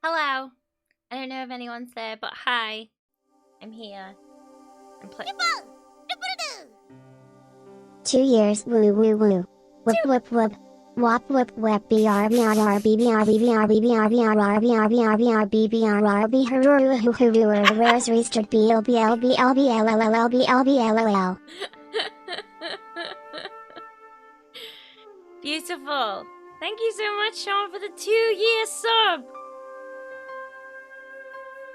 Hello. I don't know if anyone's there, but hi. I'm here. I'm playing. 2 years, woo woo woo. Whoop whoop whoop. Wop whoop whoop BR BR BBR BBR BBR BR BR BR BR BBR BR hurru hoo hoo where's reached BL BL BL BL LL BL BL LL. Beautiful. Thank you so much, Sean, for the 2-year sub.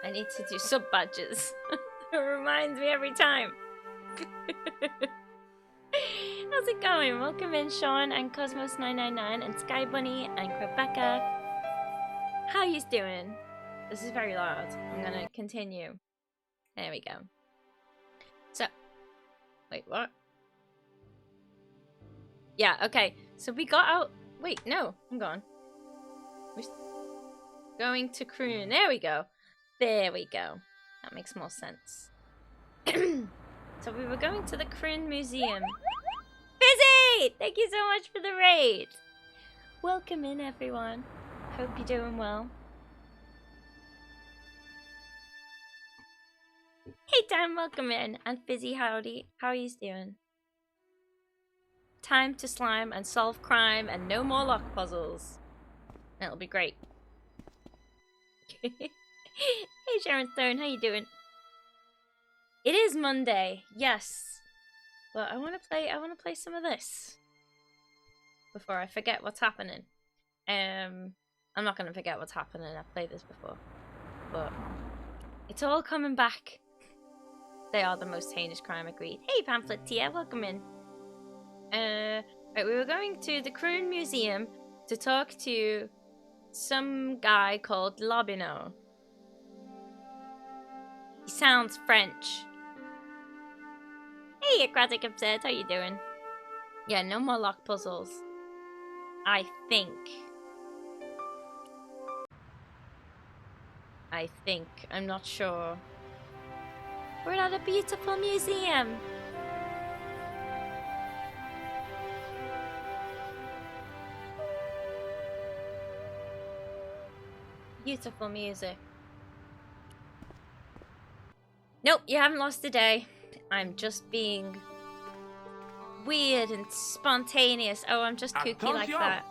I need to do sub badges. It reminds me every time. How's it going? Welcome in, Sean and Cosmos999 and Sky Bunny and Rebecca. How you doing? This is very loud. I'm gonna continue. There we go. So, wait, what? Yeah, okay. So we got out. Wait, no, I'm gone. We're going to croon. There we go. There we go. That makes more sense. So we were going to the Croon Museum. Fizzy! Thank you so much for the raid. Welcome in, everyone. Hope you're doing well. Hey, Dan, welcome in. And Fizzy, howdy. How are you doing? Time to slime and solve crime and no more lock puzzles. That'll be great. Hey, Sharon Stone, how you doing? It is Monday, yes. But I want to play some of this before I forget what's happening. I'm not gonna forget what's happening. I've played this before, but it's all coming back. They are the most heinous crime, agreed. Hey, Pamphlet Tia, welcome in. Right, we were going to the Croon Museum to talk to some guy called Lobino. He sounds French. Hey, Aquatic Absurd, how you doing? Yeah, no more lock puzzles. I think. I'm not sure. We're at a beautiful museum. Beautiful music. Nope, you haven't lost a day. I'm just being weird and spontaneous. Oh, I'm just kooky like that.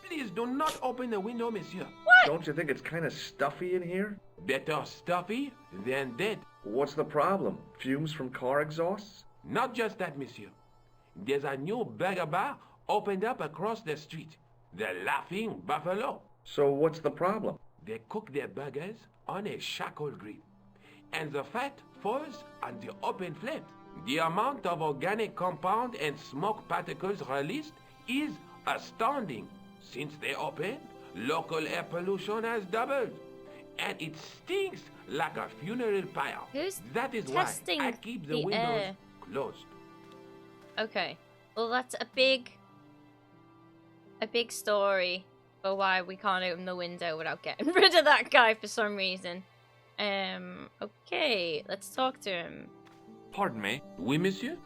Please do not open the window, monsieur. What? Don't you think it's kind of stuffy in here? Better stuffy than dead. What's the problem? Fumes from car exhausts? Not just that, monsieur. There's a new burger bar opened up across the street. The Laughing Buffalo. So what's the problem? They cook their burgers on a charcoal grill, and the fat falls on the open flame. The amount of organic compound and smoke particles released is astounding. Since they opened, local air pollution has doubled, and it stinks like a funeral pyre. That is why I keep the windows air closed. Okay, well that's a big story for why we can't open the window without getting rid of that guy for some reason. Okay, let's talk to him. Pardon me. Oui, monsieur?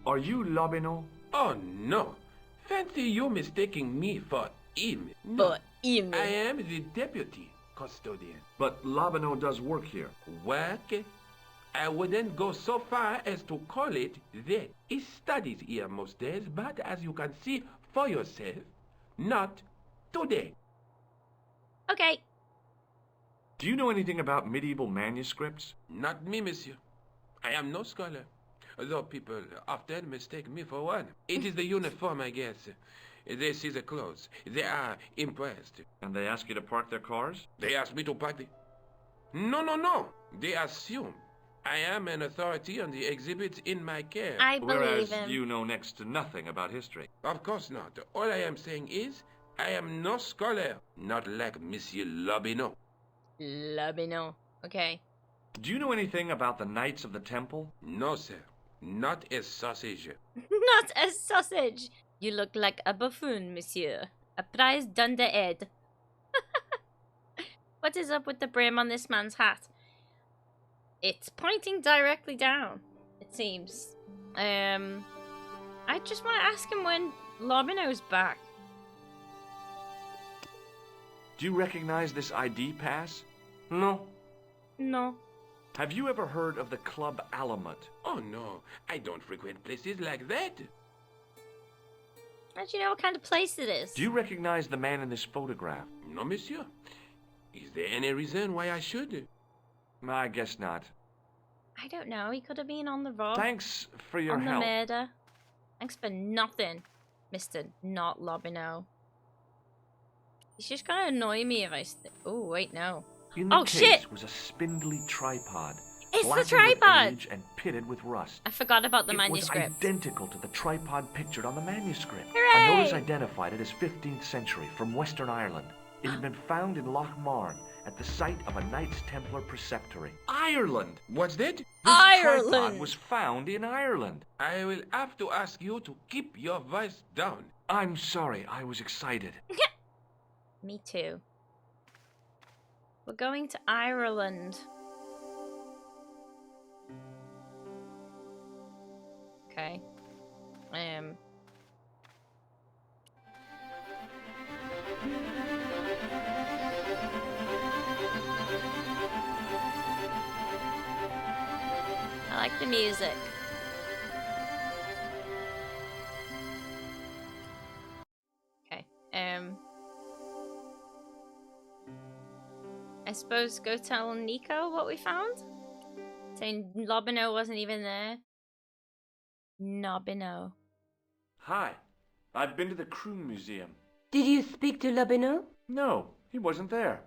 Are you Lobino? Oh, no. Fancy you mistaking me for him. No. But him. I am the deputy custodian. But Lobino does work here. Work? I wouldn't go so far as to call it that. He studies here most days, but as you can see for yourself, not today. Okay. Do you know anything about medieval manuscripts? Not me, monsieur. I am no scholar, though people often mistake me for one. It is the uniform, I guess. They see the clothes. They are impressed. And they ask you to park their cars? They ask me to park the... No. They assume I am an authority on the exhibits in my care. I believe Whereas him. you know next to nothing about history. Of course not. All I am saying is, I am no scholar, not like Monsieur Lobino. Lobino. Okay. Do you know anything about the Knights of the Temple? No, sir. Not a sausage. Not a sausage. You look like a buffoon, monsieur. A prize dunderhead. What is up with the brim on this man's hat? It's pointing directly down, it seems. I just want to ask him when Lobino's back. Do you recognize this ID pass? No. No. Have you ever heard of the Club Alamut? Oh, no. I don't frequent places like that. How do you know what kind of place it is? Do you recognize the man in this photograph? No, monsieur. Is there any reason why I should? I guess not. I don't know. He could have been on the road. Thanks for your on help. the murder. Thanks for nothing, Mr. Not Lobino. He's just gonna annoy me if I oh, wait, no. In the Oh, case shit! was a spindly tripod. It's the blackened with tripod! age and pitted with rust. I forgot about the It manuscript. was identical to the tripod pictured on the manuscript. Hooray! A notice identified it as 15th century from Western Ireland. It had been found in Lochmarn at the site of a Knights Templar preceptory. Ireland! What's that? This Ireland! tripod was found in Ireland. I will have to ask you to keep your voice down. I'm sorry, I was excited. Me too. We're going to Ireland. Okay. I like the music. Okay. I suppose go tell Nico what we found? Saying Lobino wasn't even there. Nobino. Hi, I've been to the Croon Museum. Did you speak to Lobino? No, he wasn't there.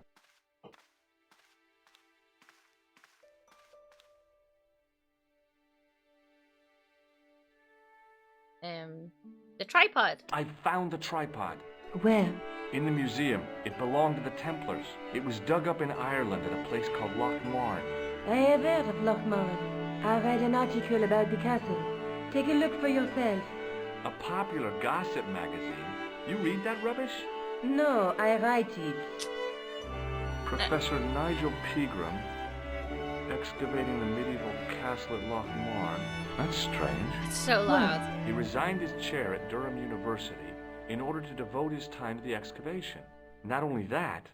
The tripod. I found the tripod. Where? In the museum. It belonged to the Templars. It was dug up in Ireland at a place called Lochmarn. I have heard of Lochmarn. I read an article about the castle. Take a look for yourself. A popular gossip magazine. You read that rubbish? No, I write it. Professor Nigel Pegram, excavating the medieval castle at Lochmarn. That's strange. It's so loud. He resigned his chair at Durham University in order to devote his time to the excavation. Not only that,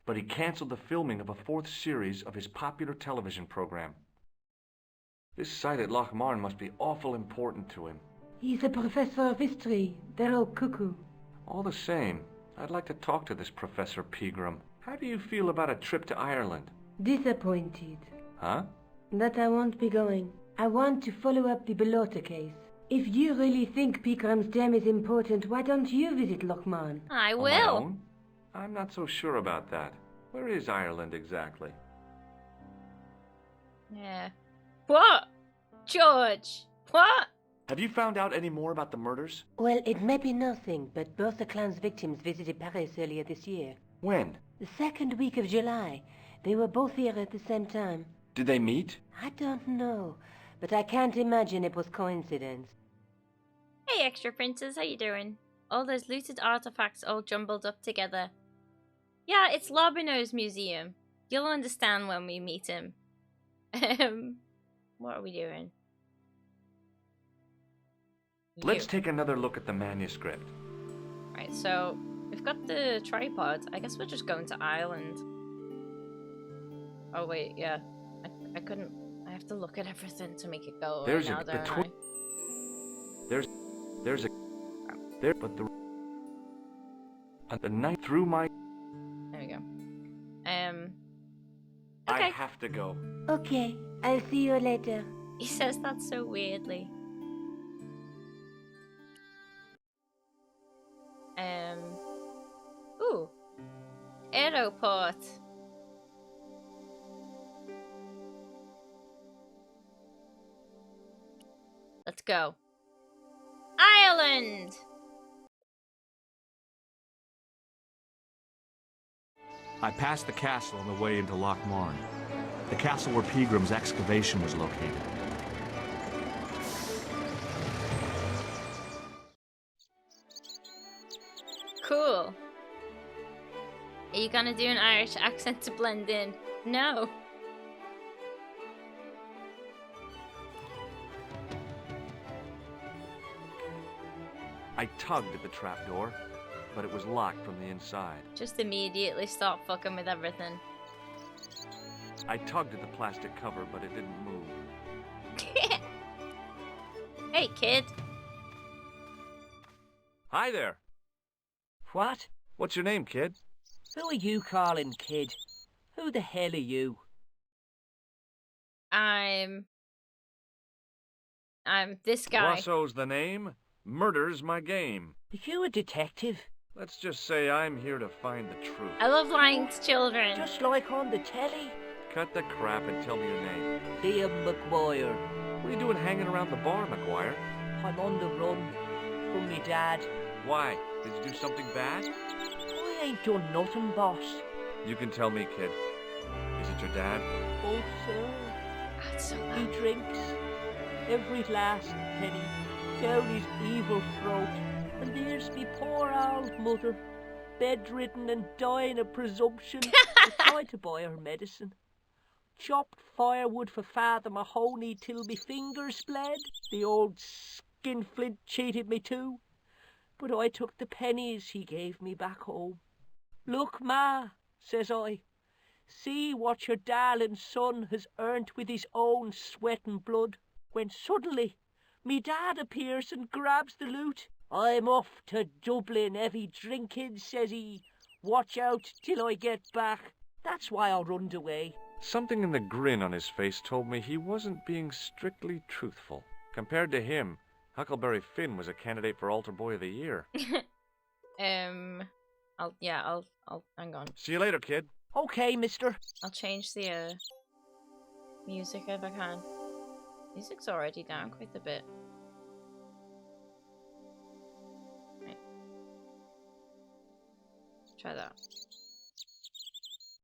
but he canceled the filming of a 4th series of his popular television program. This site at Lochmarn must be awful important to him. He's a professor of history. They're all cuckoo. All the same, I'd like to talk to this Professor Pegram. How do you feel about a trip to Ireland? Disappointed. Huh? That I won't be going. I want to follow up the Belota case. If you really think Picram's gem is important, why don't you visit Lochmarn? I On my will. own? I'm not so sure about that. Where is Ireland exactly? Yeah. What? George? What? Have you found out any more about the murders? Well, it may be nothing, but both the clan's victims visited Paris earlier this year. When? The second week of July. They were both here at the same time. Did they meet? I don't know, but I can't imagine it was coincidence. Hey, extra princes, how you doing? All those looted artifacts all jumbled up together. Yeah, it's Lobino's museum. You'll understand when we meet him. What are we doing? Let's You. take another look at the manuscript. Right, so we've got the tripod. I guess we're just going to Ireland. Oh wait, yeah. I couldn't. I have to look at everything to make it go away There's now, a don't between. I? There's a there, but the and the night through my. There we go. I Okay. have to go. Okay, I'll see you later. He says that so weirdly. Ooh. Aeroport. Let's go. Ireland! I passed the castle on the way into Lochmarn, the castle where Pegram's excavation was located. Cool. Are you gonna do an Irish accent to blend in? No. I tugged at the trapdoor. but it was locked from the inside. Just immediately start fucking with everything. I tugged at the plastic cover, but it didn't move. Hey, kid. Hi there. What? What's your name, kid? Who are you calling kid? Who the hell are you? I'm this guy. Rosso's the name. Murder's my game. Are you a detective? Let's just say I'm here to find the truth. I love lying to children. Just like on the telly? Cut the crap and tell me your name. Liam McGuire. What are you doing hanging around the bar, McGuire? I'm on the run from me dad. Why? Did you do something bad? I ain't done nothing, boss. You can tell me, kid. Is it your dad? Oh, sir. That's so He loud. drinks every last penny down his evil throat. And there's me poor old mother, bedridden and dying of presumption. I tried to buy her medicine. Chopped firewood for Father Mahoney till me fingers bled. The old skinflint cheated me too. But I took the pennies he gave me back home. Look, Ma, says I, see what your darling son has earned with his own sweat and blood. When suddenly, me dad appears and grabs the loot. I'm off to Dublin, heavy drinking, says he. Watch out till I get back. That's why I runned away. Something in the grin on his face told me he wasn't being strictly truthful. Compared to him, Huckleberry Finn was a candidate for Altar Boy of the Year. I'll hang on. See you later, kid. Okay, mister. I'll change the music if I can. Music's already down quite a bit. Right. Let's try that.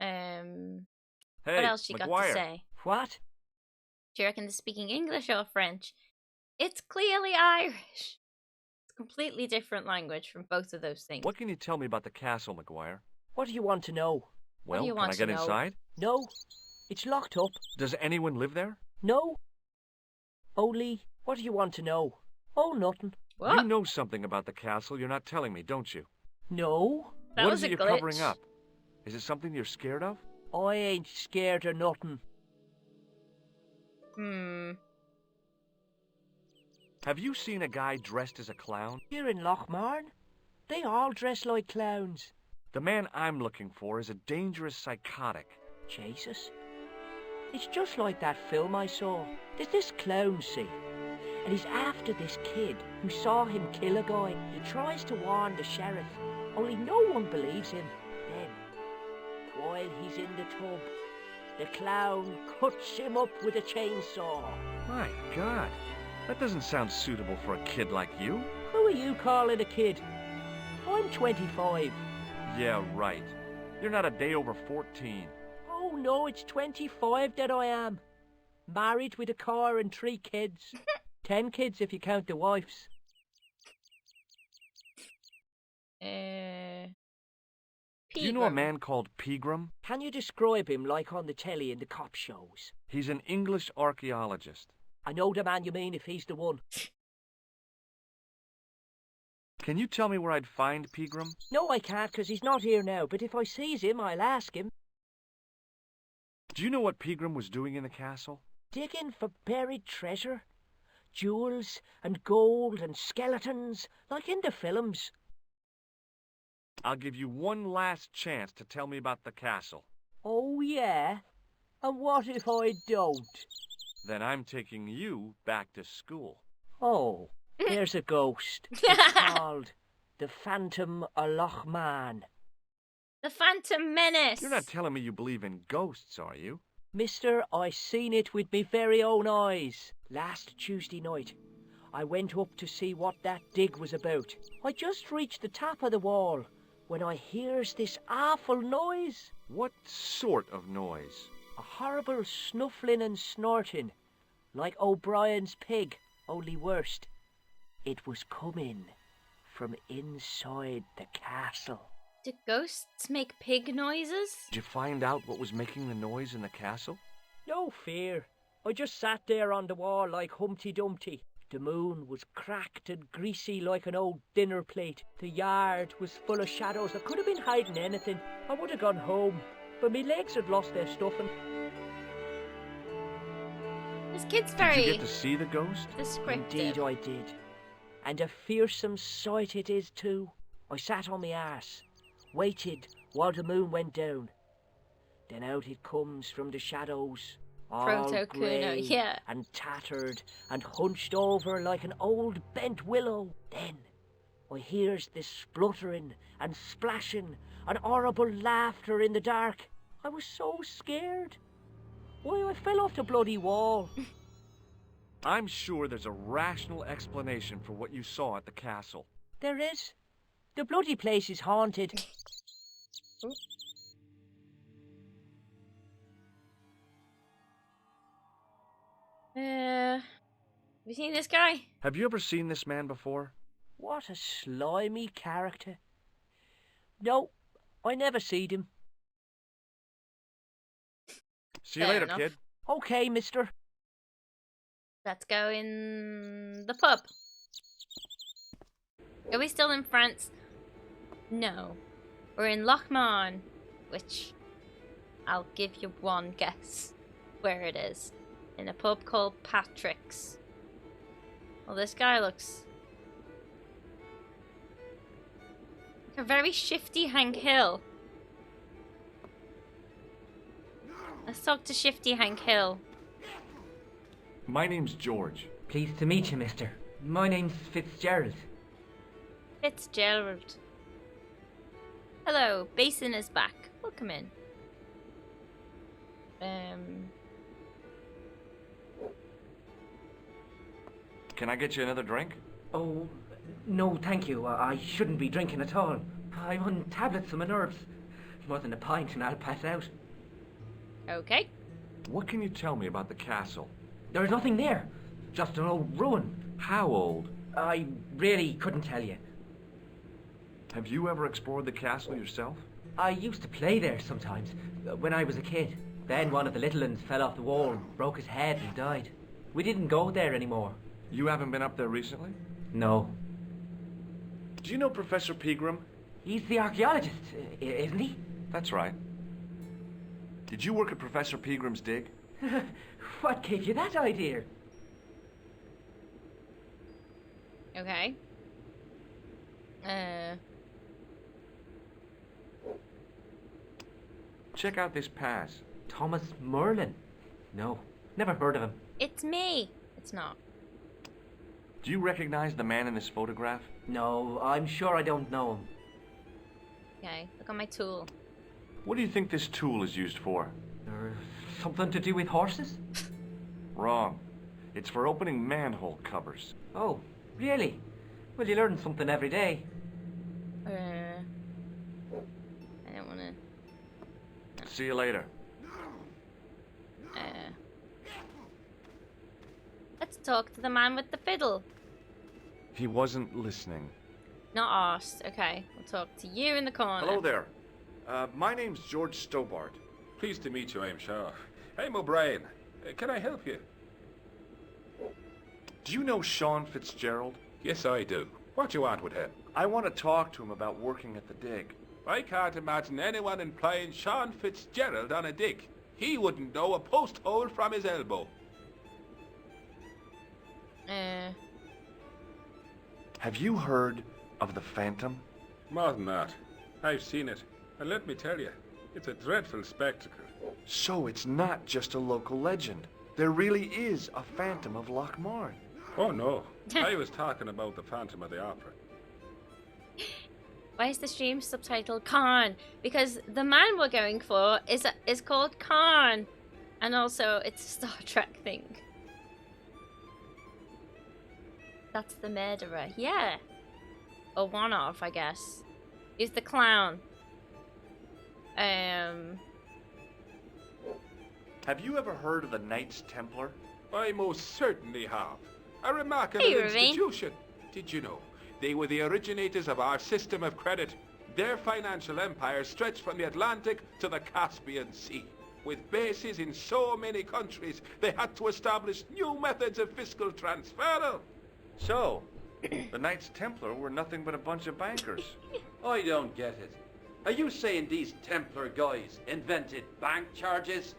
Hey, What else you got to McGuire. say? What? Do you reckon they're speaking English or French? It's clearly Irish. It's a completely different language from both of those things. What can you tell me about the castle, McGuire? What do you want to know? What do Well, you can want I to get know? inside? No, it's locked up. Does anyone live there? No. Only, what do you want to know? Oh, nothing. What? You know something about the castle you're not telling me, don't you? No, That What was is it a you're covering glitch. up? Is it something you're scared of? I ain't scared of nothing. Have you seen a guy dressed as a clown? Here in Lochmarn, they all dress like clowns. The man I'm looking for is a dangerous psychotic. Jesus. It's just like that film I saw. There's this clown, see? And he's after this kid who saw him kill a guy. He tries to warn the sheriff, only no one believes him. Then, while he's in the tub, the clown cuts him up with a chainsaw. My God, that doesn't sound suitable for a kid like you. Who are you calling a kid? I'm 25. Yeah, right. You're not a day over 14. Oh no, it's 25 that I am. Married with a car and 3 kids. 10 kids if you count the wives. Do you know a man called Pegram? Can you describe him like on the telly in the cop shows? He's an English archaeologist. I know the man you mean if he's the one. Can you tell me where I'd find Pegram? No, I can't, 'cause he's not here now, but if I sees him, I'll ask him. Do you know what Pegram was doing in the castle? Digging for buried treasure. Jewels and gold and skeletons, like in the films. I'll give you one last chance to tell me about the castle. Oh, yeah? And what if I don't? Then I'm taking you back to school. Oh, there's a ghost. It's called the Phantom of Lochmarn. The Phantom Menace. You're not telling me you believe in ghosts, are you? Mister, I seen it with me very own eyes. Last Tuesday night, I went up to see what that dig was about. I just reached the top of the wall when I hears this awful noise. What sort of noise? A horrible snuffling and snorting, like O'Brien's pig, only worse. It was coming from inside the castle. Do ghosts make pig noises? Did you find out what was making the noise in the castle? No fear. I just sat there on the wall like Humpty Dumpty. The moon was cracked and greasy like an old dinner plate. The yard was full of shadows. I could have been hiding anything. I would have gone home, but my legs had lost their stuffing. This kid's Did very you get to see the ghost? descriptive. Indeed I did. And a fearsome sight it is too. I sat on my arse, waited while the moon went down. Then out it comes from the shadows, all Proto Kuno, grey yeah. and tattered and hunched over like an old bent willow. Then I hears this spluttering and splashing and horrible laughter in the dark. I was so scared. Why, I fell off the bloody wall. I'm sure there's a rational explanation for what you saw at the castle. There is. The bloody place is haunted. Have you seen this guy? Have you ever seen this man before? What a slimy character. No, I never seed him. See you Fair later, enough. kid. Okay, mister. Let's go in the pub. Are we still in France? No. We're in Lochmarn, which I'll give you one guess where it is. In a pub called Patrick's. Well, this guy looks like a very shifty Hank Hill. Let's talk to shifty Hank Hill. My name's George. Pleased to meet you, mister. My name's Fitzgerald. Fitzgerald. Hello, Basin is back. Welcome in. Can I get you another drink? Oh, no, thank you. I shouldn't be drinking at all. I'm on tablets for my nerves. More than a pint and I'll pass out. Okay. What can you tell me about the castle? There's nothing there. Just an old ruin. How old? I really couldn't tell you. Have you ever explored the castle yourself? I used to play there sometimes, when I was a kid. Then one of the little ones fell off the wall, broke his head and died. We didn't go there anymore. You haven't been up there recently? No. Do you know Professor Pegram? He's the archaeologist, isn't he? That's right. Did you work at Professor Pegram's dig? What gave you that idea? Okay. Check out this pass. Thomas Merlin? No, never heard of him. It's me. It's not. Do you recognize the man in this photograph? No, I'm sure I don't know him. Okay, look at my tool. What do you think this tool is used for? Something to do with horses? Wrong. It's for opening manhole covers. Oh, really? Well, you learn something every day. I don't want to. See you later. Let's talk to the man with the fiddle. He wasn't listening. Not asked. Okay, we'll talk to you in the corner. Hello there. My name's George Stobart. Pleased to meet you, I'm sure. I'm O'Brien. Can I help you? Do you know Sean Fitzgerald? Yes, I do. What do you want with him? I want to talk to him about working at the dig. I can't imagine anyone employing Sean Fitzgerald on a dig. He wouldn't know a post hole from his elbow. Have you heard of the Phantom? More than that. I've seen it. And let me tell you, it's a dreadful spectacle. So it's not just a local legend. There really is a Phantom of Lochmarn. Oh, no. I was talking about the Phantom of the Opera. Why is the stream subtitled Khan? Because the man we're going for is called Khan. And also, it's a Star Trek thing. That's the murderer. Yeah. Or one of, I guess. He's the clown. Have you ever heard of the Knights Templar? I most certainly have. A remarkable Hey, Ravine. institution. Did you know? They were the originators of our system of credit. Their financial empire stretched from the Atlantic to the Caspian Sea. With bases in so many countries, they had to establish new methods of fiscal transfer. So, the Knights Templar were nothing but a bunch of bankers. I don't get it. Are you saying these Templar guys invented bank charges?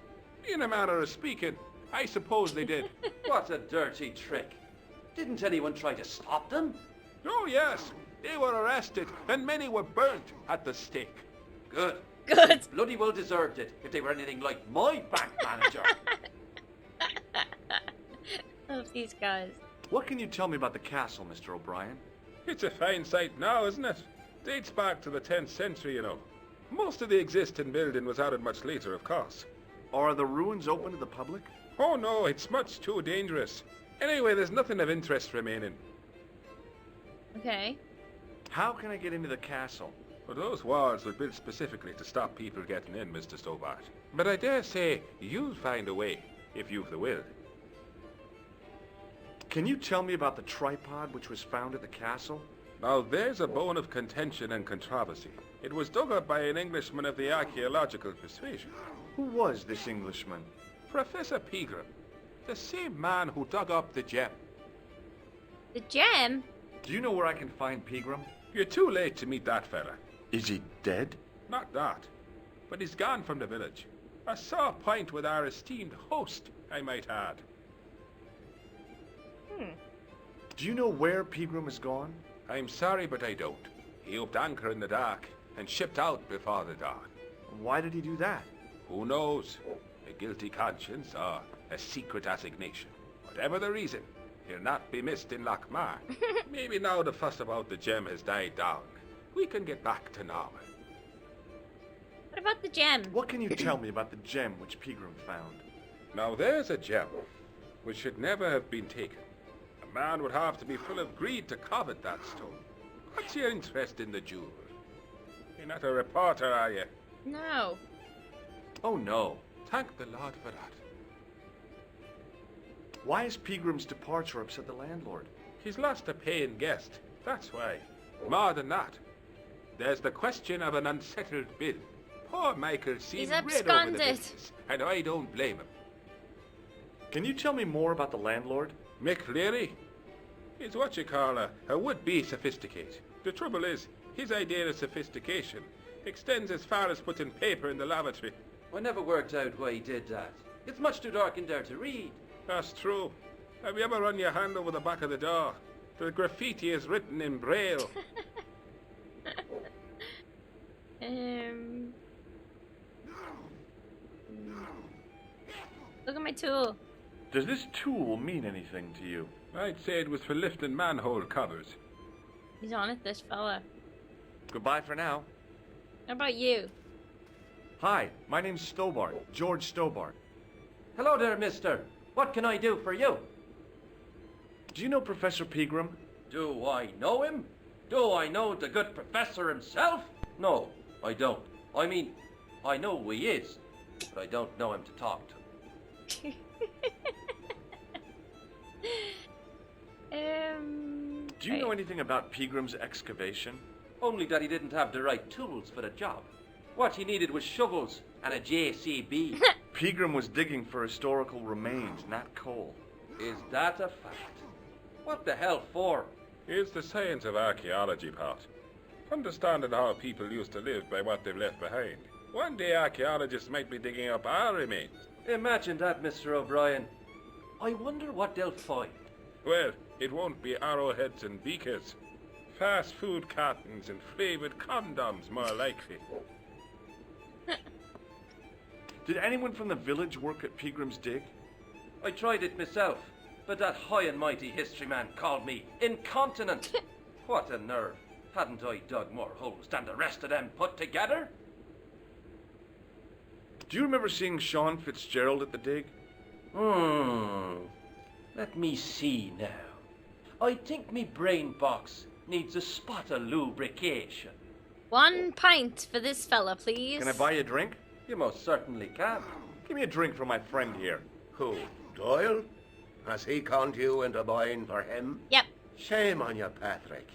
In a manner of speaking, I suppose they did. What a dirty trick. Didn't anyone try to stop them? Oh yes, they were arrested and many were burnt at the stake. Good. Good. Bloody well deserved it if they were anything like my bank manager. Love these guys. What can you tell me about the castle, Mr. O'Brien? It's a fine sight now, isn't it? Dates back to the 10th century, you know. Most of the existing building was added much later, of course. Are the ruins open to the public? Oh no, it's much too dangerous. Anyway, there's nothing of interest remaining. Okay. How can I get into the castle? But those walls were built specifically to stop people getting in, Mr. Stobart. But I dare say you'll find a way, if you've the will. Can you tell me about the tripod which was found at the castle? Now there's a bone of contention and controversy. It was dug up by an Englishman of the archaeological persuasion. Who was this Englishman? Professor Pegram, the same man who dug up the gem. The gem? Do you know where I can find Pegram? You're too late to meet that fella. Is he dead? Not that, but he's gone from the village. A sore point with our esteemed host, I might add. Do you know where Pegram has gone? I'm sorry, but I don't. He upped anchor in the dark and shipped out before the dawn. Why did he do that? Who knows? A guilty conscience or a secret assignation. Whatever the reason, he'll not be missed in Lochmar. Maybe now the fuss about the gem has died down, we can get back to normal. What about the gem? What can you tell me about the gem which Pegram found? Now there's a gem which should never have been taken. A man would have to be full of greed to covet that stone. What's your interest in the jewel? You're not a reporter, are you? No. Oh no. Thank the Lord for that. Why has Pegram's departure upset the landlord? He's lost a paying guest, that's why. More than that, there's the question of an unsettled bill. Poor Michael seemed red over the absconded. business, and I don't blame him. Can you tell me more about the landlord? Mick Leary? He's what you call a would-be sophisticate. The trouble is, his idea of sophistication extends as far as putting paper in the lavatory. I never worked out why he did that. It's much too dark in there to read. That's true. Have you ever run your hand over the back of the door? The graffiti is written in Braille. Look at my tool. Does this tool mean anything to you? I'd say it was for lifting manhole covers. He's on it, this fella. Goodbye for now. How about you? Hi, my name's Stobart, George Stobart. Hello there, mister. What can I do for you? Do you know Professor Pegram? Do I know him? Do I know the good professor himself? No, I don't. I mean, I know who he is, but I don't know him to talk to. Do you know anything about Pegram's excavation? Only that he didn't have the right tools for the job. What he needed was shovels and a JCB. Pegram was digging for historical remains, not coal. Is that a fact? What the hell for? It's the science of archaeology, Pat. Understanding how people used to live by what they've left behind. One day archaeologists might be digging up our remains. Imagine that, Mr. O'Brien. I wonder what they'll find. Well, it won't be arrowheads and beakers. Fast food cartons and flavoured condoms, more likely. Did anyone from the village work at Pegram's dig? I tried it myself, but that high and mighty history man called me incontinent. What a nerve. Hadn't I dug more holes than the rest of them put together? Do you remember seeing Sean Fitzgerald at the dig? Let me see now. I think me brain box needs a spot of lubrication. 1 pint for this fella, please. Can I buy you a drink? You most certainly can. Give me a drink for my friend here. Who, Doyle? Has he conned you into buying for him? Yep. Shame on you, Patrick.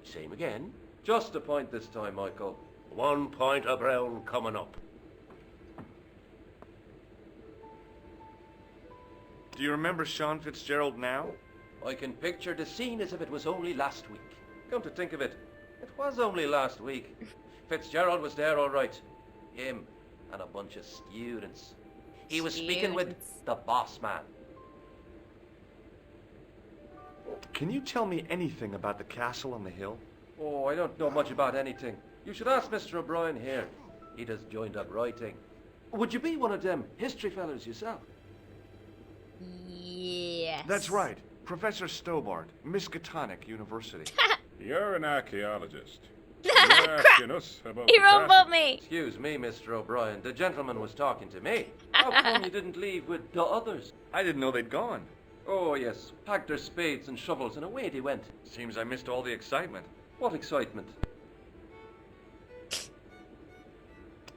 Same again. Just a point this time, Michael. 1 pint of brown coming up. Do you remember Sean Fitzgerald now? I can picture the scene as if it was only last week. Come to think of it, it was only last week. Fitzgerald was there all right. Him and a bunch of students. He was speaking with the boss man. Can you tell me anything about the castle on the hill? Oh, I don't know much about anything. You should ask Mr. O'Brien here. He does joined-up writing. Would you be one of them history fellas yourself? Yes. That's right. Professor Stobart, Miskatonic University. You're an archaeologist. You're asking us about He the won't castle. vote me. Excuse me, Mr. O'Brien. The gentleman was talking to me. How come you didn't leave with the others? I didn't know they'd gone. Oh, yes. Packed their spades and shovels and away they went. Seems I missed all the excitement. What excitement?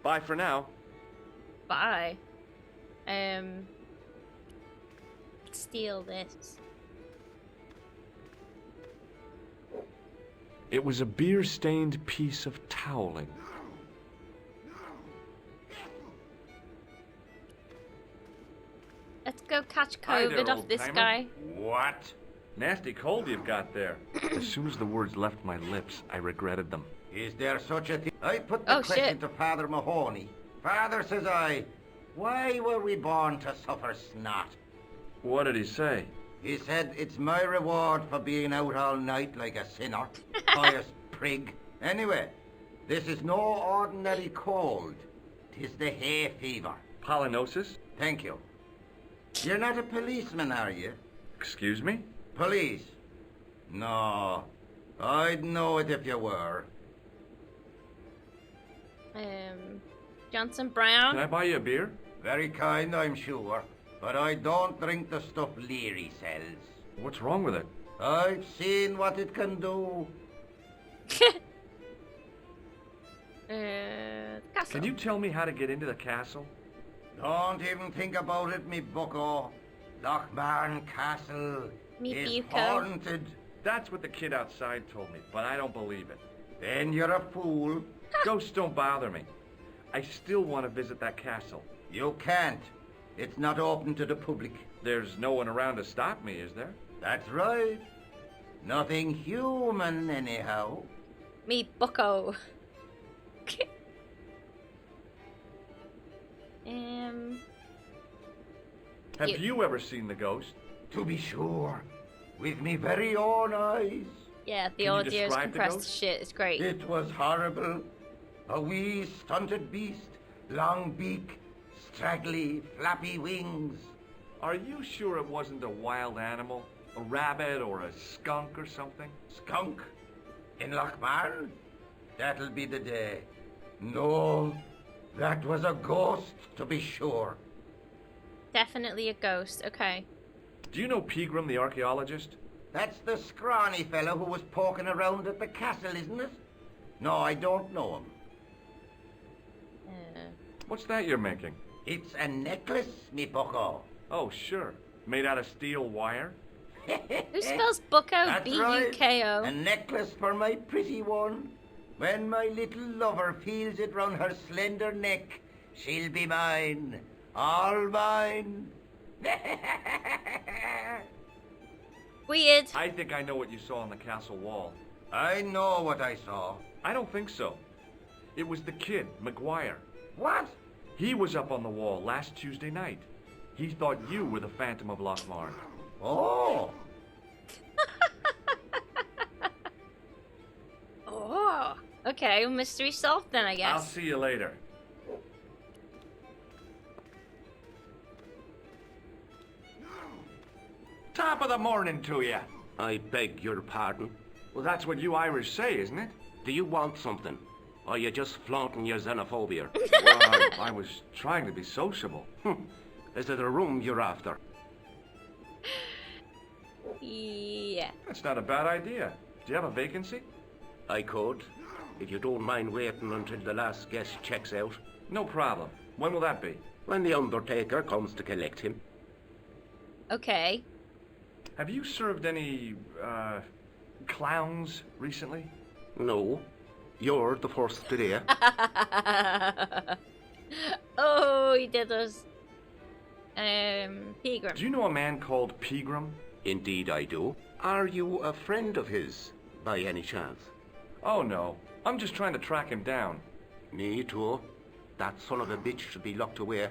Bye for now. Bye. Steal this. It was a beer-stained piece of toweling. Let's go catch Hi there, COVID off old this timer. guy. What? Nasty cold you've got there. As soon as the words left my lips, I regretted them. Is there such a thing? I put the Oh, question shit. to Father Mahoney. Father, says I, why were we born to suffer snot? What did he say? He said, it's my reward for being out all night like a sinner. Pious prig. Anyway, this is no ordinary cold. 'Tis the hay fever. Pollinosis? Thank you. You're not a policeman, are you? Excuse me? Police? No. I'd know it if you were. Johnson Can Brown. I buy you a beer? Very kind, I'm sure. But I don't drink the stuff Leary sells. What's wrong with it? I've seen what it can do. Castle. Can you tell me how to get into the castle? Don't even think about it, me bucko. Lochmarn Castle Me is bucko. haunted. That's what the kid outside told me, but I don't believe it. Then you're a fool. Ghosts don't bother me. I still want to visit that castle. You can't. It's not open to the public. There's no one around to stop me, is there? That's right. Nothing human, anyhow. Me bucko. Have you ever seen the ghost? To be sure. With me very own eyes. Yeah, the Can you audio is describe the compressed ghost? shit. It's great. It was horrible. A wee stunted beast, long beak, straggly, flappy wings. Are you sure it wasn't a wild animal? A rabbit or a skunk or something? Skunk? In Lochmarn? That'll be the day. No, that was a ghost, to be sure. Definitely a ghost. Okay. Do you know Pegram, the archaeologist? That's the scrawny fellow who was poking around at the castle, isn't it? No, I don't know him. What's that you're making? It's a necklace, me bucko. Oh, sure. Made out of steel wire? Who spells bucko? That's B-U-K-O. right. A necklace for my pretty one. When my little lover feels it round her slender neck, she'll be mine. All mine. Weird. I think I know what you saw on the castle wall. I know what I saw. I don't think so. It was the kid, McGuire. What? He was up on the wall last Tuesday night. He thought you were the Phantom of Lochmarn. Oh. Oh. Okay, mystery solved then, I guess. I'll see you later. Top of the morning to you. I beg your pardon. Well, that's what you Irish say, isn't it? Do you want something? Or are you just flaunting your xenophobia? Well, I was trying to be sociable. Is it a room you're after? Yeah. That's not a bad idea. Do you have a vacancy? I could. If you don't mind waiting until the last guest checks out. No problem. When will that be? When the undertaker comes to collect him. Okay. Have you served any, clowns recently? No. You're the first today. Oh, he did us. Pegram. Do you know a man called Pegram? Indeed I do. Are you a friend of his, by any chance? Oh no, I'm just trying to track him down. Me too. That son of a bitch should be locked away.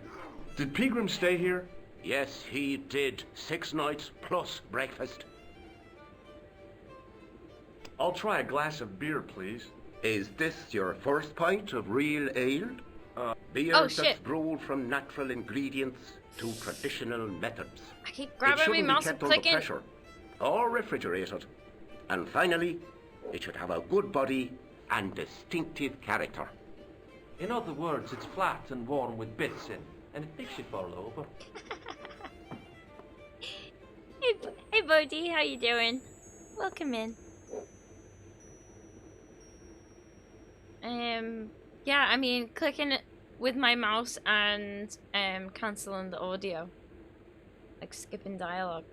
Did Pegram stay here? Yes, he did. 6 nights plus breakfast. I'll try a glass of beer, please. Is this your first pint of real ale? Beer Oh, that's shit. brewed from natural ingredients to traditional methods. I keep It grabbing my shouldn't be mouse and kept under clicking. pressure or refrigerated. And finally, it should have a good body and distinctive character. In other words, it's flat and worn with bits in, and it makes you fall over. Hey, Bodhi, how you doing? Welcome in. Yeah, I mean, clicking it with my mouse and cancelling the audio, like skipping dialogue.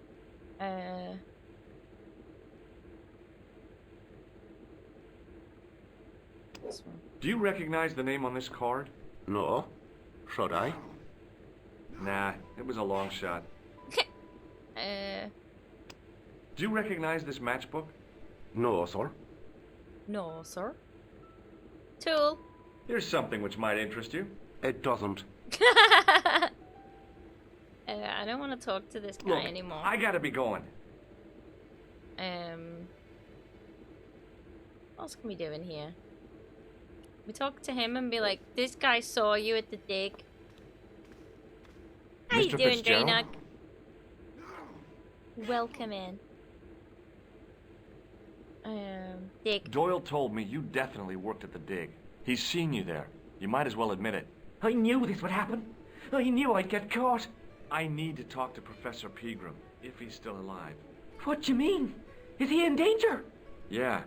This one. Do you recognize the name on this card? No. Should I? Nah, it was a long shot. Do you recognize this matchbook? No, sir. No, sir. Tool. Here's something which might interest you. It doesn't. I don't want to talk to this guy Look, anymore. I gotta be going. What else can we do in here? We talk to him and be like, this guy saw you at the dig. How you Mr. doing, Fitzgerald? Draenor? Welcome in. Dig. Doyle told me you definitely worked at the dig. He's seen you there. You might as well admit it. I knew this would happen. I knew I'd get caught. I need to talk to Professor Pegram, if he's still alive. What do you mean? Is he in danger? Yeah,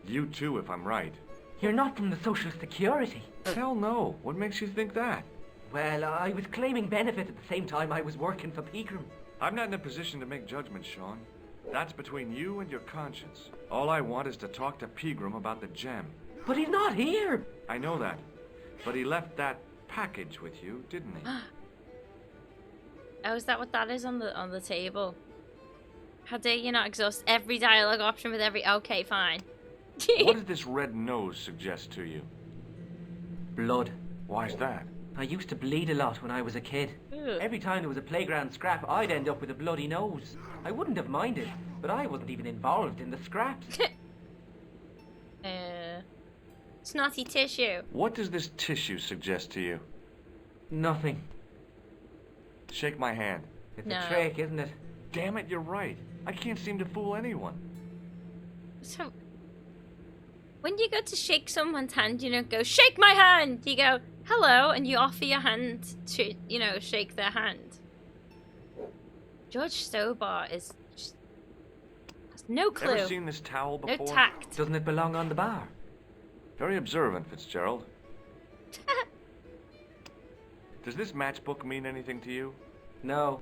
you too, if I'm right. You're not from the Social Security. Hell no. What makes you think that? Well, I was claiming benefit at the same time I was working for Pegram. I'm not in a position to make judgments, Sean. That's between you and your conscience. All I want is to talk to Pegram about the gem. But he's not here. I know that. But he left that package with you, didn't he? Oh, is that what that is on the table? How dare you not exhaust every dialogue option with every... Okay, fine. What did this red nose suggest to you? Blood. Why's that? I used to bleed a lot when I was a kid. Ew. Every time there was a playground scrap, I'd end up with a bloody nose. I wouldn't have minded, but I wasn't even involved in the scraps. Snotty tissue. What does this tissue suggest to you? Nothing. Shake my hand. It's No. a trick, isn't it? Damn it, you're right. I can't seem to fool anyone. So, when you go to shake someone's hand, you don't go, shake my hand! You go, hello, and you offer your hand to, you know, shake their hand. George Stobart is just, has no clue. Ever seen this towel No before? tact. Doesn't it belong on the bar? Very observant, Fitzgerald. Does this matchbook mean anything to you? No.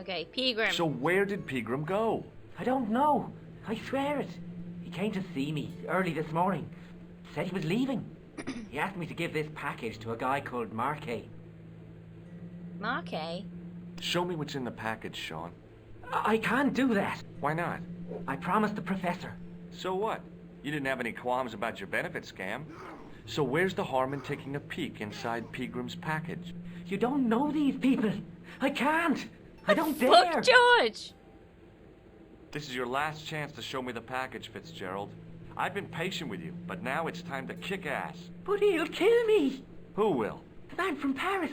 Okay, Pegram. So where did Pegram go? I don't know. I swear it. He came to see me early this morning. Said he was leaving. He asked me to give this package to a guy called Marquet. Marquet? Show me what's in the package, Sean. I can't do that. Why not? I promised the professor. So what? You didn't have any qualms about your benefit scam. So where's the harm in taking a peek inside Pegram's package? You don't know these people. I can't. I don't dare. Fuck George! This is your last chance to show me the package, Fitzgerald. I've been patient with you, but now it's time to kick ass. But he'll kill me. Who will? The man from Paris.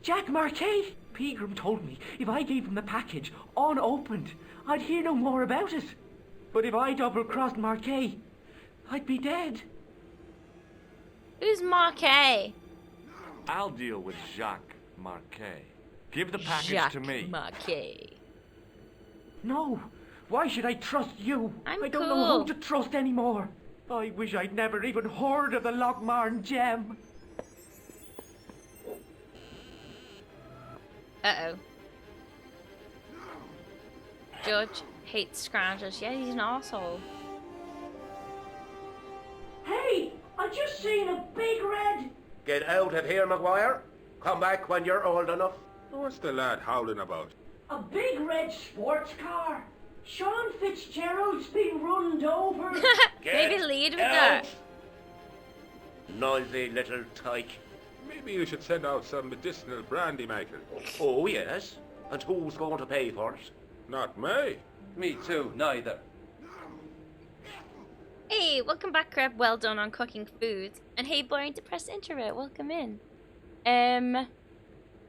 Jack Marquet. Pegram told me if I gave him the package unopened, I'd hear no more about it. But if I double-crossed Marquet, I'd be dead. Who's Marquet? I'll deal with Jacques Marquet. Give the package Jacques to me. Marquet. No. Why should I trust you? I'm I don't cool. know who to trust anymore. I wish I'd never even heard of the Lochmarn gem. Uh-oh. George hates scroungers. Yeah, he's an arsehole. Hey, I just seen a big red. Get out of here, Maguire. Come back when you're old enough. What's the lad howling about? A big red sports car. Sean Fitzgerald's been runned over. Maybe lead with that. Noisy little tyke. Maybe you should send out some medicinal brandy, Michael. Oh, yes. And who's going to pay for it? Not me. Me too, neither. Hey, welcome back, Crab. Well done on cooking food. And hey, Boring Depressed Introvert, welcome in.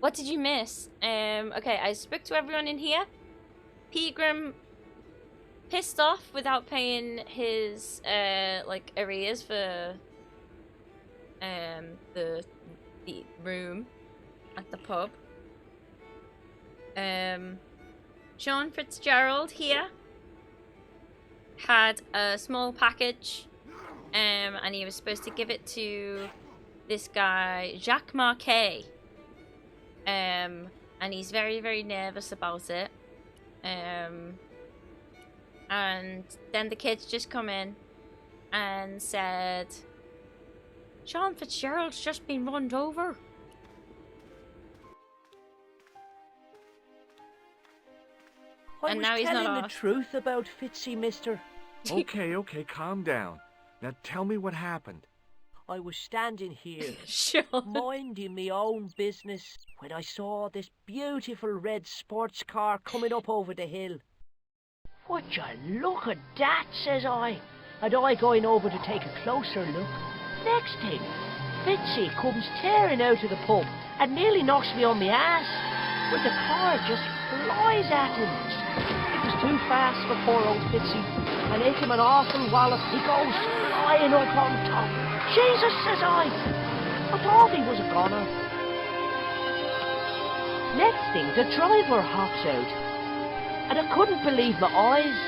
What did you miss? Okay, I spoke to everyone in here. Pegram pissed off without paying his like arrears for the room at the pub. Sean Fitzgerald here had a small package, and he was supposed to give it to this guy Jacques Marquet, and he's very, very nervous about it. And then the kids just come in and said, Sean Fitzgerald's just been run over. And now he's not telling the truth about Fitzy, mister. Okay, calm down. Now tell me what happened. I was standing here, Sure. minding my own business, when I saw this beautiful red sports car coming up over the hill. Would you look at that, says I. And I going over to take a closer look. Next thing, Fitzy comes tearing out of the pub and nearly knocks me on my ass, where the car just flies at him. It was too fast for poor old Fitzy, and hit him an awful wallop. He goes flying up on top. Jesus, says I thought he was a goner. Next thing, the driver hops out, and I couldn't believe my eyes.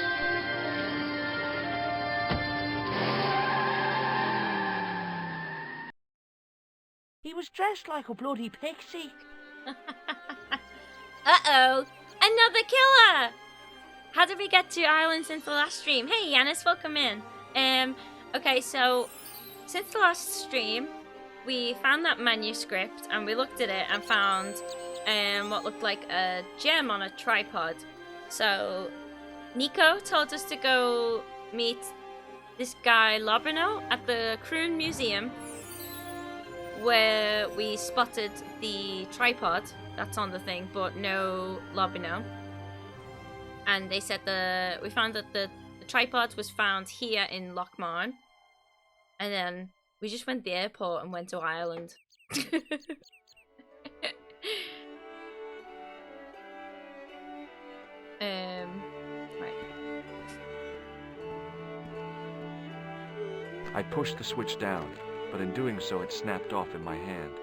He was dressed like a bloody pixie. Uh-oh, another killer! How did we get to Ireland since the last stream? Hey, Yanis, welcome in. Okay, so since the last stream, we found that manuscript and we looked at it and found what looked like a gem on a tripod. So Nico told us to go meet this guy Lobino at the Croon Museum, where we spotted the tripod that's on the thing, but no Lobino. And they said we found that the tripod was found here in Lochmarn. And then we just went to the airport and went to Ireland. Right. I pushed the switch down, but in doing so it snapped off in my hand.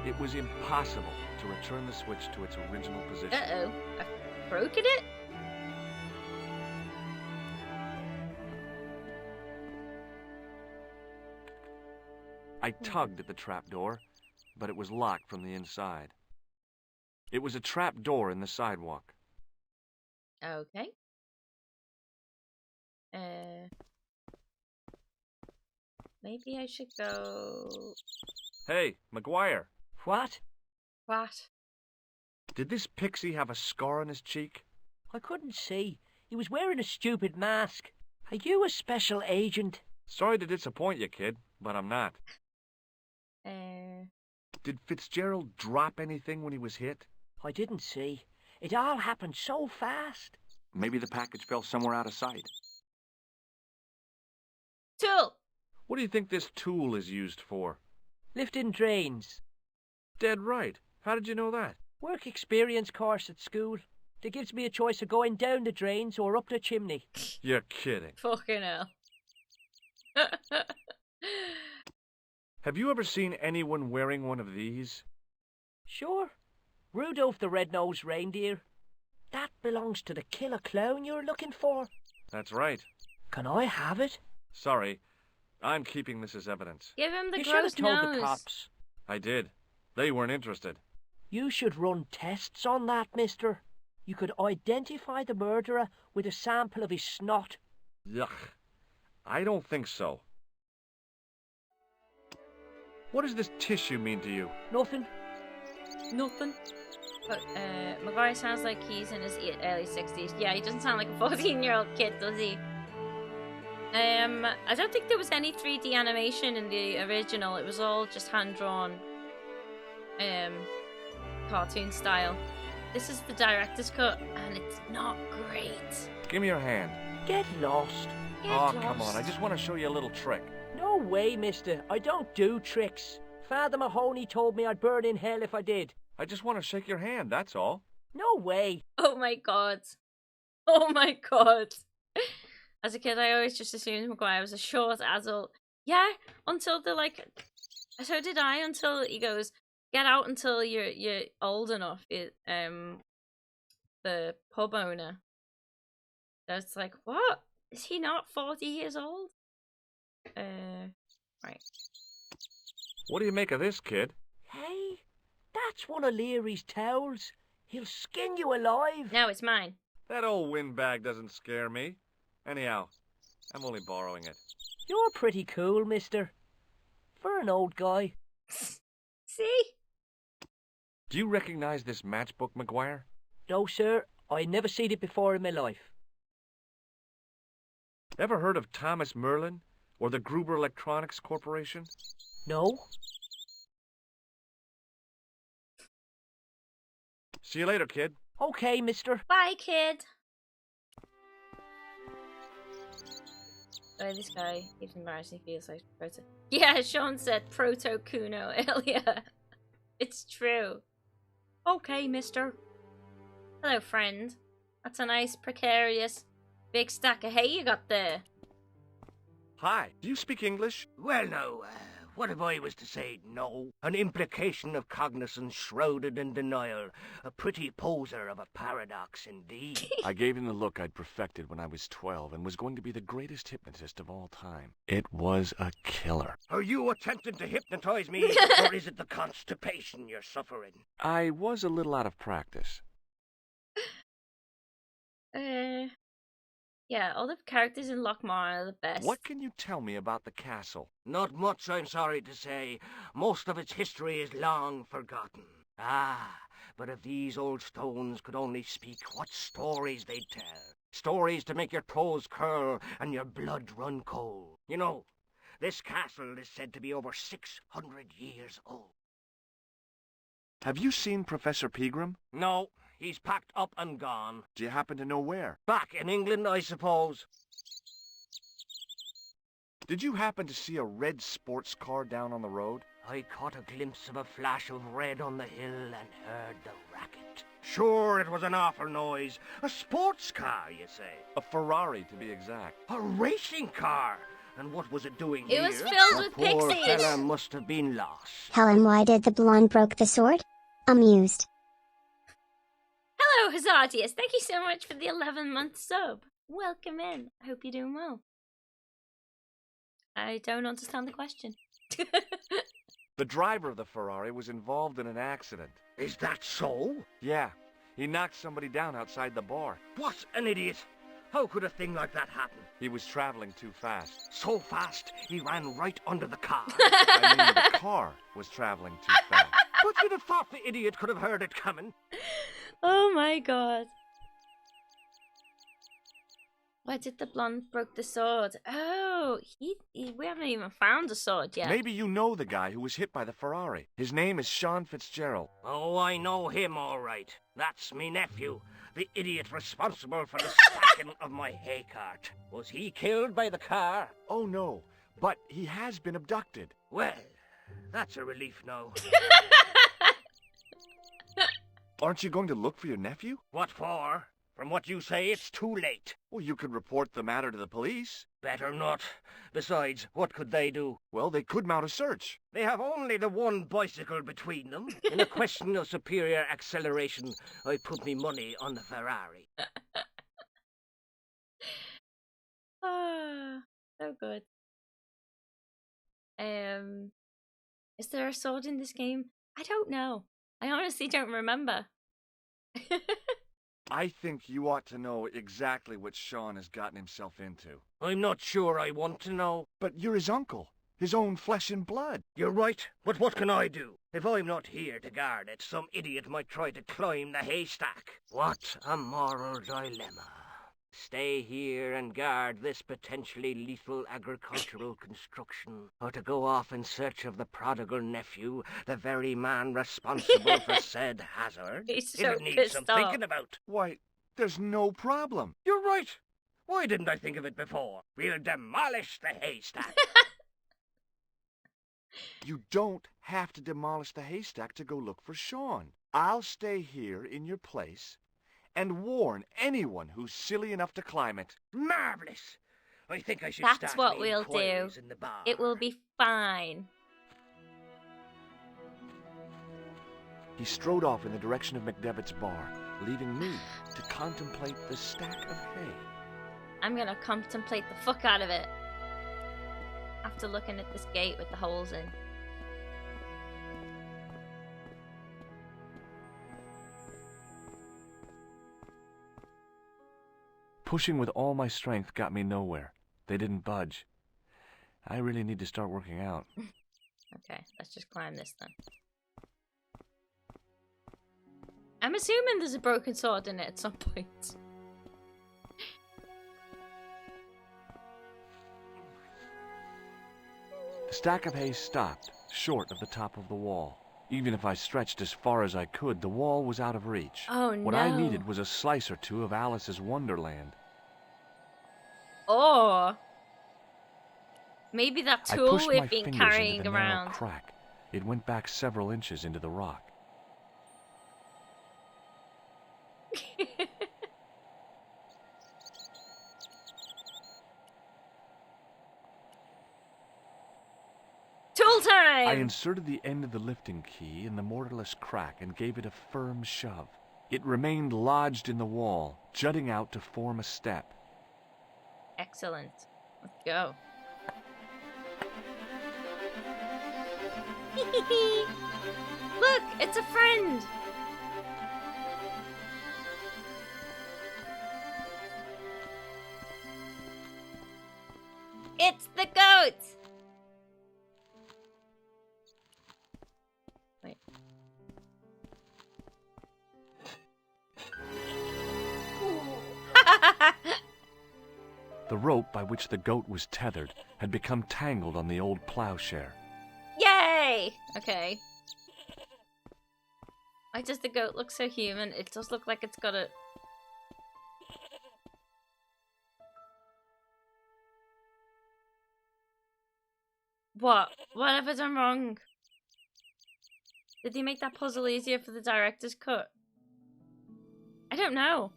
It was impossible to return the switch to its original position. Uh-oh. I've broken it? I tugged at the trapdoor, but it was locked from the inside. It was a trap door in the sidewalk. Okay. Maybe I should go... Hey, McGuire. What? What? Did this pixie have a scar on his cheek? I couldn't see. He was wearing a stupid mask. Are you a special agent? Sorry to disappoint you, kid, but I'm not. Did Fitzgerald drop anything when he was hit? I didn't see. It all happened so fast. Maybe the package fell somewhere out of sight. Tool! What do you think this tool is used for? Lifting drains. Dead right. How did you know that? Work experience course at school. That gives me a choice of going down the drains or up the chimney. You're kidding. Fucking hell. Have you ever seen anyone wearing one of these? Sure. Rudolph the Red-Nosed Reindeer. That belongs to the killer clown you're looking for. That's right. Can I have it? Sorry. I'm keeping this as evidence. Give him the you gross should have told nose. the cops. I did. They weren't interested. You should run tests on that, mister. You could identify the murderer with a sample of his snot. Yuck. I don't think so. What does this tissue mean to you? Nothing. Nothing. But Maguire sounds like he's in his early 60s. Yeah, he doesn't sound like a 14-year-old kid, does he? I don't think there was any 3D animation in the original. It was all just hand-drawn, cartoon style. This is the director's cut, and it's not great. Give me your hand. Get lost. Come on, I just want to show you a little trick. No way, mister. I don't do tricks. Father Mahoney told me I'd burn in hell if I did. I just want to shake your hand, that's all. No way. Oh my god. Oh my god. As a kid, I always just assumed Maguire was a short adult. Yeah, until they're like... So did I, until he goes, get out until you're old enough. The pub owner. So it's like, what? Is he not 40 years old? Right. What do you make of this, kid? Hey, that's one of Leary's towels. He'll skin you alive. No, it's mine. That old windbag doesn't scare me. Anyhow, I'm only borrowing it. You're pretty cool, mister. For an old guy. See? Do you recognize this matchbook, Maguire? No, sir. I never seen it before in my life. Ever heard of Thomas Merlin or the Gruber Electronics Corporation? No. See you later, kid. Okay, mister. Bye, kid. Oh, this guy keeps embarrassing. Feels like proto. Yeah, Sean said proto Kuno earlier. It's true. Okay, mister. Hello, friend. That's a nice, precarious, big stack of hay you got there. Hi, do you speak English? Well, now, what if I was to say no? An implication of cognizance shrouded in denial. A pretty poser of a paradox indeed. I gave him the look I'd perfected when I was 12 and was going to be the greatest hypnotist of all time. It was a killer. Are you attempting to hypnotize me, or is it the constipation you're suffering? I was a little out of practice. Yeah, all the characters in Lockmar are the best. What can you tell me about the castle? Not much, I'm sorry to say. Most of its history is long forgotten. Ah, but if these old stones could only speak, what stories they'd tell. Stories to make your toes curl and your blood run cold. You know, this castle is said to be over 600 years old. Have you seen Professor Pegram? No, he's packed up and gone. Do you happen to know where? Back in England, I suppose. Did you happen to see a red sports car down on the road? I caught a glimpse of a flash of red on the hill and heard the racket. Sure, it was an awful noise. A sports car, you say? A Ferrari, to be exact. A racing car? And what was it doing It here? was filled with Poor pixies. fella must have been lost. Helen, why did the blonde broke the sword? Amused. Hello, Hazardius. Thank you so much for the 11-month sub. Welcome in. I hope you're doing well. I don't understand the question. The driver of the Ferrari was involved in an accident. Is that so? Yeah, he knocked somebody down outside the bar. What an idiot! How could a thing like that happen? He was traveling too fast. So fast, he ran right under the car. I mean, the car was traveling too fast. But you'd have thought the idiot could have heard it coming. Oh my god. Why did the blonde broke the sword? Oh, we haven't even found a sword yet. Maybe you know the guy who was hit by the Ferrari. His name is Sean Fitzgerald. Oh, I know him all right. That's me nephew, the idiot responsible for the stacking of my hay cart. Was he killed by the car? Oh no, but he has been abducted. Well, that's a relief now. Aren't you going to look for your nephew? What for? From what you say, it's too late. Well, you could report the matter to the police. Better not. Besides, what could they do? Well, they could mount a search. They have only the one bicycle between them. In a question of superior acceleration, I put me money on the Ferrari. Ah, so good. Is there a sword in this game? I don't know. I honestly don't remember. I think you ought to know exactly what Sean has gotten himself into. I'm not sure I want to know. But you're his uncle. His own flesh and blood. You're right, but what can I do? If I'm not here to guard it, some idiot might try to climb the haystack. What a moral dilemma. Stay here and guard this potentially lethal agricultural construction, or to go off in search of the prodigal nephew, the very man responsible for said hazard? He's so It needs pissed some off. thinking about. Why, there's no problem. You're right. Why didn't I think of it before? We'll demolish the haystack. You don't have to demolish the haystack to go look for Sean. I'll stay here in your place and warn anyone who's silly enough to climb it. Marvellous! I think I should That's start what my we'll do. inquiries in the bar. It will be fine. He strode off in the direction of McDevitt's bar, leaving me to contemplate the stack of hay. I'm gonna contemplate the fuck out of it. After looking at this gate with the holes in. Pushing with all my strength got me nowhere. They didn't budge. I really need to start working out. Okay, let's just climb this then. I'm assuming there's a broken sword in it at some point. The stack of hay stopped, short of the top of the wall. Even if I stretched as far as I could, the wall was out of reach. Oh, What no. I needed was a slice or two of Alice's Wonderland. Or maybe that I tool pushed my we've been fingers carrying into the narrow around. crack. It went back several inches into the rock. Tool time! I inserted the end of the lifting key in the mortarless crack and gave it a firm shove. It remained lodged in the wall, jutting out to form a step. Excellent. Let's go. Look, it's a friend. It's the goat. Wait. The rope by which the goat was tethered had become tangled on the old plowshare. Yay! Okay. Why does the goat look so human? It does look like it's got a... What? What have I done wrong? Did they make that puzzle easier for the director's cut? I don't know.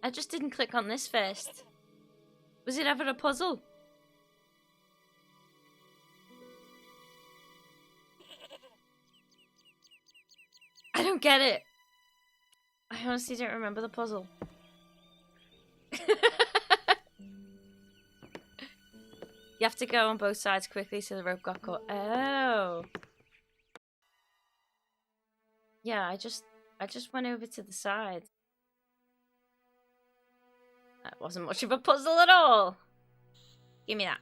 I just didn't click on this first. Was it ever a puzzle? I don't get it. I honestly don't remember the puzzle. You have to go on both sides quickly so the rope got caught. Oh. Yeah, I just went over to the side. That wasn't much of a puzzle at all. Give me that.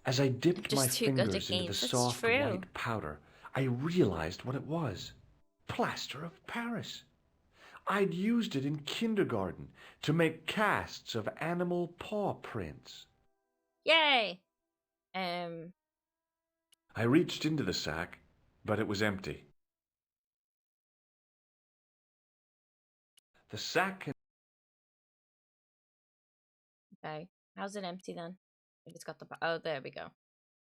As I dipped Just my too good at fingers into the games, that's soft true. white powder, I realized what it was. Plaster of Paris. I'd used it in kindergarten to make casts of animal paw prints. Yay! I reached into the sack, but it was empty. The sack... Okay. How's it empty then? If it's got the... Oh, there we go.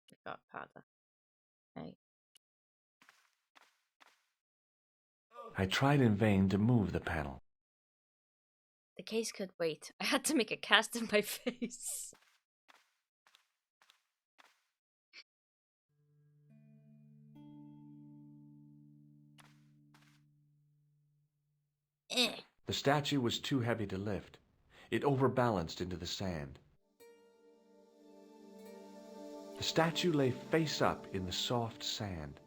We've got powder. Okay. I tried in vain to move the panel. The case could wait. I had to make a cast of my face. The statue was too heavy to lift. It overbalanced into the sand. The statue lay face up in the soft sand.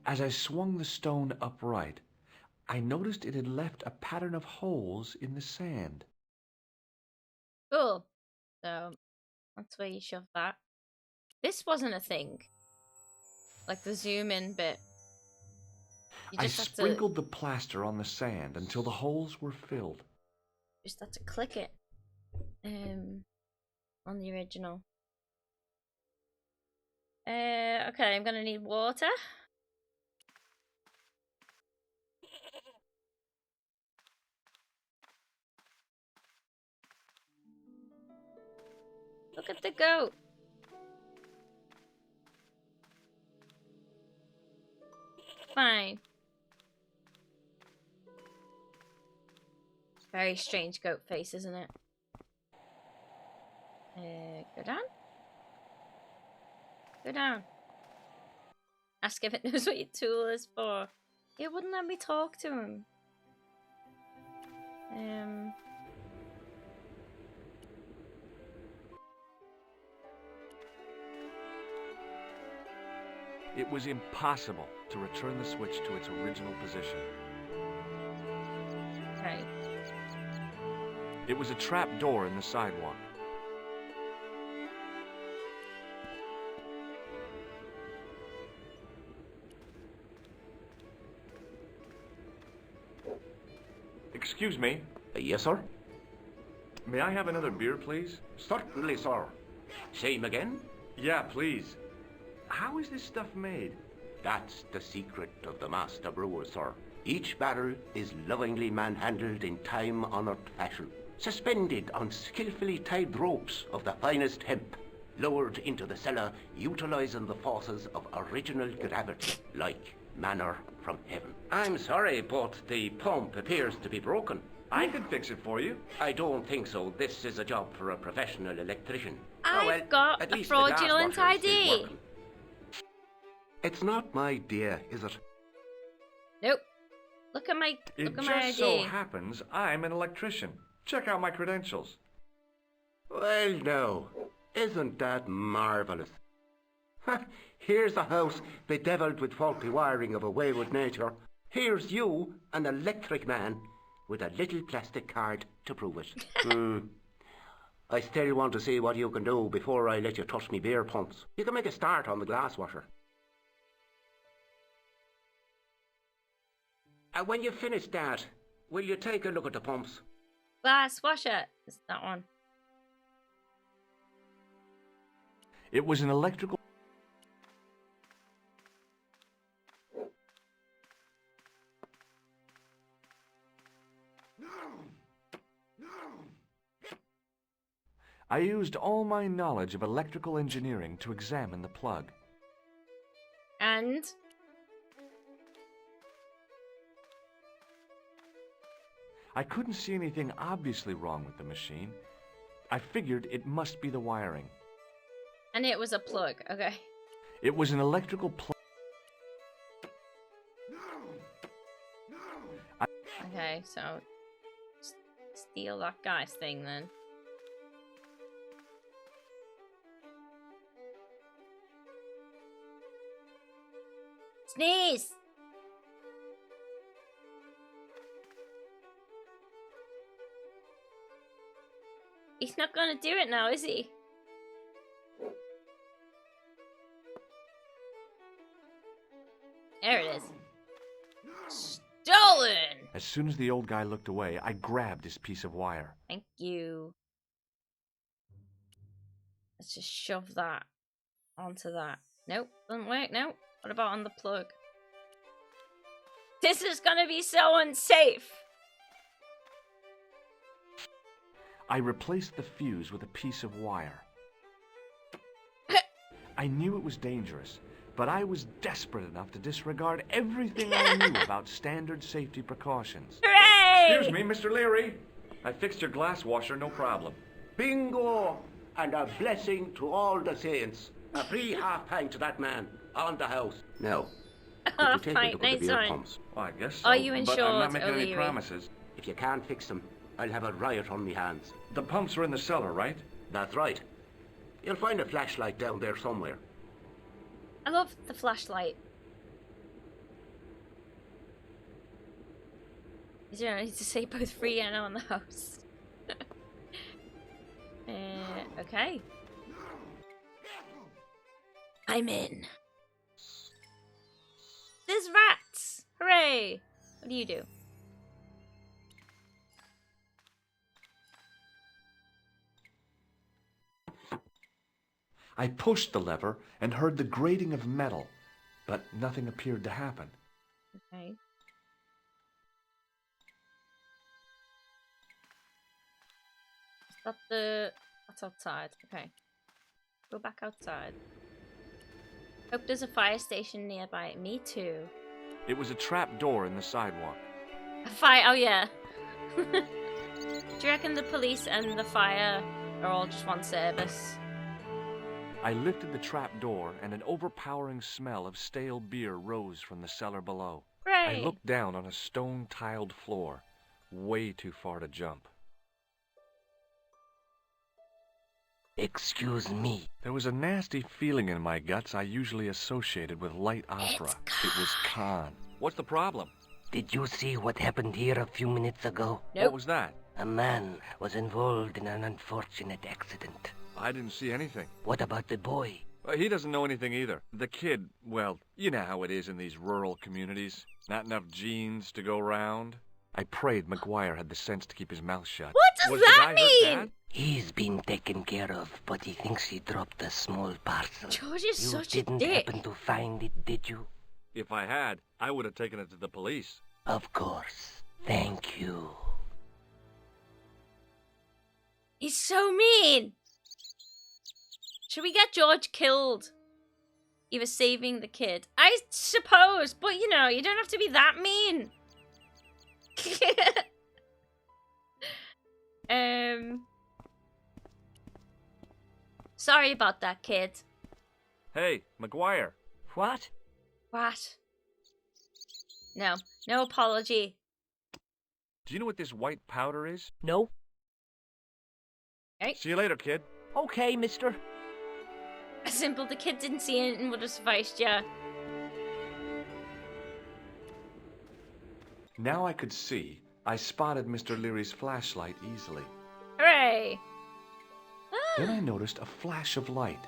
As I swung the stone upright, I noticed it had left a pattern of holes in the sand. Cool. So that's where you shove that. This wasn't a thing. Like the zoom in bit. You I just have sprinkled the plaster on the sand until the holes were filled. Just have to click it. On the original. Okay, I'm gonna need water. Look at the goat. Fine. Very strange goat face, isn't it? Go down. Go down. Ask if it knows what your tool is for. It wouldn't let me talk to him. It was impossible to return the switch to its original position. Okay. It was a trap door in the sidewalk. Excuse me. Yes, sir? May I have another beer, please? Certainly, sir. Same again? Yeah, please. How is this stuff made? That's the secret of the master brewer, sir. Each barrel is lovingly manhandled in time-honored fashion, suspended on skillfully tied ropes of the finest hemp, lowered into the cellar utilizing the forces of original gravity, like manna from heaven. I'm sorry, but the pump appears to be broken. I can fix it for you. I don't think so. This is a job for a professional electrician. I've got at a least the gas fraudulent washer is still ID. working. It's not my idea, is it? Nope. Look at my It look at my just ID. so happens I'm an electrician. Check out my credentials. Well, now, isn't that marvelous? Here's a house bedeviled with faulty wiring of a wayward nature. Here's you, an electric man, with a little plastic card to prove it. I still want to see what you can do before I let you touch me beer pumps. You can make a start on the glass washer. When you finish that, will you take a look at the pumps? Glass washer. It's that one. It was an electrical... I used all my knowledge of electrical engineering to examine the plug. And I couldn't see anything obviously wrong with the machine. I figured it must be the wiring. and it was a plug. Okay. It was an electrical plug. Okay, so steal that guy's thing then. Sneeze! He's not gonna do it now, is he? There it is. Stolen! As soon as the old guy looked away, I grabbed his piece of wire. Thank you. Let's just shove that onto that. Nope, doesn't work. No. What about on the plug? This is gonna be so unsafe. I replaced the fuse with a piece of wire. I knew it was dangerous, but I was desperate enough to disregard everything I knew about standard safety precautions. Hooray! Excuse me, Mr. Leary. I fixed your glass washer, no problem. Bingo! And a blessing to all the saints. A free half-pint to that man on the house. Now, could you take a Half-pint, look at the nice beer one. pumps? Well, I guess so. Are you But insured, I'm not making any O'Leary? promises. If you can't fix them, I'll have a riot on me hands. The pumps are in the cellar, right? That's right. You'll find a flashlight down there somewhere. I love the flashlight. You don't need to say both free and on the house. Okay. I'm in. There's rats! Hooray! What do you do? I pushed the lever and heard the grating of metal, but nothing appeared to happen. Okay. That's outside. Okay. Go back outside. Hope there's a fire station nearby. Me too. It was a trap door in the sidewalk. A fire? Oh yeah. Do you reckon the police and the fire are all just one service? I lifted the trap door and an overpowering smell of stale beer rose from the cellar below. Right. I looked down on a stone-tiled floor, way too far to jump. Excuse me. There was a nasty feeling in my guts I usually associated with light opera. It was Khan. What's the problem? Did you see what happened here a few minutes ago? Nope. What was that? A man was involved in an unfortunate accident. I didn't see anything. What about the boy? He doesn't know anything either. The kid, well, you know how it is in these rural communities. Not enough genes to go round. I prayed McGuire had the sense to keep his mouth shut. What does that mean? He's been taken care of, but he thinks he dropped a small parcel. George is You such a didn't dick. happen to find it, did you? If I had, I would have taken it to the police. Of course. Thank you. He's so mean. Should we get George killed? He was saving the kid. I suppose, but you know, you don't have to be that mean. Sorry about that, kid. Hey, McGuire. What? What? No. No apology. Do you know what this white powder is? No. Hey. See you later, kid. Okay, mister. Simple, the kid didn't see it and would have sufficed, yeah. Now I could see. I spotted Mr. Leary's flashlight easily. Hooray! Then I noticed a flash of light.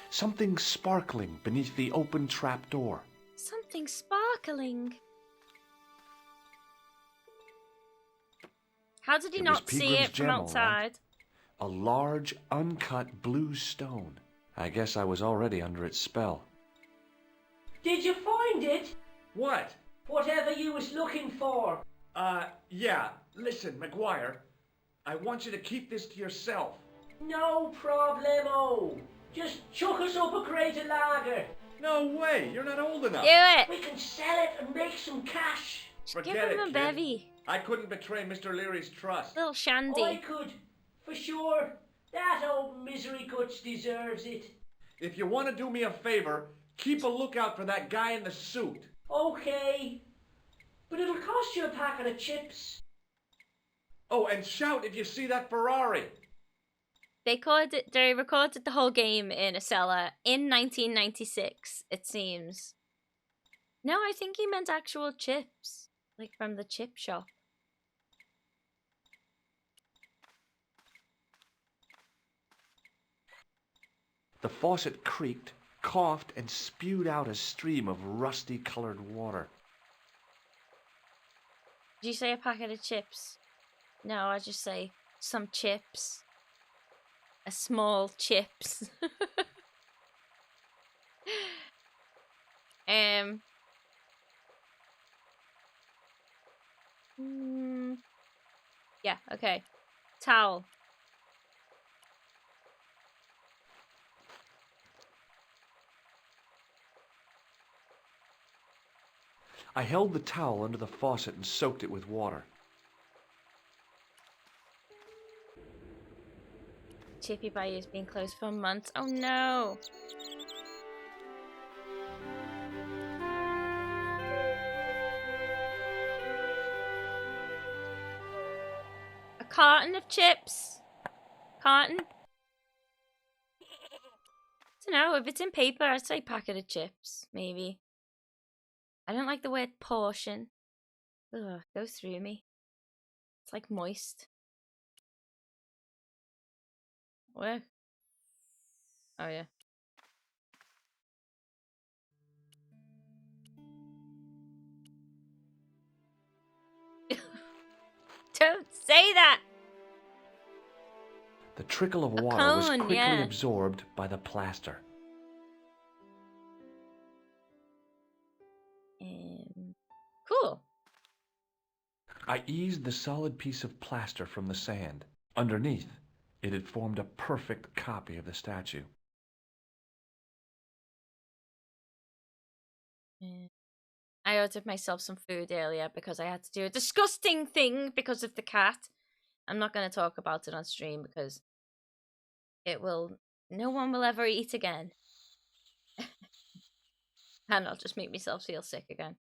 Something sparkling beneath the open trap door. Something sparkling. How did he It not was see Peagram's it from gem, all right. outside? A large, uncut blue stone. I guess I was already under its spell. Did you find it? What? Whatever you was looking for. Yeah. Listen, McGuire. I want you to keep this to yourself. No problemo. Just chuck us up a crate of lager. No way. You're not old enough. Do it! We can sell it and make some cash. Just Forget give him it, a kid. bevy. I couldn't betray Mr. Leary's trust. Little shandy. I could, for sure. That old misery guts deserves it. If you want to do me a favor, keep a lookout for that guy in the suit. Okay. But it'll cost you a packet of chips. Oh, and shout if you see that Ferrari. They recorded the whole game in a cellar in 1996, it seems. No, I think he meant actual chips. Like from the chip shop. The faucet creaked, coughed, and spewed out a stream of rusty-colored water. Did you say a packet of chips? No, I just say some chips. A small chips. Yeah, okay. Towel. I held the towel under the faucet and soaked it with water. Chippy Bayou's been closed for months. Oh no! A carton of chips. Carton. I don't know, if it's in paper, I'd say packet of chips, maybe. I don't like the word portion. Ugh, goes through me. It's like moist. Where? Oh yeah. Don't say that! The trickle of water was cone, quickly yeah. absorbed by the plaster. Cool. I eased the solid piece of plaster from the sand. Underneath, it had formed a perfect copy of the statue. I ordered myself some food earlier because I had to do a disgusting thing because of the cat. I'm not going to talk about it on stream because no one will ever eat again. And I'll just make myself feel sick again.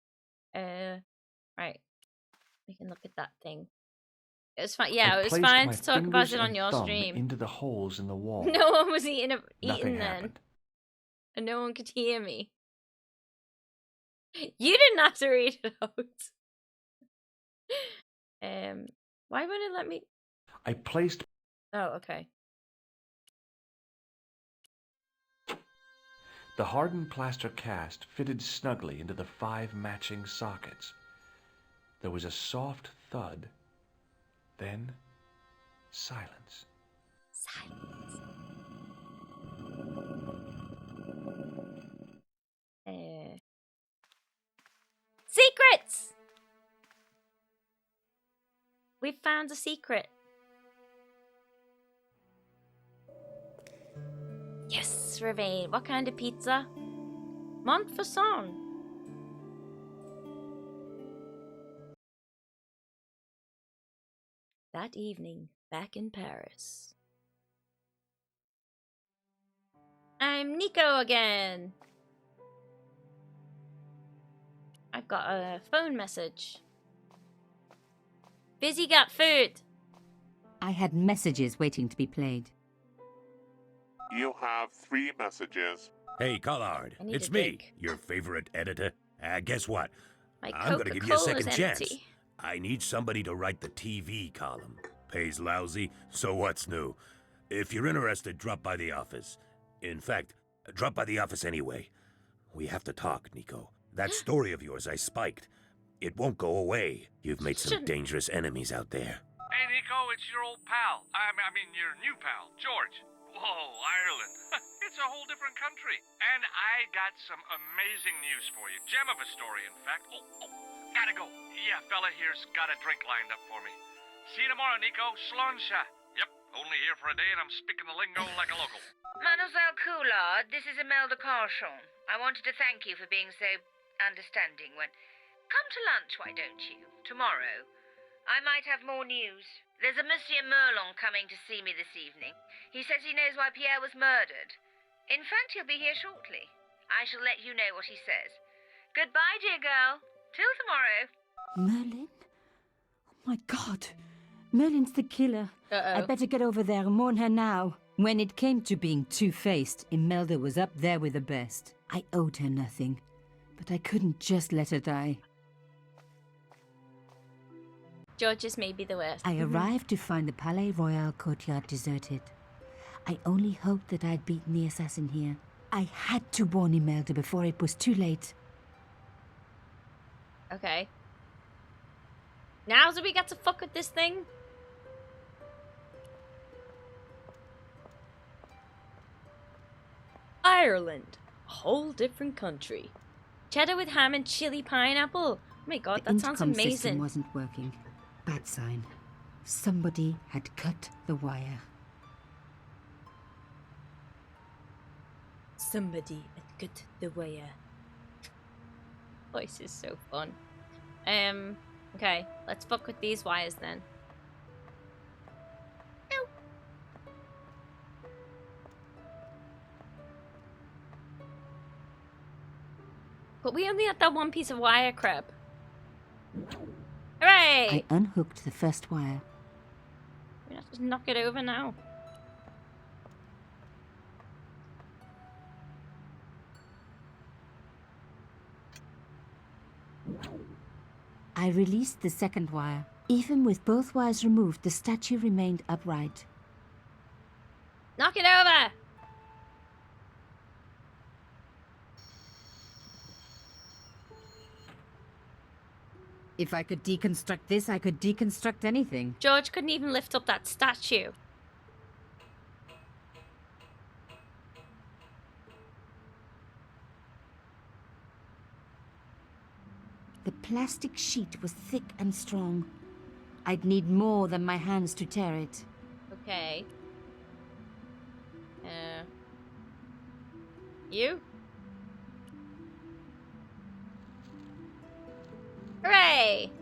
Right. We can look at that thing. It was fine. Yeah, I it was placed fine my to talk about fingers it on and your thumb stream. into the holes in the wall. No one was eating Nothing then. happened. And no one could hear me. You didn't have to read it out. Why wouldn't it let me? I placed... Oh, okay. The hardened plaster cast fitted snugly into the 5 matching sockets. There was a soft thud, then silence. Silence. Secrets! We found a secret. Yes, Ravine. What kind of pizza? Montfaucon. That evening, back in Paris. I'm Nico again. I've got a phone message. Busy got food. I had messages waiting to be played. You have 3 messages. Hey, Collard, it's me, your favorite editor. Guess what? My I'm gonna give you a Coca-Cola's second chance. empty. I need somebody to write the TV column. Pays lousy, so what's new? If you're interested, drop by the office. In fact, drop by the office anyway. We have to talk, Nico. That story of yours I spiked. It won't go away. You've made some dangerous enemies out there. Hey, Nico, it's your old pal. I mean, your new pal, George. Whoa, Ireland. It's a whole different country. And I got some amazing news for you. Gem of a story, in fact. Oh, gotta go. Yeah, fella here's got a drink lined up for me. See you tomorrow, Nico. Slonsha. Yep, only here for a day and I'm speaking the lingo like a local. Mademoiselle Coulard, this is Imelda Carchon. I wanted to thank you for being so understanding when... Come to lunch, why don't you? Tomorrow. I might have more news. There's a Monsieur Merlon coming to see me this evening. He says he knows why Pierre was murdered. In fact, he'll be here shortly. I shall let you know what he says. Goodbye, dear girl. Till tomorrow. Merlin? Oh my God. Merlin's the killer. I'd better get over there and warn her now. When it came to being two-faced, Imelda was up there with the best. I owed her nothing, but I couldn't just let her die. George's may be the worst. I arrived to find the Palais Royal courtyard deserted. I only hoped that I'd beaten the assassin here. I had to warn Imelda before it was too late. Okay. Now do we get to fuck with this thing? Ireland. A whole different country. Cheddar with ham and chili pineapple. Oh my god, that sounds The intercom system amazing. wasn't working. Bad sign. Somebody had cut the wire. Somebody had cut the wire. Voice is so fun. Okay, let's fuck with these wires then. Ow. But we only had that one piece of wire, crap. Hooray! I unhooked the first wire. We have to just knock it over now. I released the second wire. Even with both wires removed, the statue remained upright. Knock it over! If I could deconstruct this, I could deconstruct anything. George couldn't even lift up that statue. The plastic sheet was thick and strong. I'd need more than my hands to tear it. Okay. You? Hooray!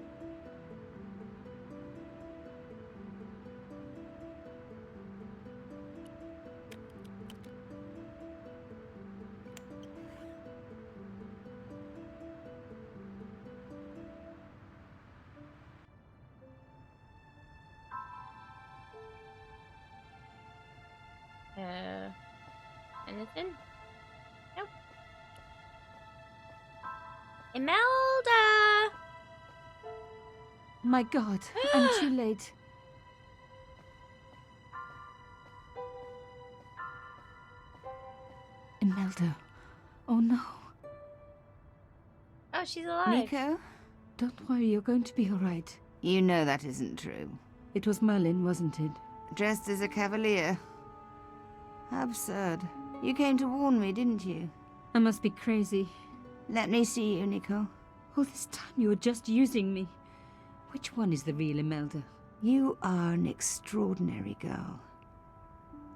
Anything? Nope. Imelda! My God, I'm too late. Imelda. Oh no. Oh, she's alive. Nico? Don't worry, you're going to be all right. You know that isn't true. It was Merlin, wasn't it? Dressed as a cavalier. How absurd. You came to warn me, didn't you? I must be crazy. Let me see you, Nico. All this time you were just using me. Which one is the real Imelda? You are an extraordinary girl.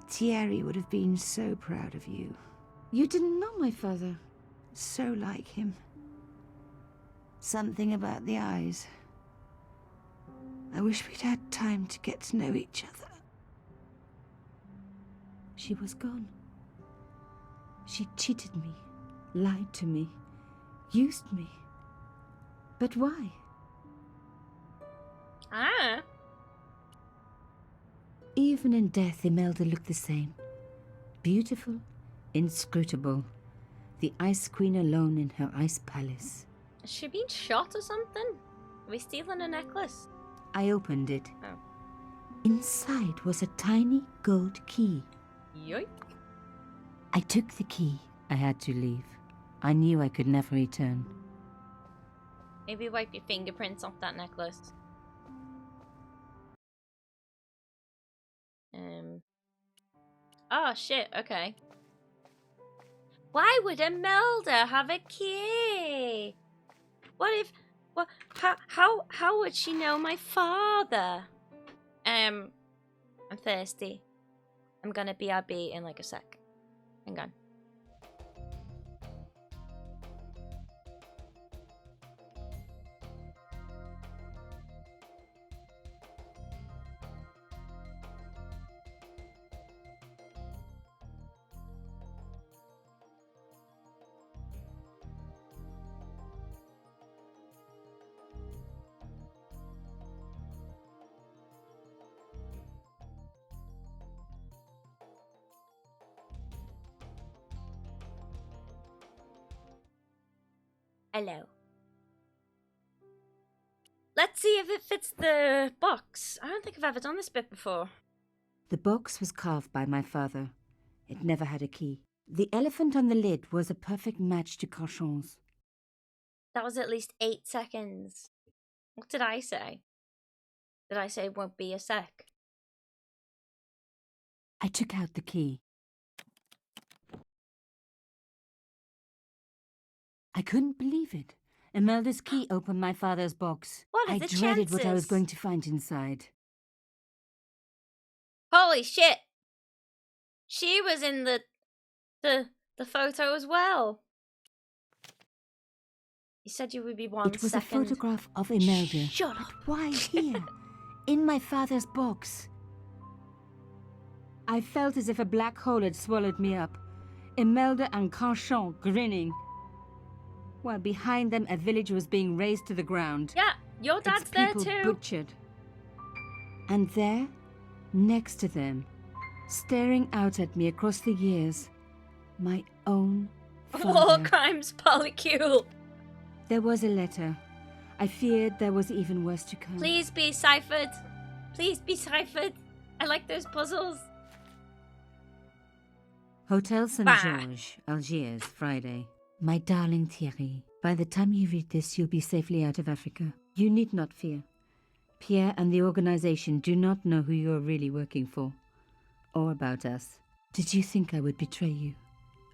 Thierry would have been so proud of you. You didn't know my father. So like him. Something about the eyes. I wish we'd had time to get to know each other. She was gone. She cheated me, lied to me, used me. But why? Ah. Even in death, Imelda looked the same. Beautiful, inscrutable. The Ice Queen alone in her ice palace. Has she been shot or something? Are we stealing a necklace? I opened it. Oh. Inside was a tiny gold key. Yoink. I took the key. I had to leave. I knew I could never return. Maybe wipe your fingerprints off that necklace. Oh shit, okay. Why would Imelda have a key? What if... What? How would she know my father? I'm thirsty. I'm gonna BRB in like a sec. Hang on. Hello. Let's see if it fits the box. I don't think I've ever done this bit before. The box was carved by my father. It never had a key. The elephant on the lid was a perfect match to Carchon's. That was at least 8 seconds. What did I say? Did I say it won't be a sec? I took out the key. I couldn't believe it. Imelda's key opened my father's box. What are I the dreaded what I was chances? going to find inside. Holy shit! She was in the photo as well. You said you would be one second. It was a photograph of Imelda. Shut up. But why here? In my father's box. I felt as if a black hole had swallowed me up. Imelda and Carchon grinning. While behind them a village was being razed to the ground. Yeah, your dad's its there people too. Butchered. And there, next to them, staring out at me across the years, my own father. War crimes polycule. There was a letter. I feared there was even worse to come. Please be ciphered. Please be ciphered. I like those puzzles. Hotel Saint-Georges, Algiers, Friday. My darling Thierry, by the time you read this, you'll be safely out of Africa. You need not fear. Pierre and the organization do not know who you're really working for, or about us. Did you think I would betray you?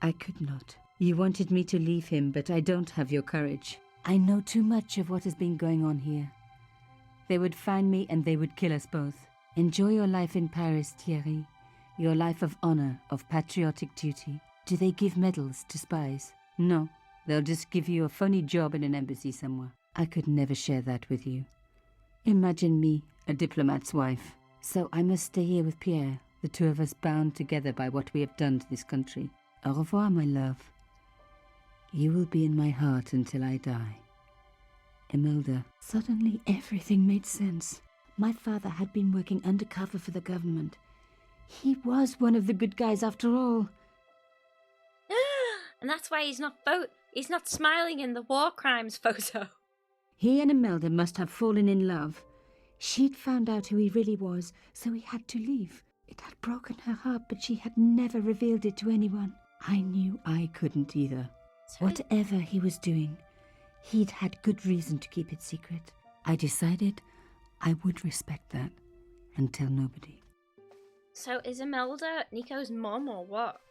I could not. You wanted me to leave him, but I don't have your courage. I know too much of what has been going on here. They would find me and they would kill us both. Enjoy your life in Paris, Thierry. Your life of honor, of patriotic duty. Do they give medals to spies? No, they'll just give you a funny job in an embassy somewhere. I could never share that with you. Imagine me, a diplomat's wife. So I must stay here with Pierre, the two of us bound together by what we have done to this country. Au revoir, my love. You will be in my heart until I die. Imelda. Suddenly everything made sense. My father had been working undercover for the government. He was one of the good guys after all. And that's why he's not smiling in the war crimes photo. He and Imelda must have fallen in love. She'd found out who he really was, so he had to leave. It had broken her heart, but she had never revealed it to anyone. I knew I couldn't either. Whatever he was doing, he'd had good reason to keep it secret. I decided I would respect that and tell nobody. So is Imelda Nico's mom or what?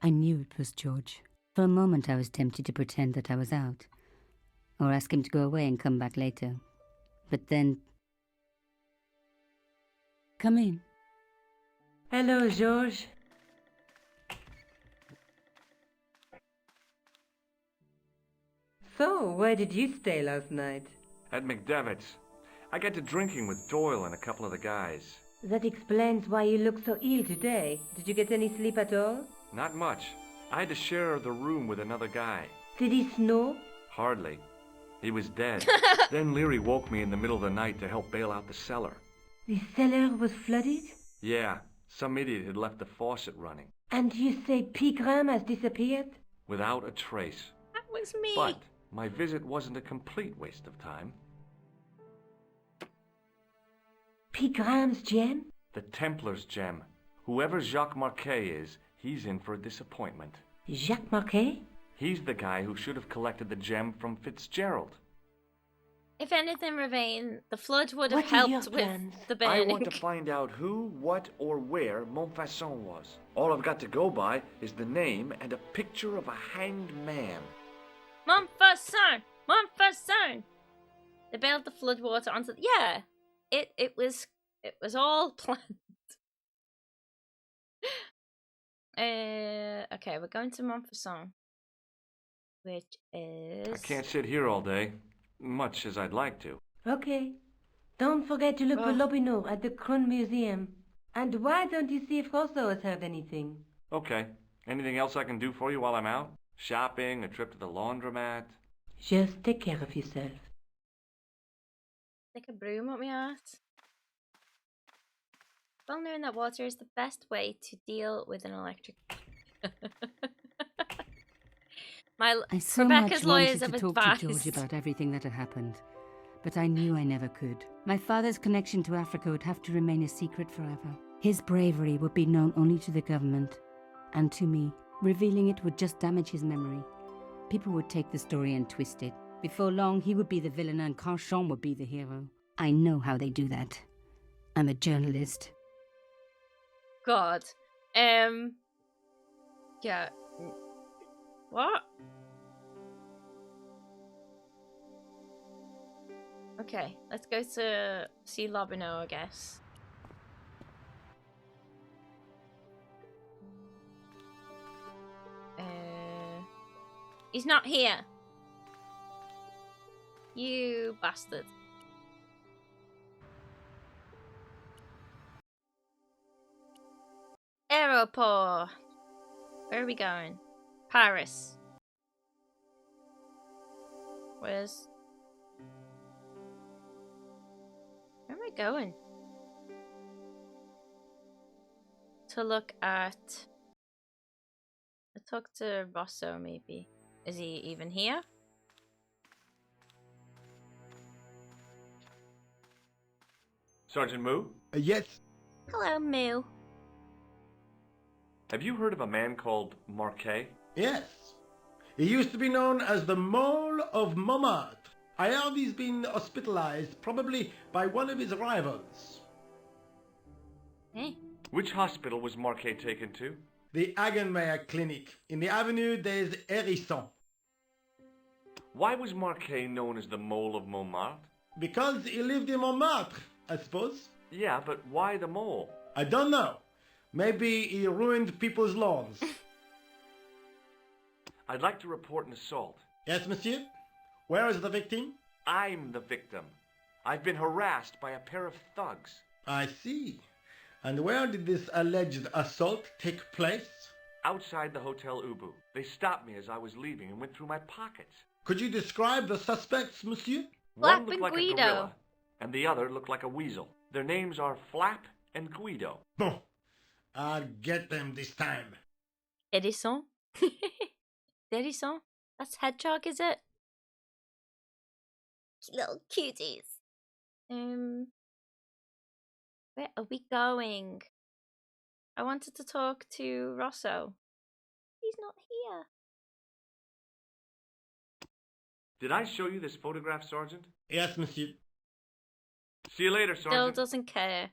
I knew it was George. For a moment I was tempted to pretend that I was out, or ask him to go away and come back later. But then... Come in. Hello, George. So, where did you stay last night? At McDevitt's. I got to drinking with Doyle and a couple of the guys. That explains why you look so ill today. Did you get any sleep at all? Not much. I had to share the room with another guy. Did he snore? Hardly. He was dead. Then Leary woke me in the middle of the night to help bail out the cellar. The cellar was flooded? Yeah, some idiot had left the faucet running. And you say Pegram has disappeared? Without a trace. That was me. But my visit wasn't a complete waste of time. Pegram's gem? The Templars' gem. Whoever Jacques Marquet is, he's in for a disappointment. Jacques Marquet? He's the guy who should have collected the gem from Fitzgerald. If anything, Ravane, the flood would have helped with the burning. I want to find out who, what, or where Montfaucon was. All I've got to go by is the name and a picture of a hanged man. Montfaucon! Montfaucon! They bailed the flood water onto... Yeah! It was all planned. Okay, we're going to Montfaucon. Which is... I can't sit here all day, much as I'd like to. Okay. Don't forget to look for Lopinot at the Krone Museum. And why don't you see if Rosso has heard anything? Okay. Anything else I can do for you while I'm out? Shopping, a trip to the laundromat? Just take care of yourself. Take a broom up my ass. Well known that water is the best way to deal with an electric... I so Rebecca's much lawyers wanted have to talk advised. to George about everything that had happened, but I knew I never could. My father's connection to Africa would have to remain a secret forever. His bravery would be known only to the government and to me. Revealing it would just damage his memory. People would take the story and twist it. Before long, he would be the villain and Carchon would be the hero. I know how they do that. I'm a journalist. God. Yeah. What? Okay, let's go to see Lobino, I guess. He's not here. You bastard. Arrow Aeroport. Where are we going? Paris. Where am I going? To look at... I talk to Rosso, maybe. Is he even here? Sergeant Moo? Yes. Hello, Moo. Have you heard of a man called Marquet? Yes. He used to be known as the Mole of Montmartre. I heard he's been hospitalized, probably by one of his rivals. Hey. Which hospital was Marquet taken to? The Hagenmeyer Clinic. In the Avenue des Hérissons. Why was Marquet known as the Mole of Montmartre? Because he lived in Montmartre, I suppose. Yeah, but why the mole? I don't know. Maybe he ruined people's lawns. I'd like to report an assault. Yes, monsieur? Where is the victim? I'm the victim. I've been harassed by a pair of thugs. I see. And where did this alleged assault take place? Outside the Hotel Ubu. They stopped me as I was leaving and went through my pockets. Could you describe the suspects, monsieur? One looked like a gorilla, and the other looked like a weasel. Their names are Flap and Guido. Bon. I'll get them this time. Hérisson? Hérisson? That's hedgehog, is it? Little cuties. Where are we going? I wanted to talk to Rosso. He's not here. Did I show you this photograph, Sergeant? Yes, monsieur. See you later, Sergeant. Still doesn't care.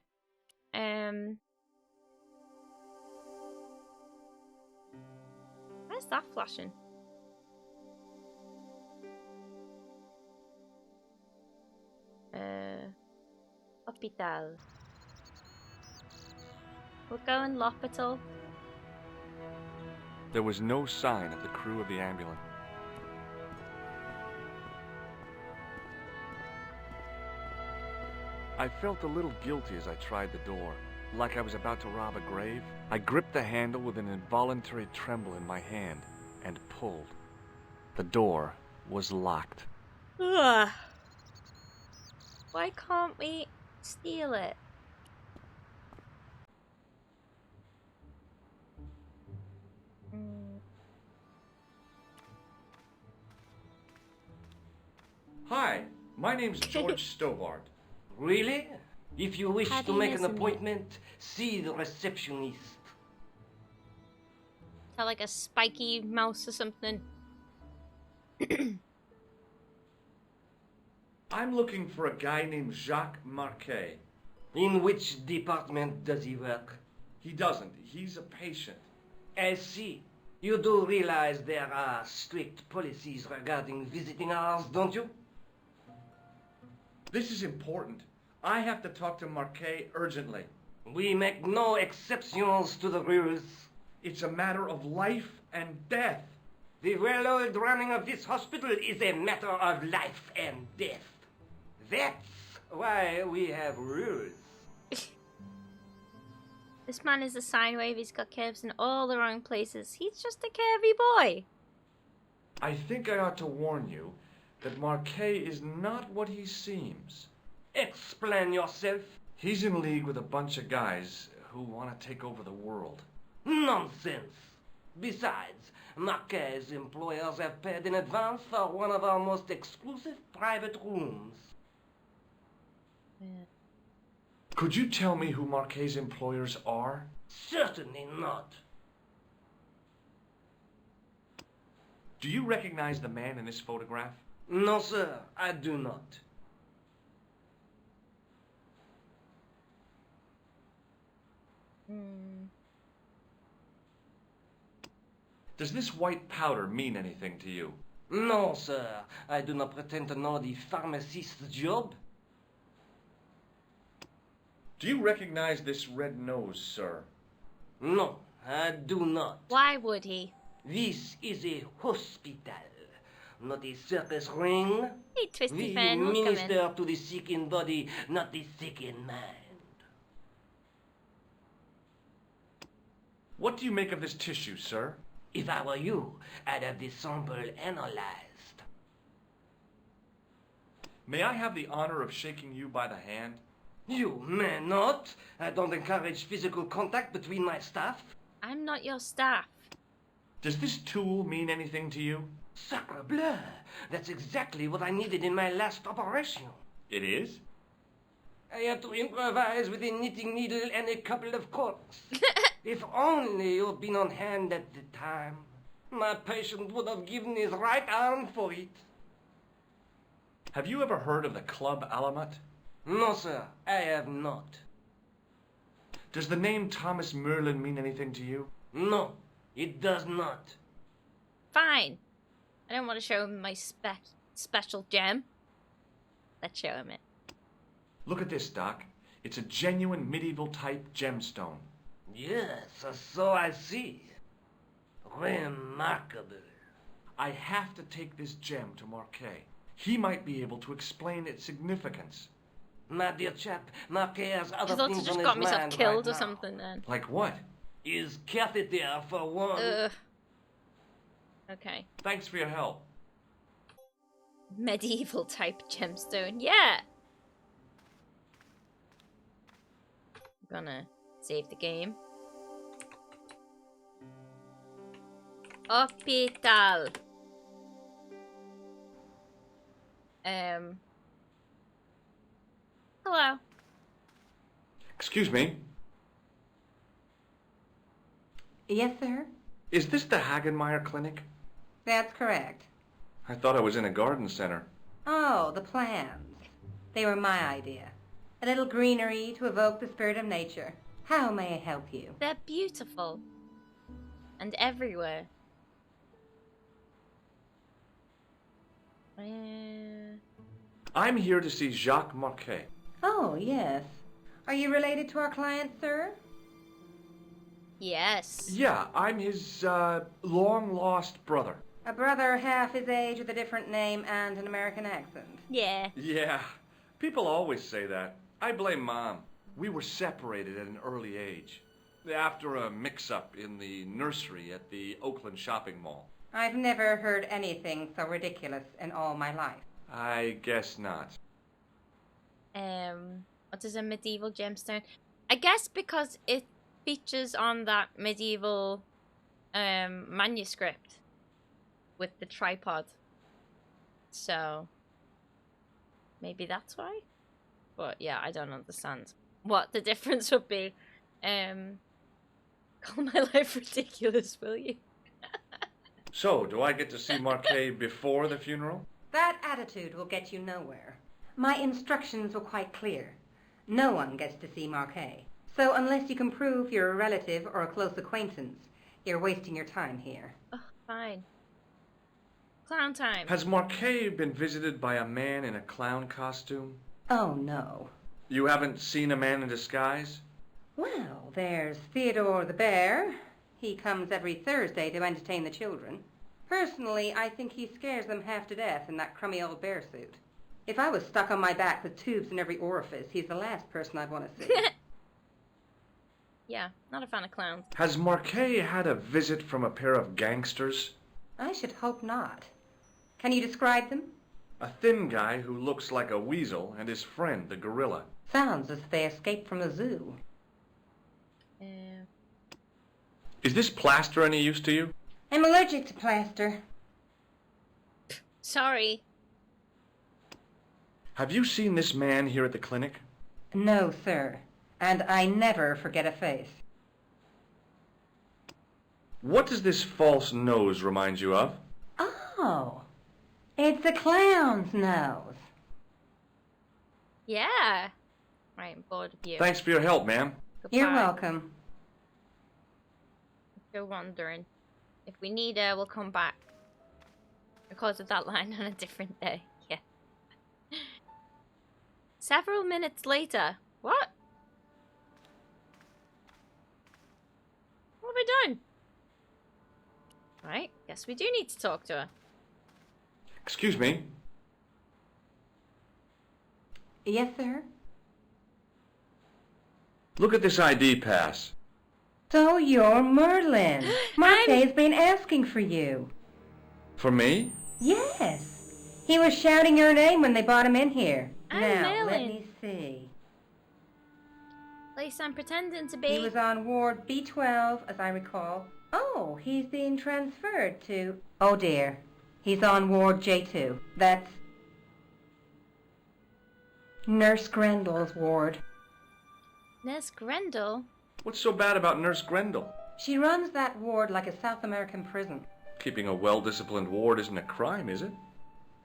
Where's that flashing? Hospital. We're going L'Hopital. There was no sign of the crew of the ambulance. I felt a little guilty as I tried the door, like I was about to rob a grave. I gripped the handle with an involuntary tremble in my hand and pulled. The door was locked. Ugh. Why can't we steal it? Hi, my name's George Stobart. Really? If you wish How to do you make know an somebody? appointment, see the receptionist. Is that like a spiky mouse or something? I'm looking for a guy named Jacques Marquet. In which department does he work? He doesn't. He's a patient. I see. You do realize there are strict policies regarding visiting hours, don't you? This is important. I have to talk to Marquet urgently. We make no exceptions to the rules. It's a matter of life and death. The well-oiled running of this hospital is a matter of life and death. That's why we have rules. This man is a sine wave. He's got curves in all the wrong places. He's just a curvy boy. I think I ought to warn you that Marquet is not what he seems. Explain yourself. He's in league with a bunch of guys who want to take over the world. Nonsense. Besides, Marquet's employers have paid in advance for one of our most exclusive private rooms. Could you tell me who Marquet's employers are? Certainly not. Do you recognize the man in this photograph? No, sir, I do not. Does this white powder mean anything to you? No, sir. I do not pretend to know the pharmacist's job. Do you recognize this red nose, sir? No, I do not. Why would he? This is a hospital, not a circus ring. Hey, Twisty We fan, welcome in. minister to the sick in body, not the sick in mind. What do you make of this tissue, sir? If I were you, I'd have this sample analyzed. May I have the honor of shaking you by the hand? You may not. I don't encourage physical contact between my staff. I'm not your staff. Does this tool mean anything to you? Sacre bleu! That's exactly what I needed in my last operation. It is? I had to improvise with a knitting needle and a couple of corks. If only you'd been on hand at the time. My patient would have given his right arm for it. Have you ever heard of the Club Alamat? No, sir, I have not. Does the name Thomas Merlin mean anything to you? No, it does not. Fine. I don't want to show him my special gem. Let's show him it. Look at this, Doc. It's a genuine medieval type gemstone. Yes, so I see. Remarkable. I have to take this gem to Marquet. He might be able to explain its significance. My dear chap, Marquet has other I thought things I just on got his myself mind killed right or now. something then. Like what? His catheter, for one. Okay. Thanks for your help. Medieval type gemstone. Yeah. I'm gonna save the game. Hospital. Hello. Excuse me. Yes, sir? Is this the Hagenmeyer Clinic? That's correct. I thought I was in a garden center. Oh, the plans. They were my idea. A little greenery to evoke the spirit of nature. How may I help you? They're beautiful. And everywhere. I'm here to see Jacques Marquet. Oh, yes. Are you related to our client, sir? Yes. Yeah, I'm his, long-lost brother. A brother half his age with a different name and an American accent. Yeah. Yeah, people always say that. I blame Mom. We were separated at an early age. After a mix-up in the nursery at the Oakland shopping mall. I've never heard anything so ridiculous in all my life. I guess not. What is a medieval gemstone? I guess because it features on that medieval manuscript with the tripod. So maybe that's why. But yeah, I don't understand what the difference would be. Call my life ridiculous, will you? So, do I get to see Marquet before the funeral? That attitude will get you nowhere. My instructions were quite clear. No one gets to see Marquet. So unless you can prove you're a relative or a close acquaintance, you're wasting your time here. Oh, fine. Clown time. Has Marquet been visited by a man in a clown costume? Oh, no. You haven't seen a man in disguise? Well, there's Theodore the Bear. He comes every Thursday to entertain the children. Personally, I think he scares them half to death in that crummy old bear suit. If I was stuck on my back with tubes in every orifice, he's the last person I'd want to see. Yeah, not a fan of clowns. Has Marquet had a visit from a pair of gangsters? I should hope not. Can you describe them? A thin guy who looks like a weasel and his friend, the gorilla. Sounds as if they escaped from the zoo. Is this plaster any use to you? I'm allergic to plaster. Sorry. Have you seen this man here at the clinic? No, sir. And I never forget a face. What does this false nose remind you of? Oh, it's a clown's nose. Yeah. Right, I'm bored of you. Thanks for your help, ma'am. Goodbye. You're welcome. Go wandering. If we need her, we'll come back. Because of that line on a different day. Yeah. Several minutes later. What? What have I done? Right, guess we do need to talk to her. Excuse me. Yes, sir? Look at this ID pass. So you're Merlin. Marquet's been asking for you. For me? Yes. He was shouting your name when they brought him in here. I'm now, Merlin. let me see. Place I'm pretending to be. He was on Ward B12, as I recall. Oh, he's being transferred to... Oh, dear. He's on Ward J2. That's Nurse Grendel's ward. Nurse Grendel? What's so bad about Nurse Grendel? She runs that ward like a South American prison. Keeping a well-disciplined ward isn't a crime, is it?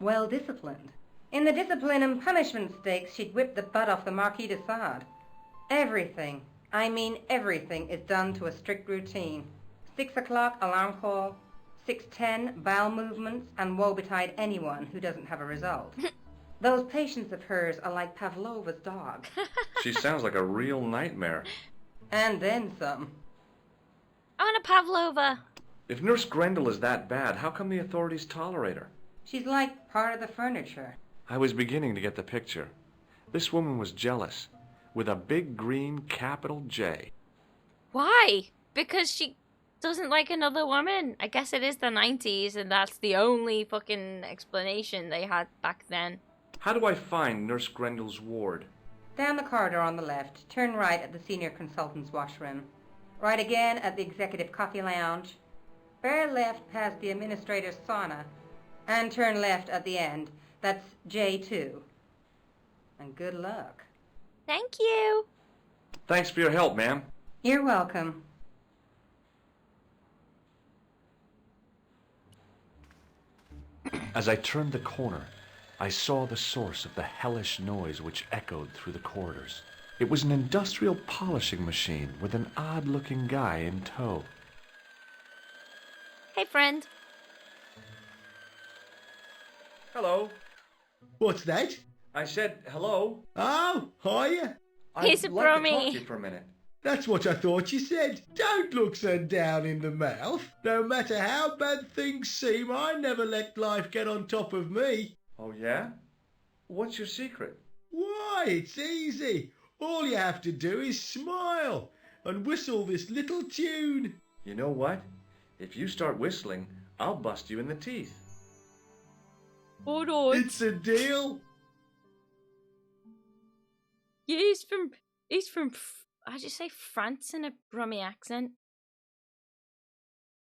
Well disciplined. In the discipline and punishment stakes, she'd whip the butt off the Marquis de Sade. Everything, I mean everything, is done to a strict routine. 6 o'clock alarm call, 6:10 bowel movements, and woe betide anyone who doesn't have a result. Those patients of hers are like Pavlova's dog. She sounds like a real nightmare. And then some. I want a Pavlova. If Nurse Grendel is that bad, how come the authorities tolerate her? She's like part of the furniture. I was beginning to get the picture. This woman was jealous, with a big green capital J. Why? Because she doesn't like another woman. I guess it is the 90s and that's the only fucking explanation they had back then. How do I find Nurse Grendel's ward? Down the corridor on the left, turn right at the senior consultant's washroom. Right again at the executive coffee lounge. Bear left past the administrator's sauna. And turn left at the end. That's J2. And good luck. Thank you. Thanks for your help, ma'am. You're welcome. As I turned the corner, I saw the source of the hellish noise which echoed through the corridors. It was an industrial polishing machine with an odd-looking guy in tow. Hey, friend. Hello. What's that? I said hello. Oh, hiya. He's a I'd like to talk bromie. to you for a minute. That's what I thought you said. Don't look so down in the mouth. No matter how bad things seem, I never let life get on top of me. Oh, yeah? What's your secret? Why, it's easy. All you have to do is smile and whistle this little tune. You know what? If you start whistling, I'll bust you in the teeth. Oh no. It's a deal. Yeah, he's from, how'd you say France in a Brummie accent?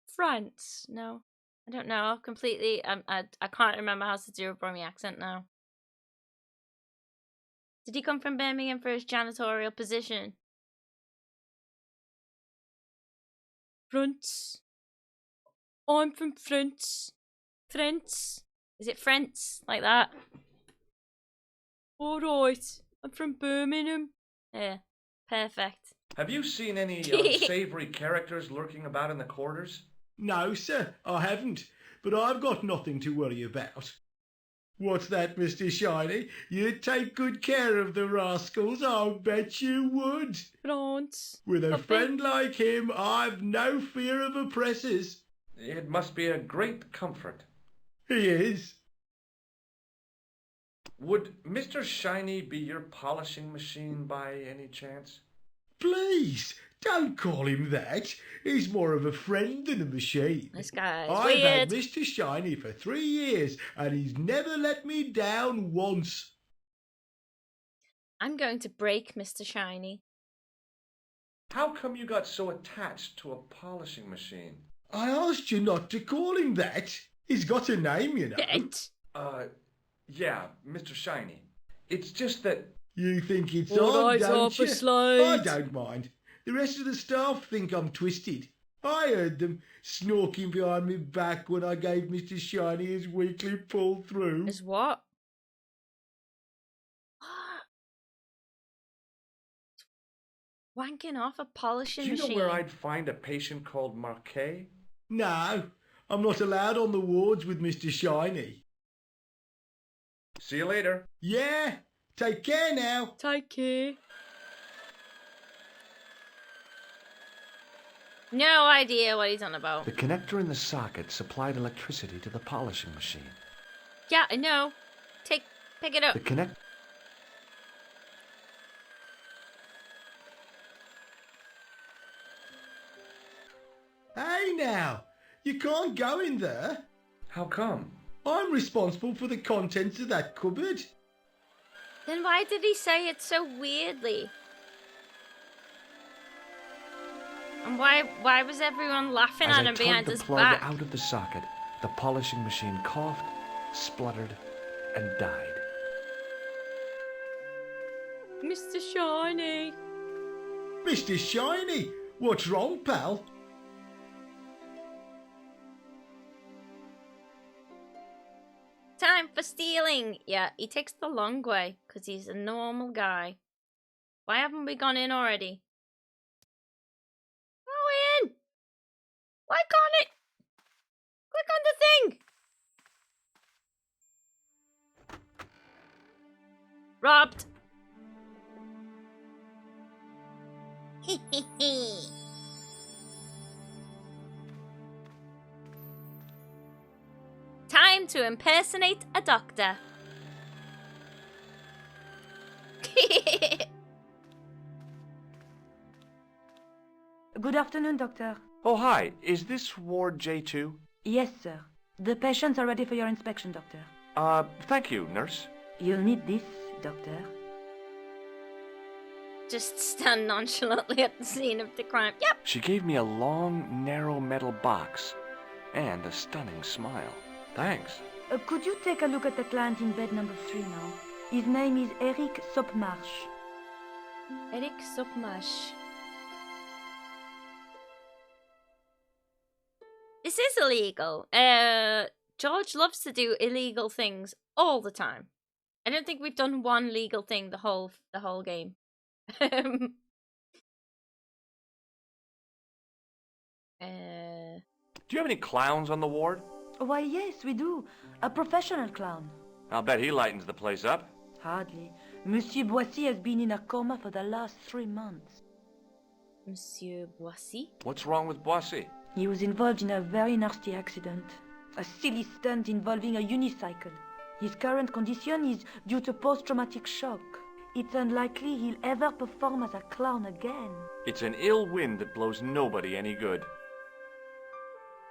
France? No. I don't know. I've completely, I can't remember how to do a Brummie accent now. Did he come from Birmingham for his janitorial position? France. I'm from France. France. Is it France? Like that? Alright. I'm from Birmingham. Yeah. Perfect. Have you seen any unsavory characters lurking about in the corridors? No, sir, I haven't. But I've got nothing to worry about. What's that, Mr. Shiny? You'd take good care of the rascals, I'll bet you would. France. With a friend like him, I've no fear of oppressors. It must be a great comfort. He is. Would Mr. Shiny be your polishing machine by any chance? Please, don't call him that. He's more of a friend than a machine. This guy's I've weird. had Mr. Shiny for 3 years, and he's never let me down once. I'm going to break Mr. Shiny. How come you got so attached to a polishing machine? I asked you not to call him that. He's got a name, you know. Yeah, Mr. Shiny. It's just that... You think it's All odd, right, don't you? Harper Slade. I don't mind. The rest of the staff think I'm twisted. I heard them snorking behind me back when I gave Mr. Shiny his weekly pull through. Is what? Wanking off a polishing Do you machine. know where I'd find a patient called Marquet? No, I'm not allowed on the wards with Mr. Shiny. See you later. Yeah, take care now. Take care. No idea what he's on about. The connector in the socket supplied electricity to the polishing machine. Yeah, I know. Pick it up. The connect... Hey now, you can't go in there. How come? I'm responsible for the contents of that cupboard. Then why did he say it so weirdly? And why was everyone laughing As at I him behind tugged the his plug back? out of the socket, the polishing machine coughed, spluttered, and died. Mr. Shiny. Mr. Shiny, what's wrong, pal? Time for stealing. Yeah, he takes the long way because he's a normal guy. Why haven't we gone in already? Go in! Why can't it? Click on the thing! Robbed. Time to impersonate a doctor. Good afternoon, Doctor. Oh, hi. Is this Ward J2? Yes, sir. The patients are ready for your inspection, Doctor. Thank you, nurse. You'll need this, Doctor. Just stand nonchalantly at the scene of the crime. Yep. She gave me a long, narrow metal box and a stunning smile. Thanks. Could you take a look at the client in bed number 3 now? His name is Eric Sopmarsh. Eric Sopmarsh. This is illegal. George loves to do illegal things all the time. I don't think we've done one legal thing the whole game. Do you have any clowns on the ward? Why, yes, we do. A professional clown. I'll bet he lightens the place up. Hardly. Monsieur Boissy has been in a coma for the last 3 months. Monsieur Boissy? What's wrong with Boissy? He was involved in a very nasty accident. A silly stunt involving a unicycle. His current condition is due to post-traumatic shock. It's unlikely he'll ever perform as a clown again. It's an ill wind that blows nobody any good.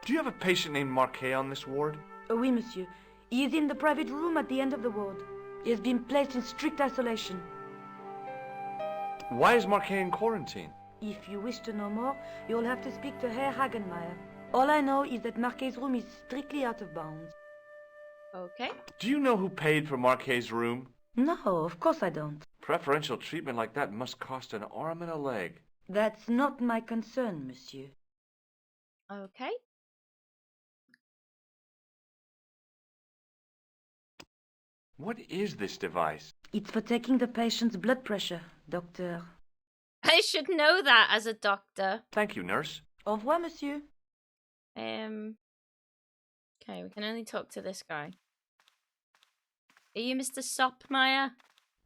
Do you have a patient named Marquet on this ward? Oui, monsieur. He is in the private room at the end of the ward. He has been placed in strict isolation. Why is Marquet in quarantine? If you wish to know more, you'll have to speak to Herr Hagenmeier. All I know is that Marquet's room is strictly out of bounds. Okay. Do you know who paid for Marquet's room? No, of course I don't. Preferential treatment like that must cost an arm and a leg. That's not my concern, monsieur. Okay. What is this device? It's for taking the patient's blood pressure, doctor. I should know that as a doctor. Thank you, nurse. Au revoir, monsieur. Okay, we can only talk to this guy. Are you Mr. Sopmeyer?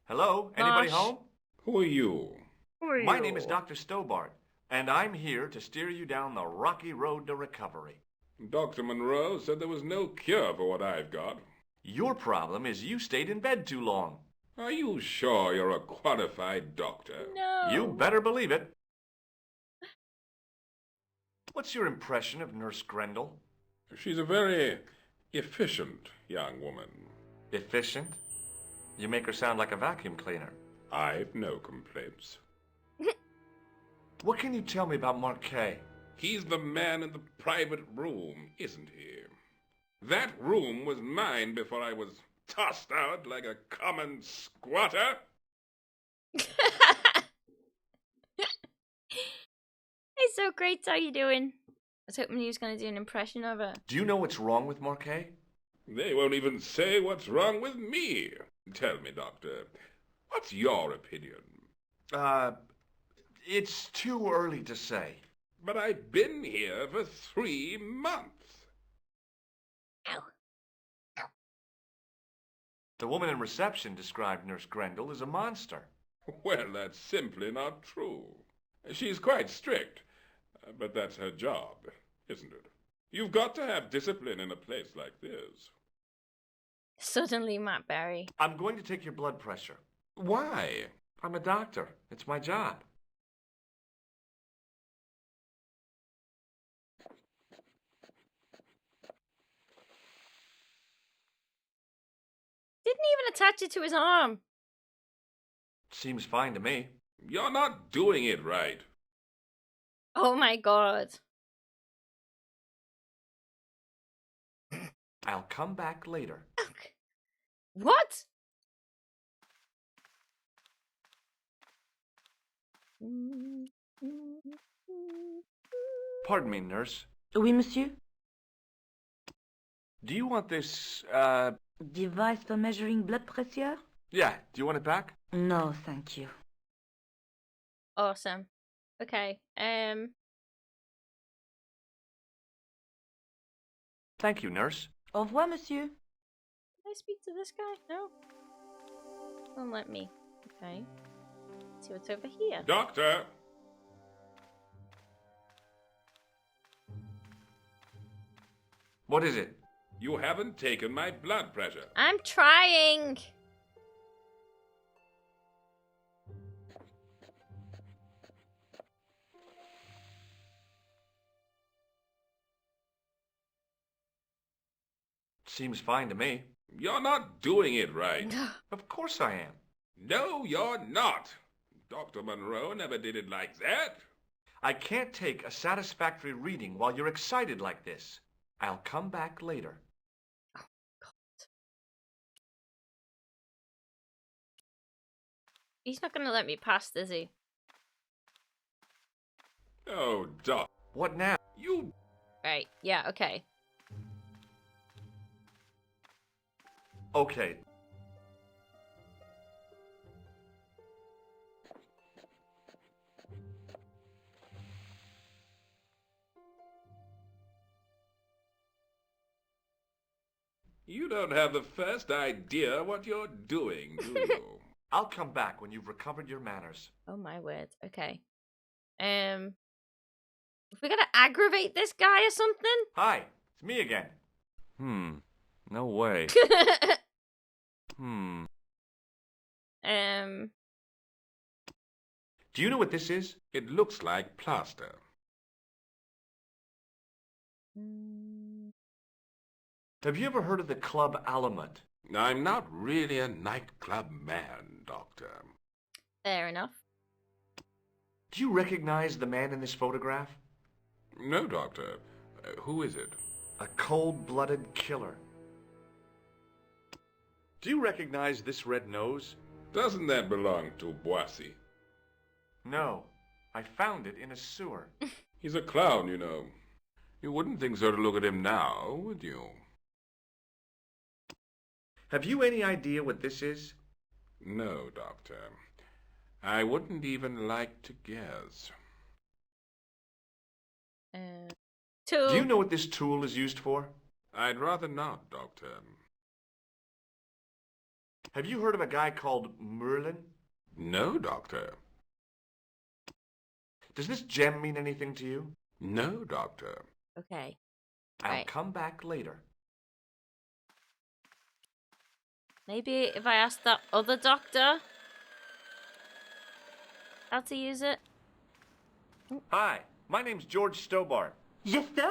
Hello? Anybody Marsh? home? Who are you? My name is Dr. Stobart, and I'm here to steer you down the rocky road to recovery. Dr. Monroe said there was no cure for what I've got. Your problem is you stayed in bed too long. Are you sure you're a qualified doctor? No. You better believe it. What's your impression of Nurse Grendel? She's a very efficient young woman. Efficient? You make her sound like a vacuum cleaner. I've no complaints. What can you tell me about Marquet? He's the man in the private room, isn't he? That room was mine before I was tossed out like a common squatter. Hey, so great. How you doing? I was hoping he was going to do an impression of it. Do you know what's wrong with Marquet? They won't even say what's wrong with me. Tell me, Doctor, what's your opinion? It's too early to say. But I've been here for 3 months. Ow. The woman in reception described Nurse Grendel as a monster. Well, that's simply not true. She's quite strict, but that's her job, isn't it? You've got to have discipline in a place like this. Suddenly, Matt Berry. I'm going to take your blood pressure. Why? I'm a doctor. It's my job. Didn't even attach it to his arm. Seems fine to me. You're not doing it right. Oh my god. I'll come back later. What? Pardon me, nurse. Oui, monsieur? Do you want this, Device for measuring blood pressure? Yeah, do you want it back? No, thank you. Awesome. Okay. Thank you, nurse. Au revoir, monsieur. Can I speak to this guy? No? Don't let me. Okay. Let's see what's over here. Doctor! What is it? You haven't taken my blood pressure. I'm trying. Seems fine to me. You're not doing it right. Of course I am. No, you're not. Dr. Monroe never did it like that. I can't take a satisfactory reading while you're excited like this. I'll come back later. Oh, God. He's not going to let me past, is he? Oh, Doc. What now? You... Right, yeah, okay. Okay. You don't have the first idea what you're doing, do you? I'll come back when you've recovered your manners. Oh my word. Okay. If we gotta aggravate this guy or something? Hi, it's me again. No way. Do you know what this is? It looks like plaster. Have you ever heard of the Club Alamut? I'm not really a nightclub man, Doctor. Fair enough. Do you recognize the man in this photograph? No, Doctor. Who is it? A cold-blooded killer. Do you recognize this red nose? Doesn't that belong to Boissy? No. I found it in a sewer. He's a clown, you know. You wouldn't think so to look at him now, would you? Have you any idea what this is? No, Doctor. I wouldn't even like to guess. Tool. Do you know what this tool is used for? I'd rather not, Doctor. Have you heard of a guy called Merlin? No, Doctor. Does this gem mean anything to you? No, Doctor. Okay. I'll come back later. Maybe if I ask that other doctor how to use it. Hi, my name's George Stobart. Yes, sir?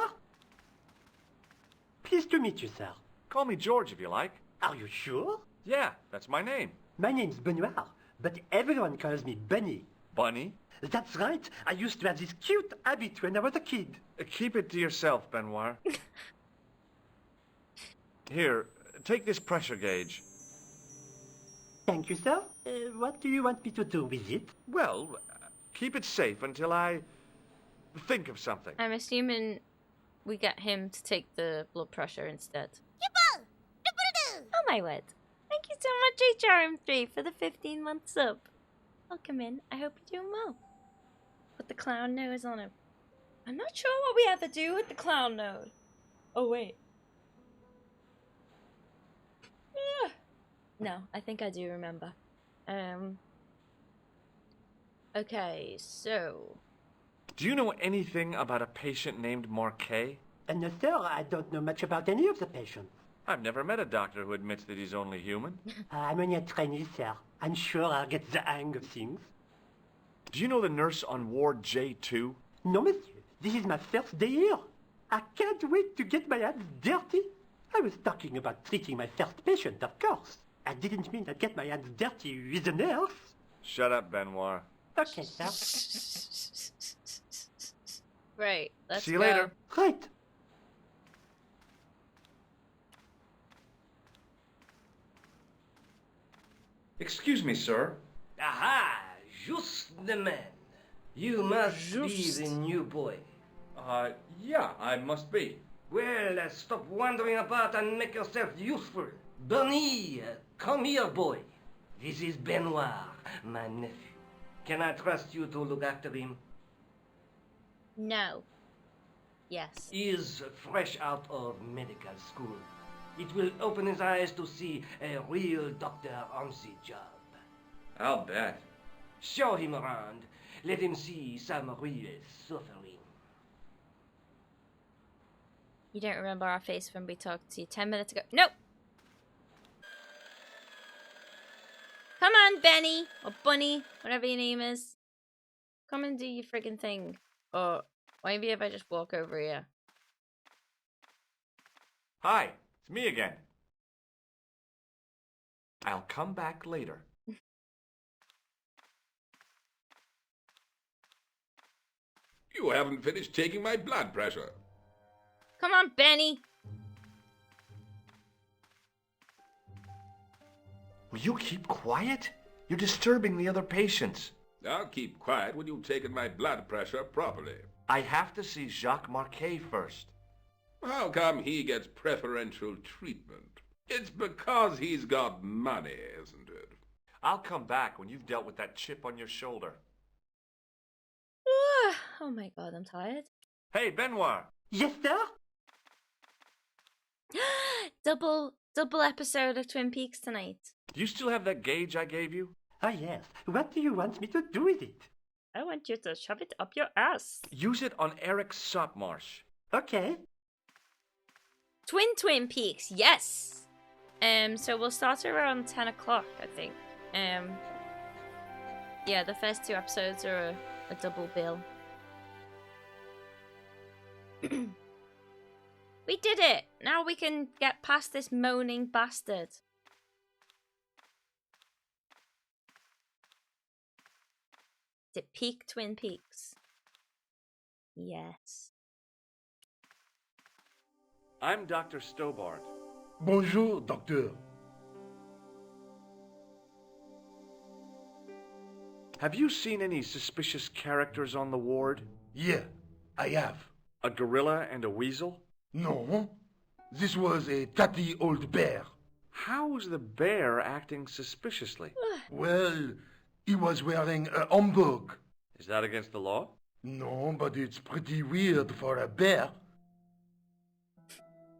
Pleased to meet you, sir. Call me George if you like. Are you sure? Yeah, that's my name. My name's Benoit, but everyone calls me Bunny. Bunny? That's right. I used to have this cute habit when I was a kid. Keep it to yourself, Benoit. Here, take this pressure gauge. Thank you, sir. What do you want me to do with it? Well, keep it safe until I think of something. I'm assuming we get him to take the blood pressure instead. Oh my word. Thank you so much, HRM3, for the 15-month sub. Welcome in. I hope you're doing well. Put the clown nose on him. I'm not sure what we have to do with the clown nose. Oh, wait. No, I think I do remember. Okay, so... Do you know anything about a patient named Marquet? No, sir, I don't know much about any of the patients. I've never met a doctor who admits that he's only human. I'm only a trainee, sir. I'm sure I'll get the hang of things. Do you know the nurse on Ward J2? No, monsieur. This is my first day here. I can't wait to get my hands dirty. I was talking about treating my first patient, of course. I didn't mean I'd get my hands dirty with the nurse. Shut up, Benoit. Okay, sir. Right, let's See you go. later. Right. Excuse me, sir. Aha! Just the man. You must be the new boy. Yeah, I must be. Well, stop wandering about and make yourself useful. Bunny, come here, boy. This is Benoit, my nephew. Can I trust you to look after him? No. Yes. He is fresh out of medical school. It will open his eyes to see a real doctor on the job. I'll bet. Show him around. Let him see some real suffering. You don't remember our face when we talked to you 10 minutes ago. Nope. Come on, Benny. Or Bunny. Whatever your name is. Come and do your friggin' thing. Or maybe if I just walk over here. Hi, it's me again. I'll come back later. You haven't finished taking my blood pressure. Come on, Benny. Will you keep quiet? You're disturbing the other patients. I'll keep quiet when you've taken my blood pressure properly. I have to see Jacques Marquet first. How come he gets preferential treatment? It's because he's got money, isn't it? I'll come back when you've dealt with that chip on your shoulder. Oh my god, I'm tired. Hey, Benoit. Yes, sir? double episode of Twin Peaks tonight. Do you still have that gauge I gave you? Oh, yes. What do you want me to do with it? I want you to shove it up your ass. Use it on Eric Sopmarsh. Okay. Twin Peaks, yes. So we'll start around 10 o'clock, I think. Yeah, the first 2 episodes are a double bill. We did it! Now we can get past this moaning bastard. Is it peak Twin Peaks? Yes. I'm Dr. Stobart. Bonjour, docteur. Have you seen any suspicious characters on the ward? Yeah, I have. A gorilla and a weasel? No, this was a tatty old bear. How is the bear acting suspiciously? Well, he was wearing a homburg. Is that against the law? No, but it's pretty weird for a bear.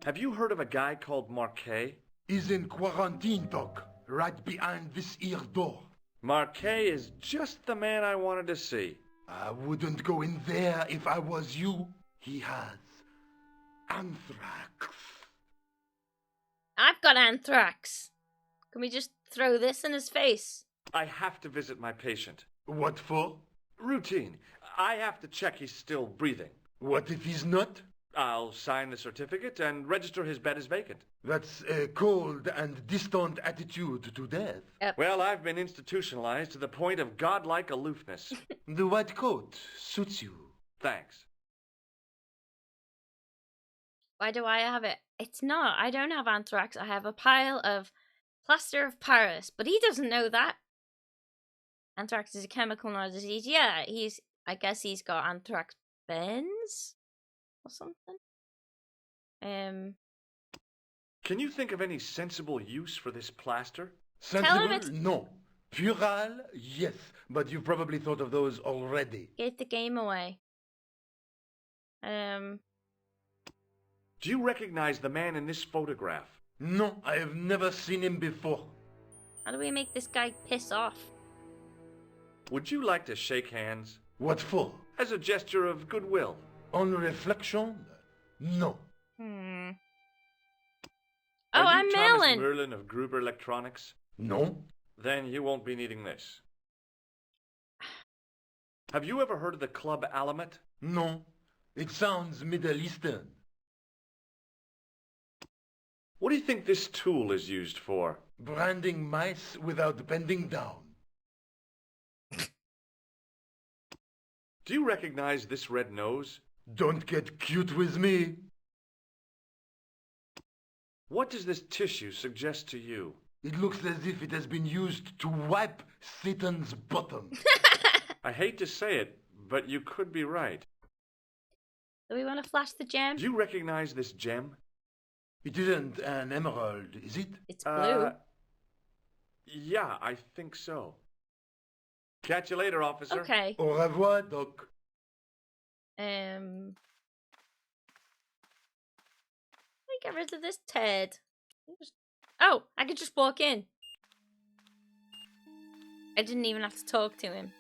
Have you heard of a guy called Marquet? He's in quarantine, Doc, right behind this here door. Marquet is just the man I wanted to see. I wouldn't go in there if I was you. He has anthrax. I've got anthrax. Can we just throw this in his face? I have to visit my patient. What for? Routine. I have to check he's still breathing. What if he's not? I'll sign the certificate and register his bed as vacant. That's a cold and distant attitude to death. Well, I've been institutionalized to the point of godlike aloofness. The white coat suits you. Thanks. Why do I have it? It's not. I don't have anthrax. I have a pile of plaster of Paris, but he doesn't know that. Anthrax is a chemical, not a disease. Yeah, I guess he's got anthrax burns or something. Can you think of any sensible use for this plaster? Sensible? No. Pural? Yes. But you've probably thought of those already. Get the game away. Do you recognize the man in this photograph? No, I have never seen him before. How do we make this guy piss off? Would you like to shake hands? What for? As a gesture of goodwill. On reflection? No. Oh, Are I'm you Thomas Merlin. Merlin of Gruber Electronics? No. Then you won't be needing this. Have you ever heard of the Club Alamet? No. It sounds Middle Eastern. What do you think this tool is used for? Branding mice without bending down. Do you recognize this red nose? Don't get cute with me. What does this tissue suggest to you? It looks as if it has been used to wipe Satan's bottom. I hate to say it, but you could be right. Do we want to flash the gem? Do you recognize this gem? It isn't an emerald, is it? It's blue. Yeah, I think so. Catch you later, officer. Okay. Au revoir, Doc. Let me get rid of this turd. Oh, I could just walk in. I didn't even have to talk to him.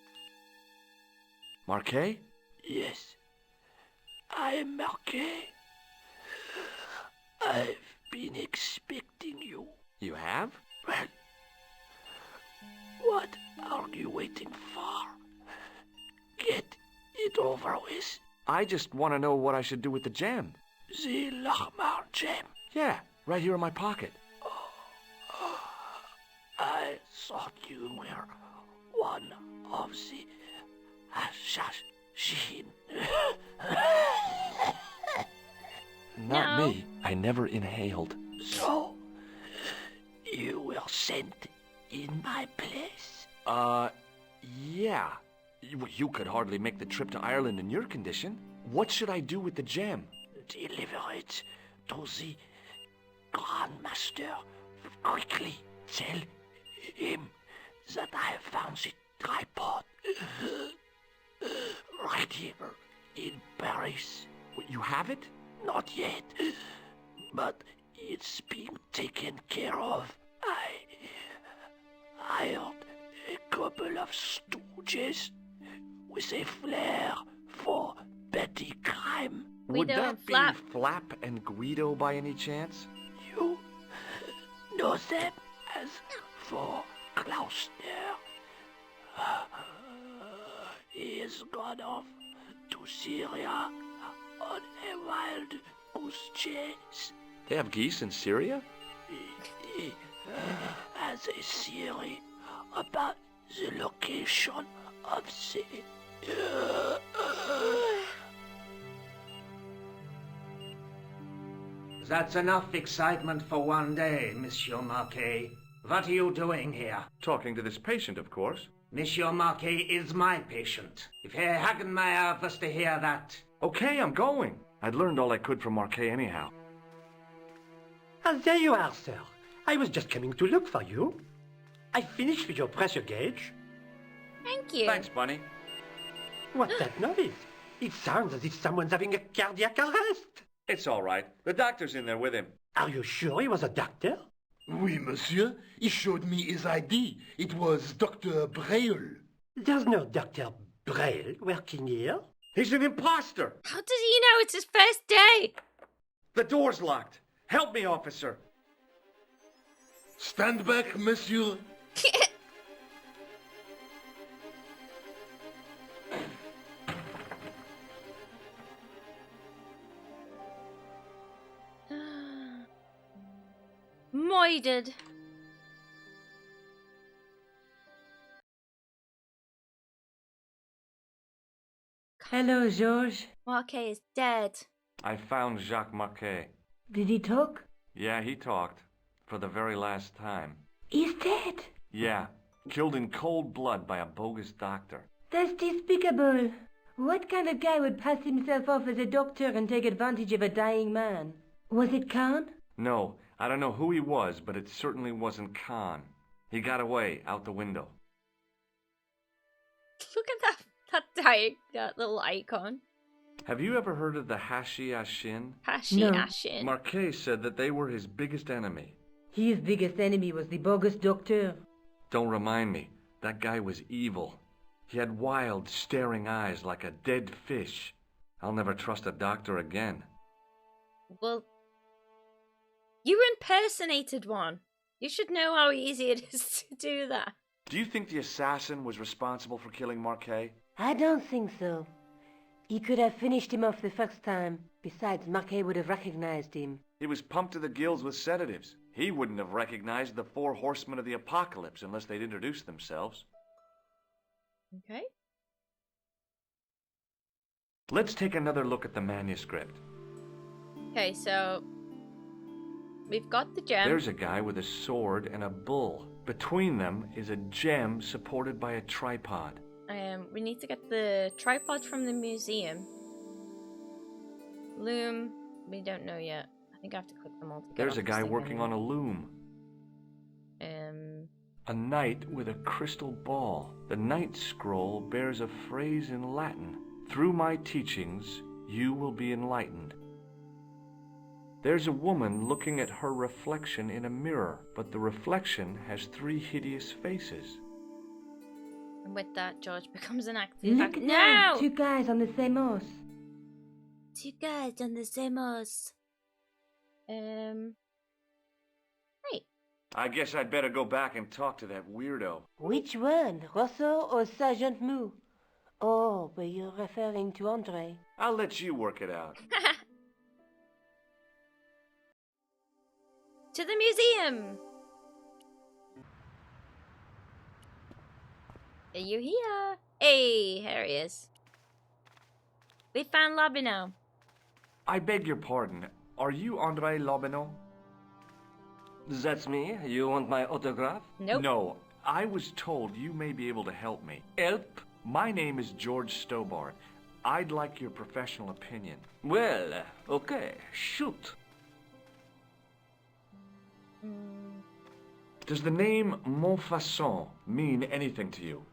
Marquet? Yes, I am Marquet. I've been expecting you. You have? Well, what are you waiting for? Get it over with. I just want to know what I should do with the gem. The Lachmar gem. Yeah, right here in my pocket. I thought you were one of the assassins. Not me. I never inhaled. So, you were sent in my place? Yeah. You could hardly make the trip to Ireland in your condition. What should I do with the gem? Deliver it to the Grandmaster. Quickly tell him that I have found the tripod right here in Paris. You have it? Not yet, but it's being taken care of. I hired a couple of stooges with a flair for petty crime. Would that be Flap and Guido by any chance? You know them as for Klausner. He has gone off to Syria on a wild goose chase. They have geese in Syria? He has a theory about the location of the... That's enough excitement for one day, Monsieur Marquet. What are you doing here? Talking to this patient, of course. Monsieur Marquet is my patient. If Herr Hagenmeier was to hear that... Okay, I'm going. I'd learned all I could from Marquet anyhow. There you are, sir. I was just coming to look for you. I finished with your pressure gauge. Thank you. Thanks, Bunny. What's that noise? It sounds as if someone's having a cardiac arrest. It's all right. The doctor's in there with him. Are you sure he was a doctor? Oui, monsieur. He showed me his ID. It was Dr. Braille. There's no Dr. Braille working here. He's an imposter. How does he know it's his first day? The door's locked. Help me, officer. Stand back, monsieur. Moided. Hello, Georges. Marquet is dead. I found Jacques Marquet. Did he talk? Yeah, he talked. For the very last time. He's dead. Yeah. Killed in cold blood by a bogus doctor. That's despicable. What kind of guy would pass himself off as a doctor and take advantage of a dying man? Was it Khan? No, I don't know who he was, but it certainly wasn't Khan. He got away, out the window. Look at that little icon. Have you ever heard of the Hashi Ashin? Hashi Ashin. Marquet said that they were his biggest enemy. His biggest enemy was the bogus doctor. Don't remind me. That guy was evil. He had wild, staring eyes like a dead fish. I'll never trust a doctor again. Well, you impersonated one. You should know how easy it is to do that. Do you think the assassin was responsible for killing Marquet? I don't think so. He could have finished him off the first time. Besides, Marquet would have recognized him. He was pumped to the gills with sedatives. He wouldn't have recognized the 4 horsemen of the apocalypse unless they'd introduced themselves. Okay. Let's take another look at the manuscript. Okay, so we've got the gem. There's a guy with a sword and a bull. Between them is a gem supported by a tripod. We need to get the tripod from the museum. Loom, we don't know yet. I think I have to click them all together. There's a guy working on a loom. A knight with a crystal ball. The knight's scroll bears a phrase in Latin. Through my teachings, you will be enlightened. There's a woman looking at her reflection in a mirror, but the reflection has 3 hideous faces. And with that, George becomes an active. Look at that! 2 guys on the same horse. 2 guys on the same horse. Hey. I guess I'd better go back and talk to that weirdo. Which one, Rosso or Sergeant Mou? Oh, but you're referring to Andre. I'll let you work it out. To the museum! Are you here? Hey, here he is. We found Lobino. I beg your pardon. Are you Andre Lobino? That's me. You want my autograph? Nope. No, I was told you may be able to help me. Help? My name is George Stobart. I'd like your professional opinion. Well, okay, shoot. Does the name Montfaucon mean anything to you?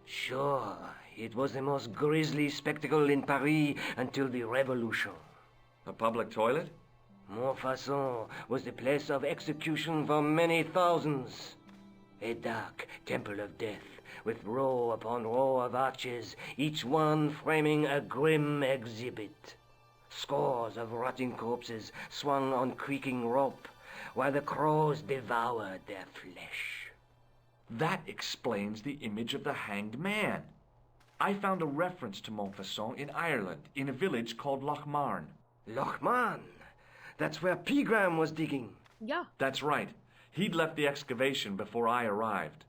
Sure. It was the most grisly spectacle in Paris until the Revolution. A public toilet? Montfaucon was the place of execution for many thousands. A dark temple of death, with row upon row of arches, each one framing a grim exhibit. Scores of rotting corpses swung on creaking rope, while the crows devoured their flesh. That explains the image of the hanged man. I found a reference to Montfaucon in Ireland, in a village called Lochmarn. Lochmarn? That's where Pegram was digging. Yeah. That's right. He'd left the excavation before I arrived.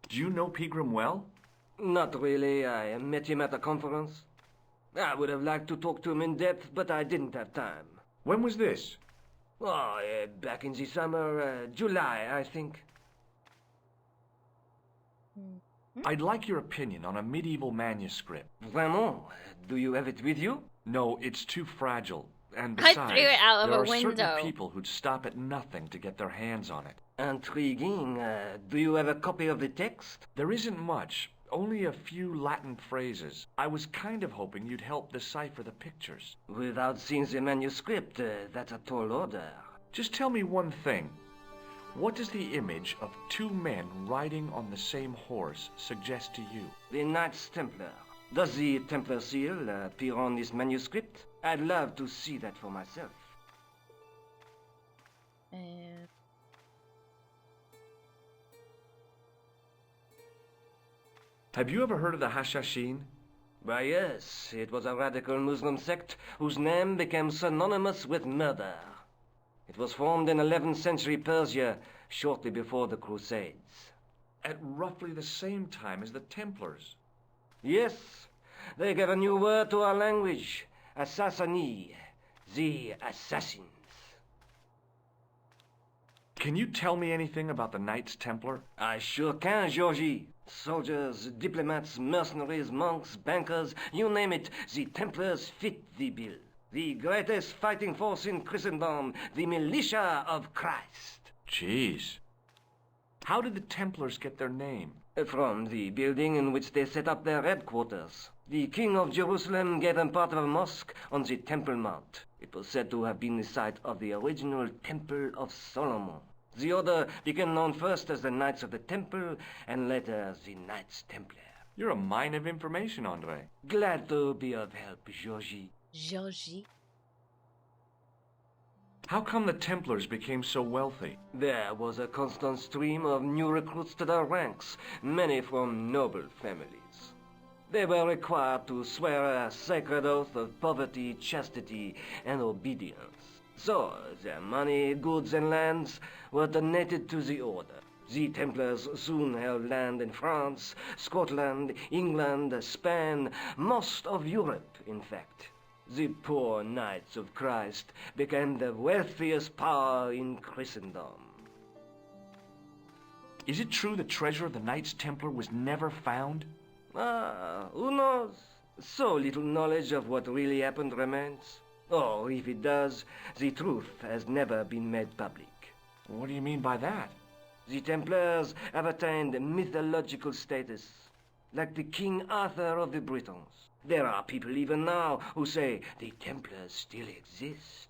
Do you know Pegram well? Not really. I met him at a conference. I would have liked to talk to him in depth, but I didn't have time. When was this? Oh, back in the summer, July, I think. I'd like your opinion on a medieval manuscript. Vraiment? Do you have it with you? No, it's too fragile. And I besides, threw it out of there a are window. certain people who'd stop at nothing to get their hands on it. Intriguing. Do you have a copy of the text? There isn't much. Only a few Latin phrases. I was kind of hoping you'd help decipher the pictures. Without seeing the manuscript, that's a tall order. Just tell me one thing. What does the image of 2 men riding on the same horse suggest to you? The Knights Templar. Does the Templar seal appear on this manuscript? I'd love to see that for myself. Have you ever heard of the Hashashin? Why, yes. It was a radical Muslim sect whose name became synonymous with murder. It was formed in 11th century Persia, shortly before the Crusades. At roughly the same time as the Templars. Yes. They gave a new word to our language. Assassini. The assassins. Can you tell me anything about the Knights Templar? I sure can, Georgie. Soldiers, diplomats, mercenaries, monks, bankers, you name it, the Templars fit the bill. The greatest fighting force in Christendom, the militia of Christ. Jeez. How did the Templars get their name? From the building in which they set up their headquarters. The King of Jerusalem gave them part of a mosque on the Temple Mount. It was said to have been the site of the original Temple of Solomon. The order became known first as the Knights of the Temple, and later as the Knights Templar. You're a mine of information, Andre. Glad to be of help, Georgie. Georgie? How come the Templars became so wealthy? There was a constant stream of new recruits to their ranks, many from noble families. They were required to swear a sacred oath of poverty, chastity, and obedience. So, their money, goods, and lands were donated to the order. The Templars soon held land in France, Scotland, England, Spain, most of Europe, in fact. The poor Knights of Christ became the wealthiest power in Christendom. Is it true the treasure of the Knights Templar was never found? Who knows? So little knowledge of what really happened remains. Or, if it does, the truth has never been made public. What do you mean by that? The Templars have attained mythological status, like the King Arthur of the Britons. There are people even now who say the Templars still exist.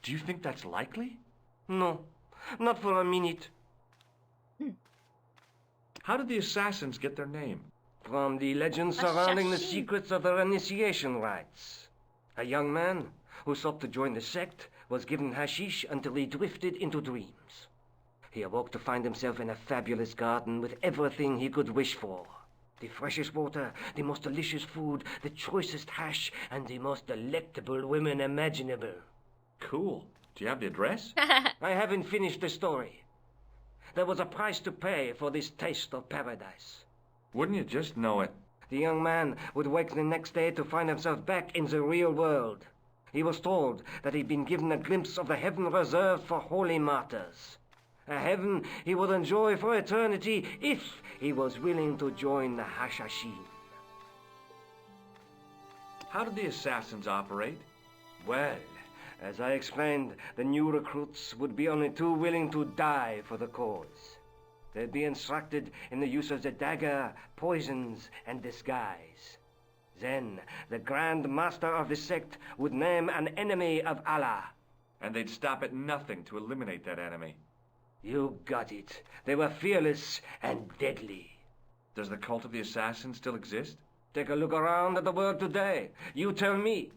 Do you think that's likely? No, not for a minute. How did the assassins get their name? From the legends surrounding the secrets of their initiation rites. A young man who sought to join the sect was given hashish until he drifted into dreams. He awoke to find himself in a fabulous garden with everything he could wish for. The freshest water, the most delicious food, the choicest hash, and the most delectable women imaginable. Cool. Do you have the address? I haven't finished the story. There was a price to pay for this taste of paradise. Wouldn't you just know it? The young man would wake the next day to find himself back in the real world. He was told that he'd been given a glimpse of the heaven reserved for holy martyrs. A heaven he would enjoy for eternity if he was willing to join the Hashashin. How did the assassins operate? Well, as I explained, the new recruits would be only too willing to die for the cause. They'd be instructed in the use of the dagger, poisons, and disguise. Then, the Grand Master of the sect would name an enemy of Allah. And they'd stop at nothing to eliminate that enemy. You got it. They were fearless and deadly. Does the cult of the assassins still exist? Take a look around at the world today. You tell me.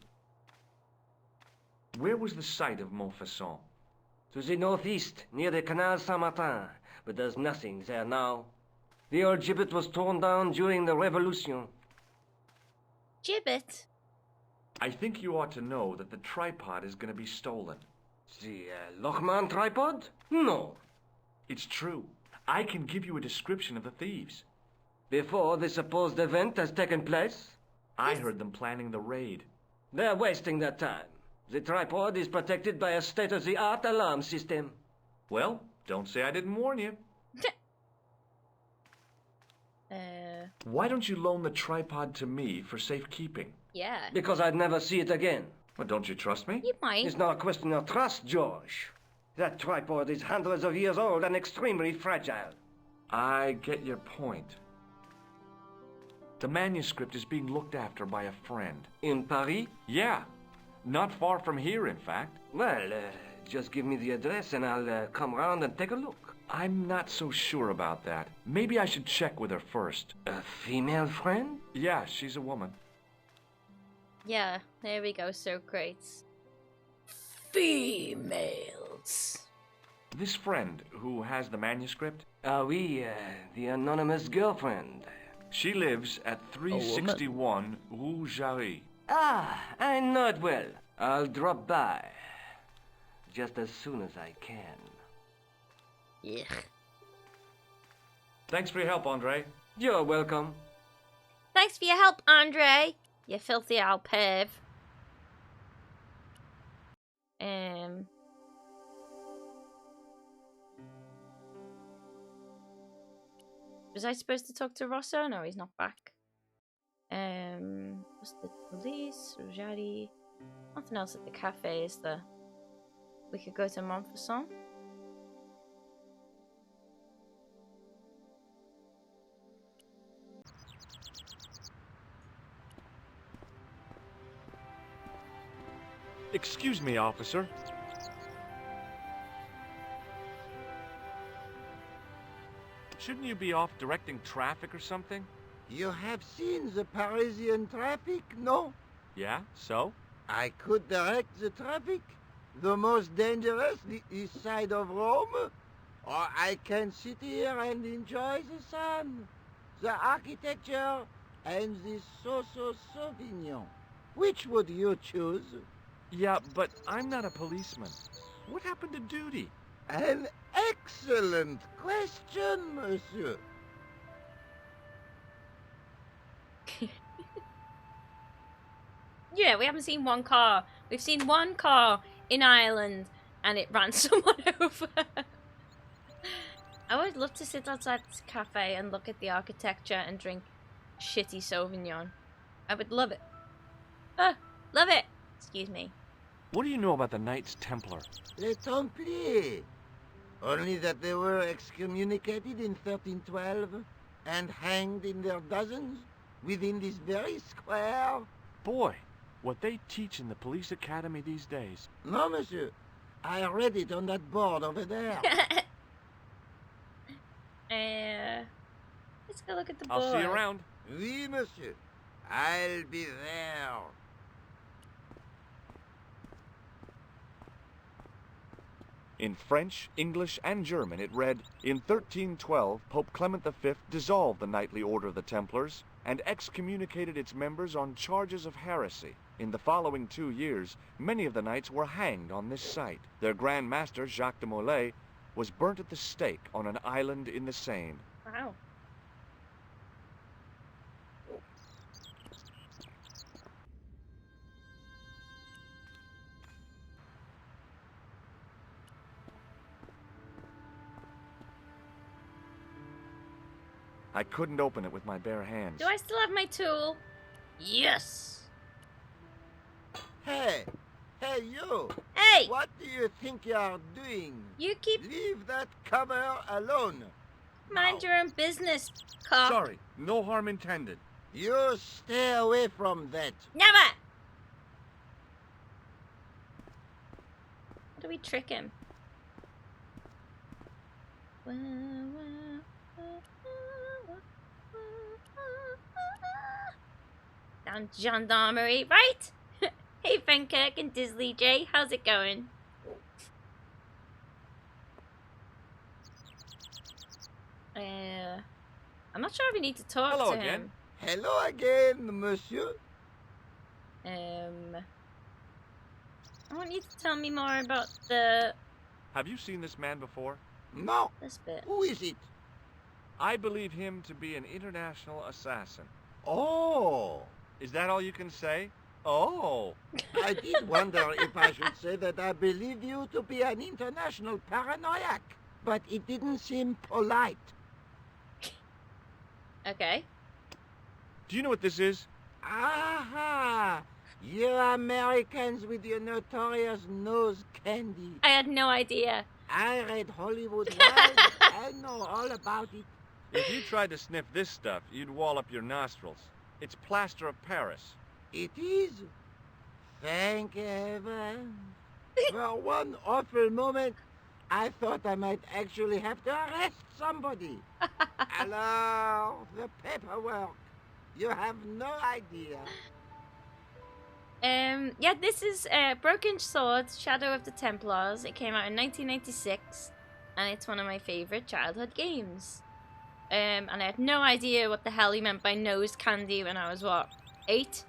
Where was the site of Montfaucon? To the northeast, near the Canal Saint-Martin, but there's nothing there now. The old gibbet was torn down during the Revolution. Gibbet? I think you ought to know that the tripod is going to be stolen. The Lochman tripod? No. It's true. I can give you a description of the thieves. Before the supposed event has taken place? I heard them planning the raid. They're wasting their time. The tripod is protected by a state-of-the-art alarm system. Well, don't say I didn't warn you. Why don't you loan the tripod to me for safekeeping? Yeah. Because I'd never see it again. Well, don't you trust me? You might. It's not a question of trust, George. That tripod is hundreds of years old and extremely fragile. I get your point. The manuscript is being looked after by a friend. In Paris? Yeah. Not far from here, in fact. Well, just give me the address and I'll come round and take a look. I'm not so sure about that. Maybe I should check with her first. A female friend? Yeah, she's a woman. Yeah, there we go, so great. Females. This friend who has the manuscript? Oui, the anonymous girlfriend. She lives at 361 Rue Jarry. Ah, I know it well. I'll drop by. Just as soon as I can. Yuck. Thanks for your help, Andre. You're welcome. Thanks for your help, Andre. You filthy old perv. Was I supposed to talk to Rosso? No, he's not back. What's the police? Rujari. Nothing else at the cafe, is there? We could go to Montfaucon. Excuse me, officer. Shouldn't you be off directing traffic or something? You have seen the Parisian traffic, no? Yeah, so? I could direct the traffic. The most dangerous, the east side of Rome. Or I can sit here and enjoy the sun, the architecture, and the so-so Sauvignon. Which would you choose? Yeah, but I'm not a policeman. What happened to duty? An excellent question, monsieur. Yeah, we haven't seen one car. We've seen one car in Ireland, and it ran someone over. I would love to sit outside this cafe and look at the architecture and drink shitty Sauvignon. I would love it. Love it! Excuse me. What do you know about the Knights Templar? Les Templiers. Only that they were excommunicated in 1312 and hanged in their dozens within this very square. Boy, what they teach in the police academy these days. No, monsieur. I read it on that board over there. Let's go look at the board. I'll see you around. Oui, monsieur. I'll be there. In French, English, and German it read, in 1312, Pope Clement V dissolved the Knightly Order of the Templars and excommunicated its members on charges of heresy. In the following 2 years, many of the knights were hanged on this site. Their Grand Master, Jacques de Molay, was burnt at the stake on an island in the Seine. Wow. I couldn't open it with my bare hands. Do I still have my tool? Yes! Hey! Hey, you! Hey! What do you think you are doing? You keep... Leave that cover alone. Mind your own business, cop. Sorry, no harm intended. You stay away from that. Never! How do we trick him? Down gendarmerie, right? Hey, Fenkirk and Disley J, how's it going? I'm not sure if we need to talk Hello to again. him. Hello again, monsieur. I want you to tell me more about the... Have you seen this man before? No. This bit. Who is it? I believe him to be an international assassin. Oh. Is that all you can say? Oh. I did wonder if I should say that I believe you to be an international paranoiac, but it didn't seem polite. Okay. Do you know what this is? Aha! You Americans with your notorious nose candy. I had no idea. I read Hollywood Wild. I know all about it. If you tried to sniff this stuff, you'd wall up your nostrils. It's plaster of Paris. It is. Thank heaven. For one awful moment, I thought I might actually have to arrest somebody. Alors, the paperwork. You have no idea. Yeah, this is Broken Swords, Shadow of the Templars. It came out in 1996, and it's one of my favorite childhood games. And I had no idea what the hell he meant by nose candy when I was, what, 8?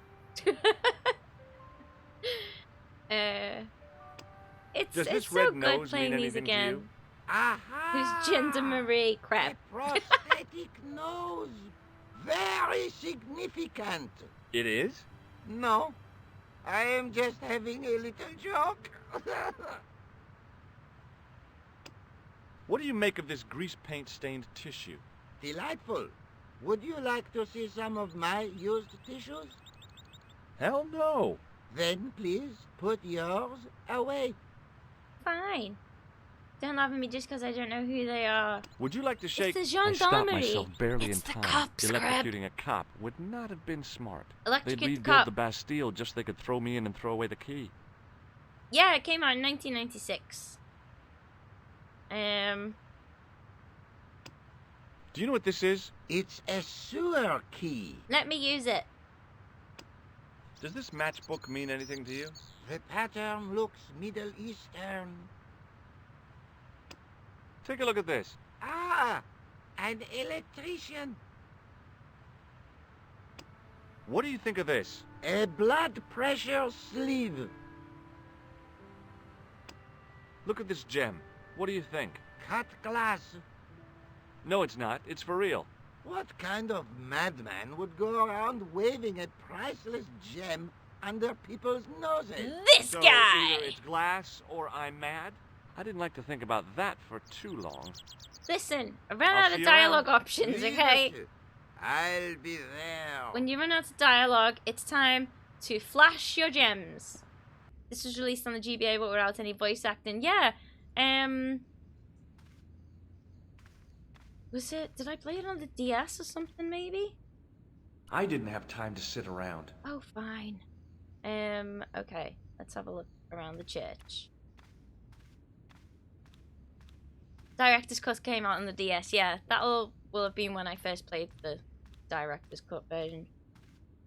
It's so good playing these again. Aha! Who's Gender Marie? Crap. A prosthetic nose. Very significant. It is? No. I am just having a little joke. What do you make of this grease paint stained tissue? Delightful. Would you like to see some of my used tissues? Hell no. Then please put yours away. Fine. Don't laugh at me just because I don't know who they are. Would you like to shake? It's the I stopped gendarmerie. myself barely It's in the time. cops, Electrocuting a cop would not have been smart. Electrocute They'd the rebuild cop. the Bastille just so they could throw me in and throw away the key. Yeah, it came out in 1996. Do you know what this is? It's a sewer key. Let me use it. Does this matchbook mean anything to you? The pattern looks Middle Eastern. Take a look at this. Ah, an electrician. What do you think of this? A blood pressure sleeve. Look at this gem. What do you think? Cut glass. No, it's not. It's for real. What kind of madman would go around waving a priceless gem under people's noses? This So guy! either it's glass or I'm mad? I didn't like to think about that for too long. Listen, I ran I'll out see of you dialogue around. options, Oui, okay? monsieur. I'll be there. When you run out of dialogue, it's time to flash your gems. This was released on the GBA, but without any voice acting. Yeah, was it? Did I play it on the DS or something, maybe? I didn't have time to sit around. Oh, fine. Okay. Let's have a look around the church. Director's Cut came out on the DS. Yeah, that will have been when I first played the Director's Cut version.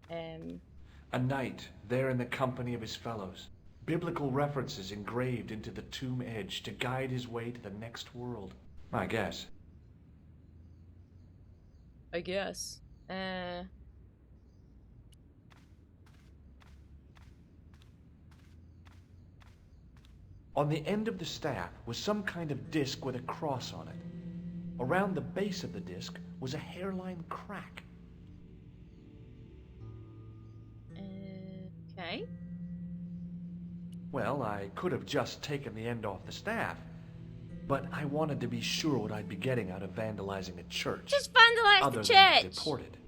A knight, there in the company of his fellows. Biblical references engraved into the tomb edge to guide his way to the next world. I guess. On the end of the staff was some kind of disc with a cross on it. Around the base of the disc was a hairline crack. Okay. Well, I could have just taken the end off the staff, but I wanted to be sure what I'd be getting out of vandalizing a church. Just vandalize other the than church! deported.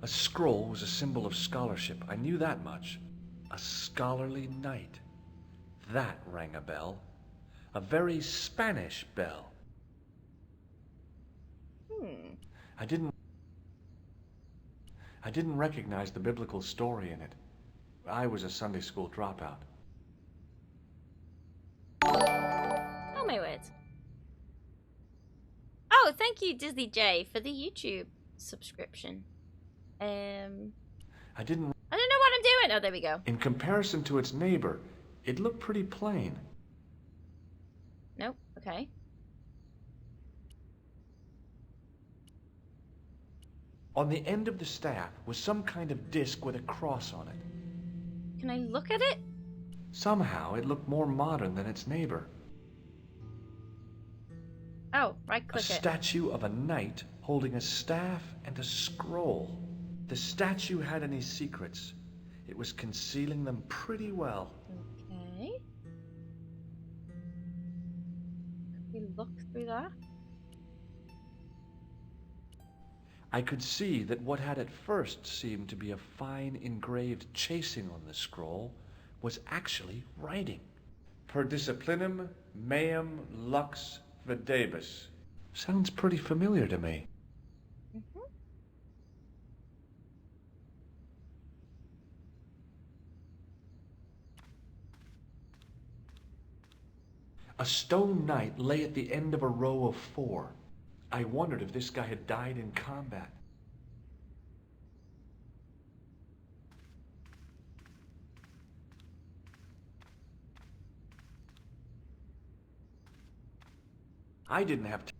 A scroll was a symbol of scholarship. I knew that much. A scholarly knight. That rang a bell. A very Spanish bell. I didn't recognize the biblical story in it. I was a Sunday school dropout. Oh my word. Oh, thank you, Disney J, for the YouTube subscription. I don't know what I'm doing. Oh, there we go. In comparison to its neighbor, it looked pretty plain. Nope. Okay. On the end of the staff was some kind of disc with a cross on it. Can I look at it? Somehow it looked more modern than its neighbor. Oh, right click A statue of a knight holding a staff and a scroll. The statue had any secrets. It was concealing them pretty well. Okay. Can we look through that? I could see that what had at first seemed to be a fine engraved chasing on the scroll was actually writing. Per disciplinum meum lux videbus. Sounds pretty familiar to me. A stone knight lay at the end of a row of 4. I wondered if this guy had died in combat. I didn't have to.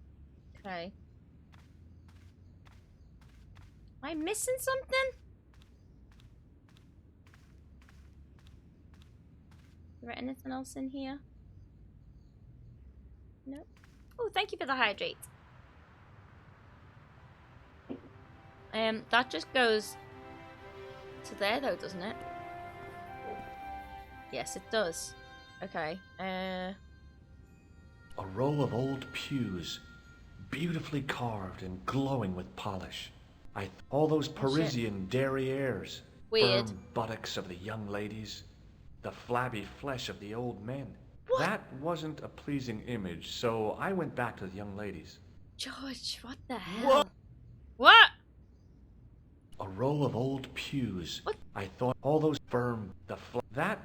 Okay. Am I missing something? Is there anything else in here? Nope. Oh, thank you for the hydrate. That just goes to there though, doesn't it? Yes, it does. Okay. A row of old pews, beautifully carved and glowing with polish. All those Parisian derrieres, Weird. firm buttocks of the young ladies, the flabby flesh of the old men. What? That wasn't a pleasing image, so I went back to the young ladies. George, what the hell? What? A row of old pews. What? I thought all those firm, that.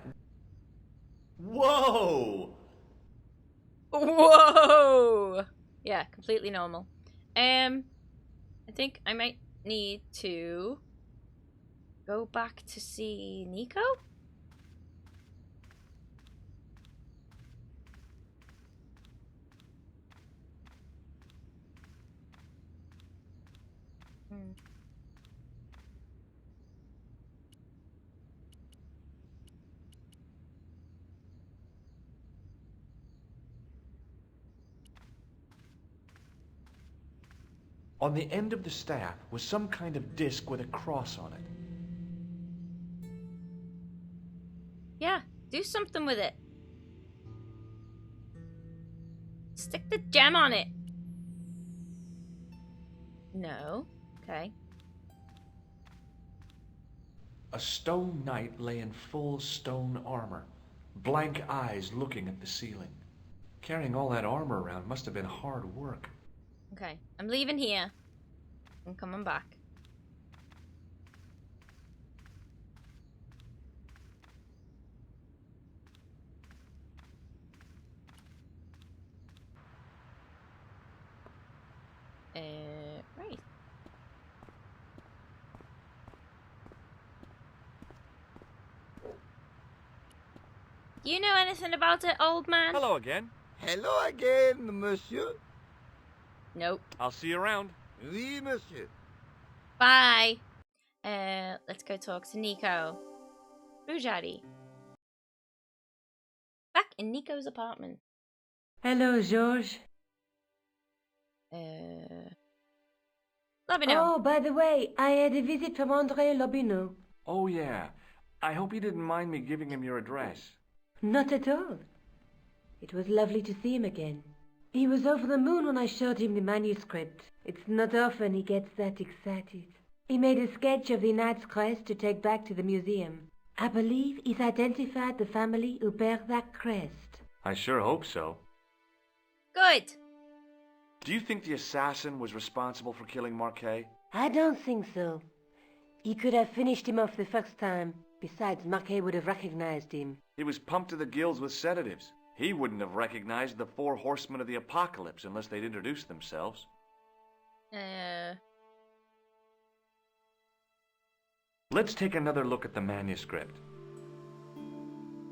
Whoa! Whoa! Yeah, completely normal. I think I might need to go back to see Nico. On the end of the staff was some kind of disc with a cross on it. Yeah, do something with it. Stick the gem on it. No. Okay. A stone knight lay in full stone armor, blank eyes looking at the ceiling. Carrying all that armor around must have been hard work. Okay, I'm leaving here. I'm coming back. Right. Do you know anything about it, old man? Hello again. Hello again, monsieur. Nope. I'll see you around. Oui, monsieur. Bye. Let's go talk to Nico. Rujari. Back in Nico's apartment. Hello, George. Lobino. Oh, by the way, I had a visit from Andre Lobino. Oh, yeah. I hope you didn't mind me giving him your address. Not at all. It was lovely to see him again. He was over the moon when I showed him the manuscript. It's not often he gets that excited. He made a sketch of the knight's crest to take back to the museum. I believe he's identified the family who bear that crest. I sure hope so. Good. Do you think the assassin was responsible for killing Marquet? I don't think so. He could have finished him off the first time. Besides, Marquet would have recognized him. He was pumped to the gills with sedatives. He wouldn't have recognized the 4 horsemen of the apocalypse unless they'd introduced themselves. Let's take another look at the manuscript.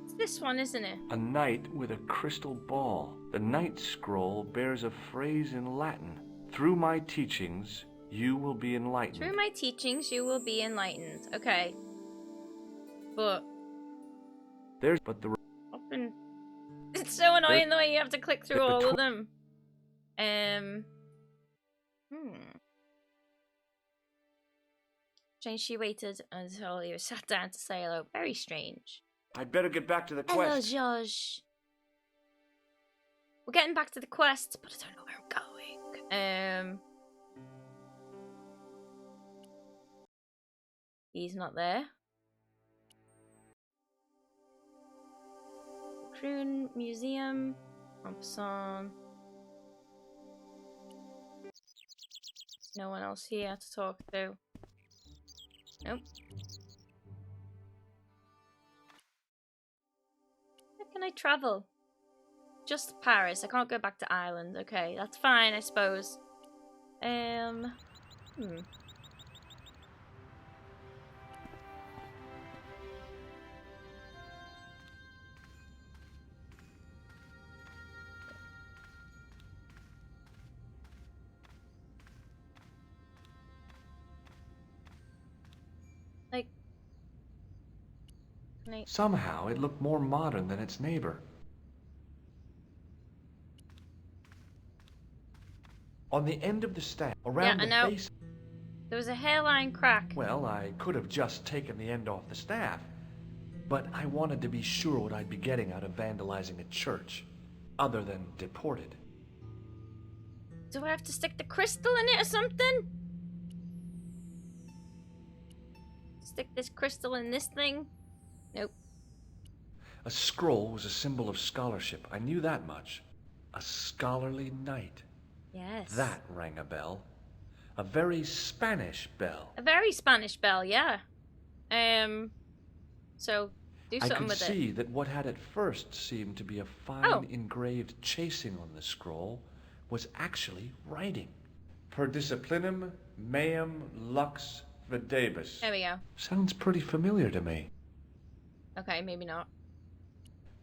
It's this one, isn't it? A knight with a crystal ball. The knight scroll bears a phrase in Latin. Through my teachings, you will be enlightened. Through my teachings, you will be enlightened. Okay. But open. It's so annoying the way you have to click through all of them. Strange she waited until he was sat down to say hello. Very strange. I'd better get back to the Hello, quest. George. We're getting back to the quest, but I don't know where I'm going. He's not there. Purin Museum. Thompson. No one else here to talk to. Nope. How can I travel? Just Paris. I can't go back to Ireland. Okay, that's fine, I suppose. Like, Somehow it looked more modern than its neighbor. On the end of the staff, around the base... There was a hairline crack. Well, I could have just taken the end off the staff, but I wanted to be sure what I'd be getting out of vandalizing a church, other than deported. Do I have to stick the crystal in it or something? Stick this crystal in this thing? Nope. A scroll was a symbol of scholarship. I knew that much. A scholarly knight. Yes. That rang a bell. A very Spanish bell. A very Spanish bell, yeah. So, do something with it. I could see that what had at first seemed to be a fine engraved chasing on the scroll was actually writing. Per disciplinum meum lux videbus. There we go. Sounds pretty familiar to me. Okay, maybe not.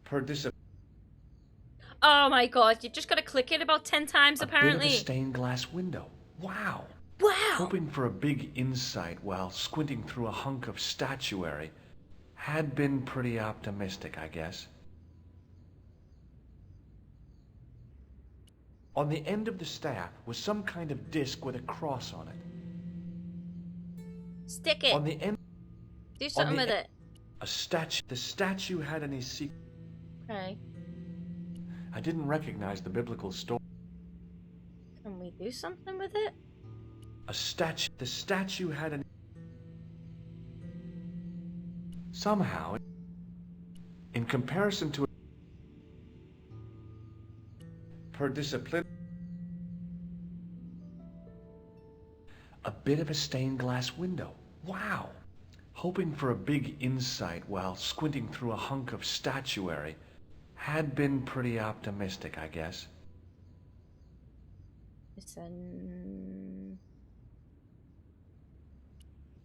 Per disciplinum. Oh my god, you just gotta click it about 10 times apparently. A bit of a stained glass window. Wow. Wow. Hoping for a big insight while squinting through a hunk of statuary had been pretty optimistic, I guess. On the end of the staff was some kind of disc with a cross on it. Stick it. On the end. Do something with it. A statue. The statue had any secret. Okay. I didn't recognize the biblical story. Can we do something with it? A statue. The statue had an. Somehow, in comparison to her discipline, a bit of a stained glass window. Wow! Hoping for a big insight while squinting through a hunk of statuary had been pretty optimistic, I guess. Listen.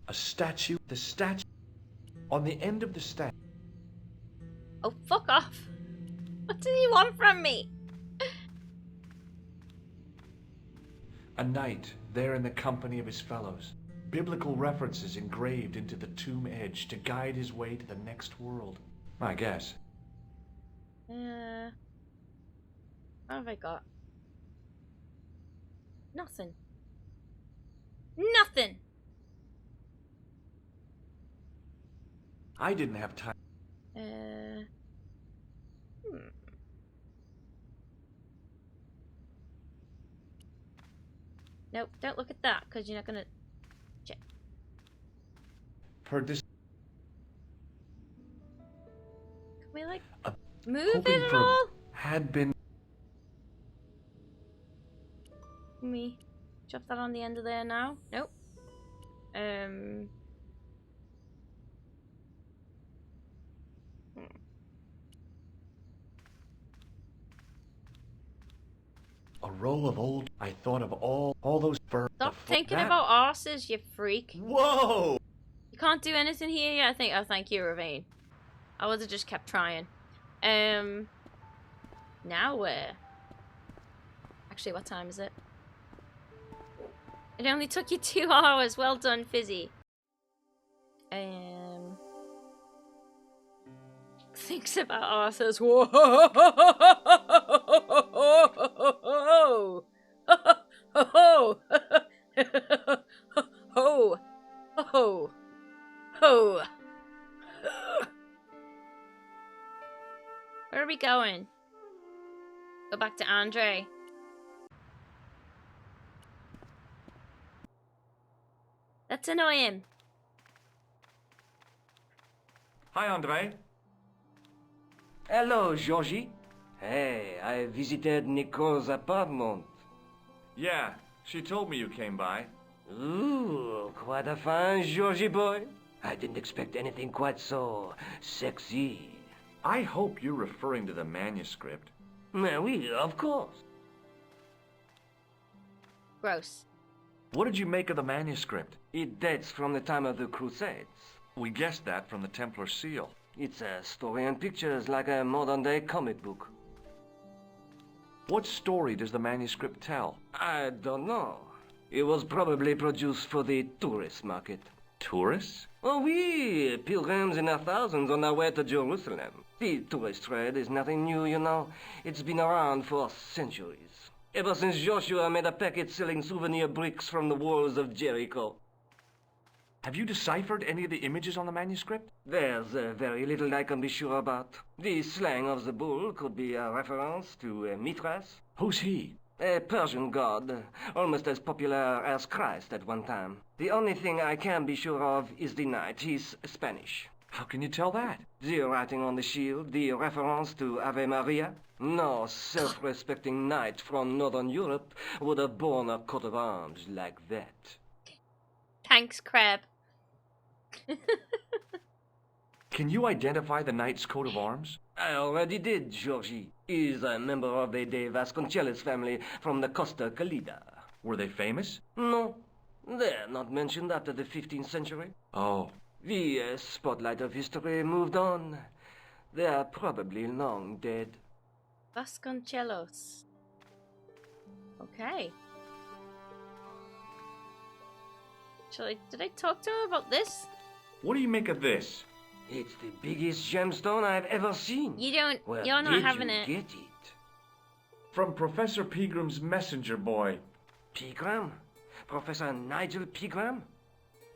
A statue. The statue. On the end of the statue. Oh, fuck off. What did he want from me? A knight there in the company of his fellows. Biblical references engraved into the tomb edge to guide his way to the next world. I guess. What have I got? Nothing. Nothing! I didn't have time. Nope, don't look at that, because you're not gonna... Check. Per dis... Can we, like, move hoping it at for all? had been... Can we drop that on the end of there now? Nope. A roll of old... I thought of all those fur... Stop thinking about arses, you freak. Whoa! You can't do anything here yet? Oh, thank you, Ravine. I would have just kept trying. Now where? Actually, what time is it? It only took you 2 hours. Well done, Fizzy. Thinks about arses. Whoa! Oh! Oh! Oh! Oh! Where are we going? Go back to Andre. Let's annoy him. Hi, Andre. Hello, Georgie. Hey, I visited Nicole's apartment. Yeah, she told me you came by. Ooh, quite a fine Georgie boy. I didn't expect anything quite so sexy. I hope you're referring to the manuscript. Oui, of course. Gross. What did you make of the manuscript? It dates from the time of the Crusades. We guessed that from the Templar seal. It's a story and pictures like a modern-day comic book. What story does the manuscript tell? I don't know. It was probably produced for the tourist market. Tourists? Oh, oui, pilgrims in their thousands on their way to Jerusalem. The tourist trade is nothing new, you know. It's been around for centuries. Ever since Joshua made a packet selling souvenir bricks from the walls of Jericho. Have you deciphered any of the images on the manuscript? There's very little I can be sure about. The slang of the bull could be a reference to Mithras. Who's he? A Persian god, almost as popular as Christ at one time. The only thing I can be sure of is the knight. He's Spanish. How can you tell that? The writing on the shield, the reference to Ave Maria. No self-respecting knight from Northern Europe would have borne a coat of arms like that. Thanks, Crab. Can you identify the knight's coat of arms? I already did, Georgie. He's a member of the De Vasconcelos family from the Costa Calida. Were they famous? No, they're not mentioned after the 15th century. Oh. The spotlight of history moved on. They're probably long dead. Vasconcelos. Okay. Did I talk to him about this? What do you make of this? It's the biggest gemstone I've ever seen. You don't. Where You're not did having you it. Get it? From Professor Pegram's messenger boy. Pegram? Professor Nigel Pegram?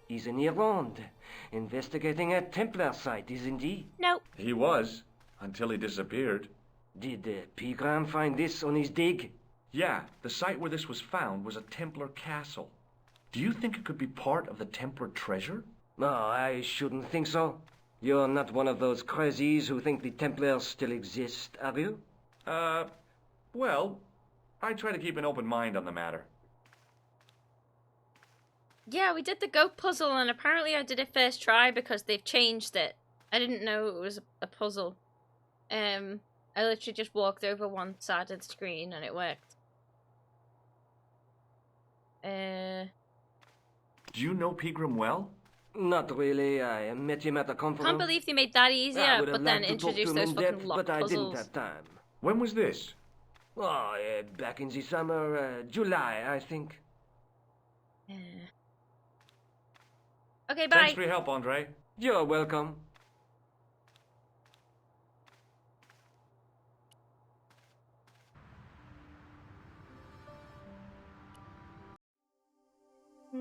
He's in Ireland, investigating a Templar site, isn't he? Nope. He was, until he disappeared. Did Pegram find this on his dig? Yeah, the site where this was found was a Templar castle. Do you think it could be part of the Templar treasure? No, I shouldn't think so. You're not one of those crazies who think the Templars still exist, are you? Well, I try to keep an open mind on the matter. Yeah, we did the goat puzzle, and apparently I did it first try because they've changed it. I didn't know it was a puzzle. I literally just walked over one side of the screen and it worked. Do you know Pegram well? Not really. I met him at a conference. Can't believe they made that easier, but then introduced those fucking depth, lock but puzzles. I didn't have time. When was this? Oh, back in the summer, July, I think. Okay, bye. Thanks for your help, Andre. You're welcome. Do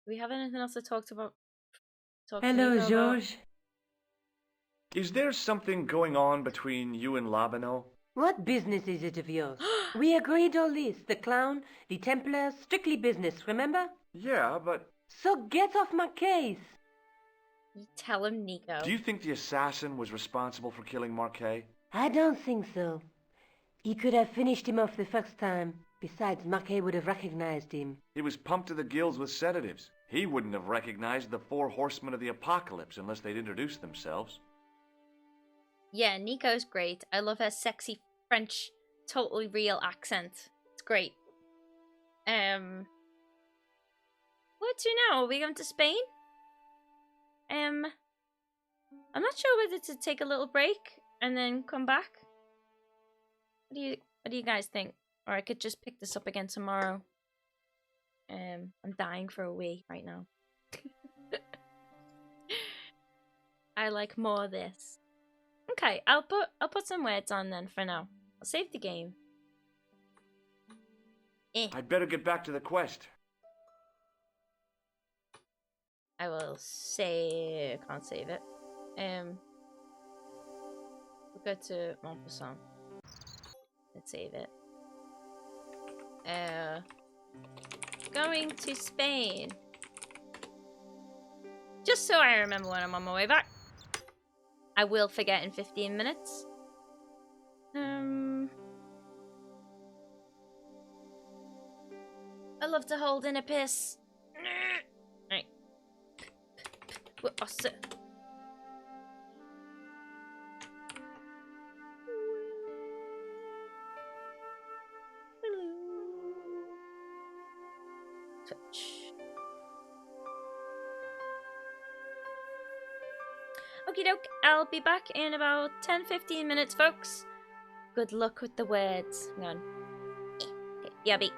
we have anything else to talk about? Hello, George. Is there something going on between you and Labano? What business is it of yours? We agreed all this. The clown, the Templars, strictly business, remember? Yeah, but... So get off my case. You tell him, Nico. Do you think the assassin was responsible for killing Marquet? I don't think so. He could have finished him off the first time. Besides, Marquet would have recognized him. He was pumped to the gills with sedatives. He wouldn't have recognized the 4 horsemen of the apocalypse unless they'd introduced themselves. Yeah, Nico's great. I love her sexy French, totally real accent. It's great. Where to now? Are we going to Spain? I'm not sure whether to take a little break and then come back. What do you guys think? Or I could just pick this up again tomorrow. I'm dying for a wee right now. I like more of this. Okay, I'll put some words on then for now. I'll save the game. I'd better get back to the quest. I will say can't save it. We'll go to Montpassant. Let's save it. Going to Spain. Just so I remember when I'm on my way back. I will forget in 15 minutes. I love to hold in a piss. Right. What's it? Okie doke, I'll be back in about 10-15 minutes, folks. Good luck with the words. Hang on. Okay, yabby.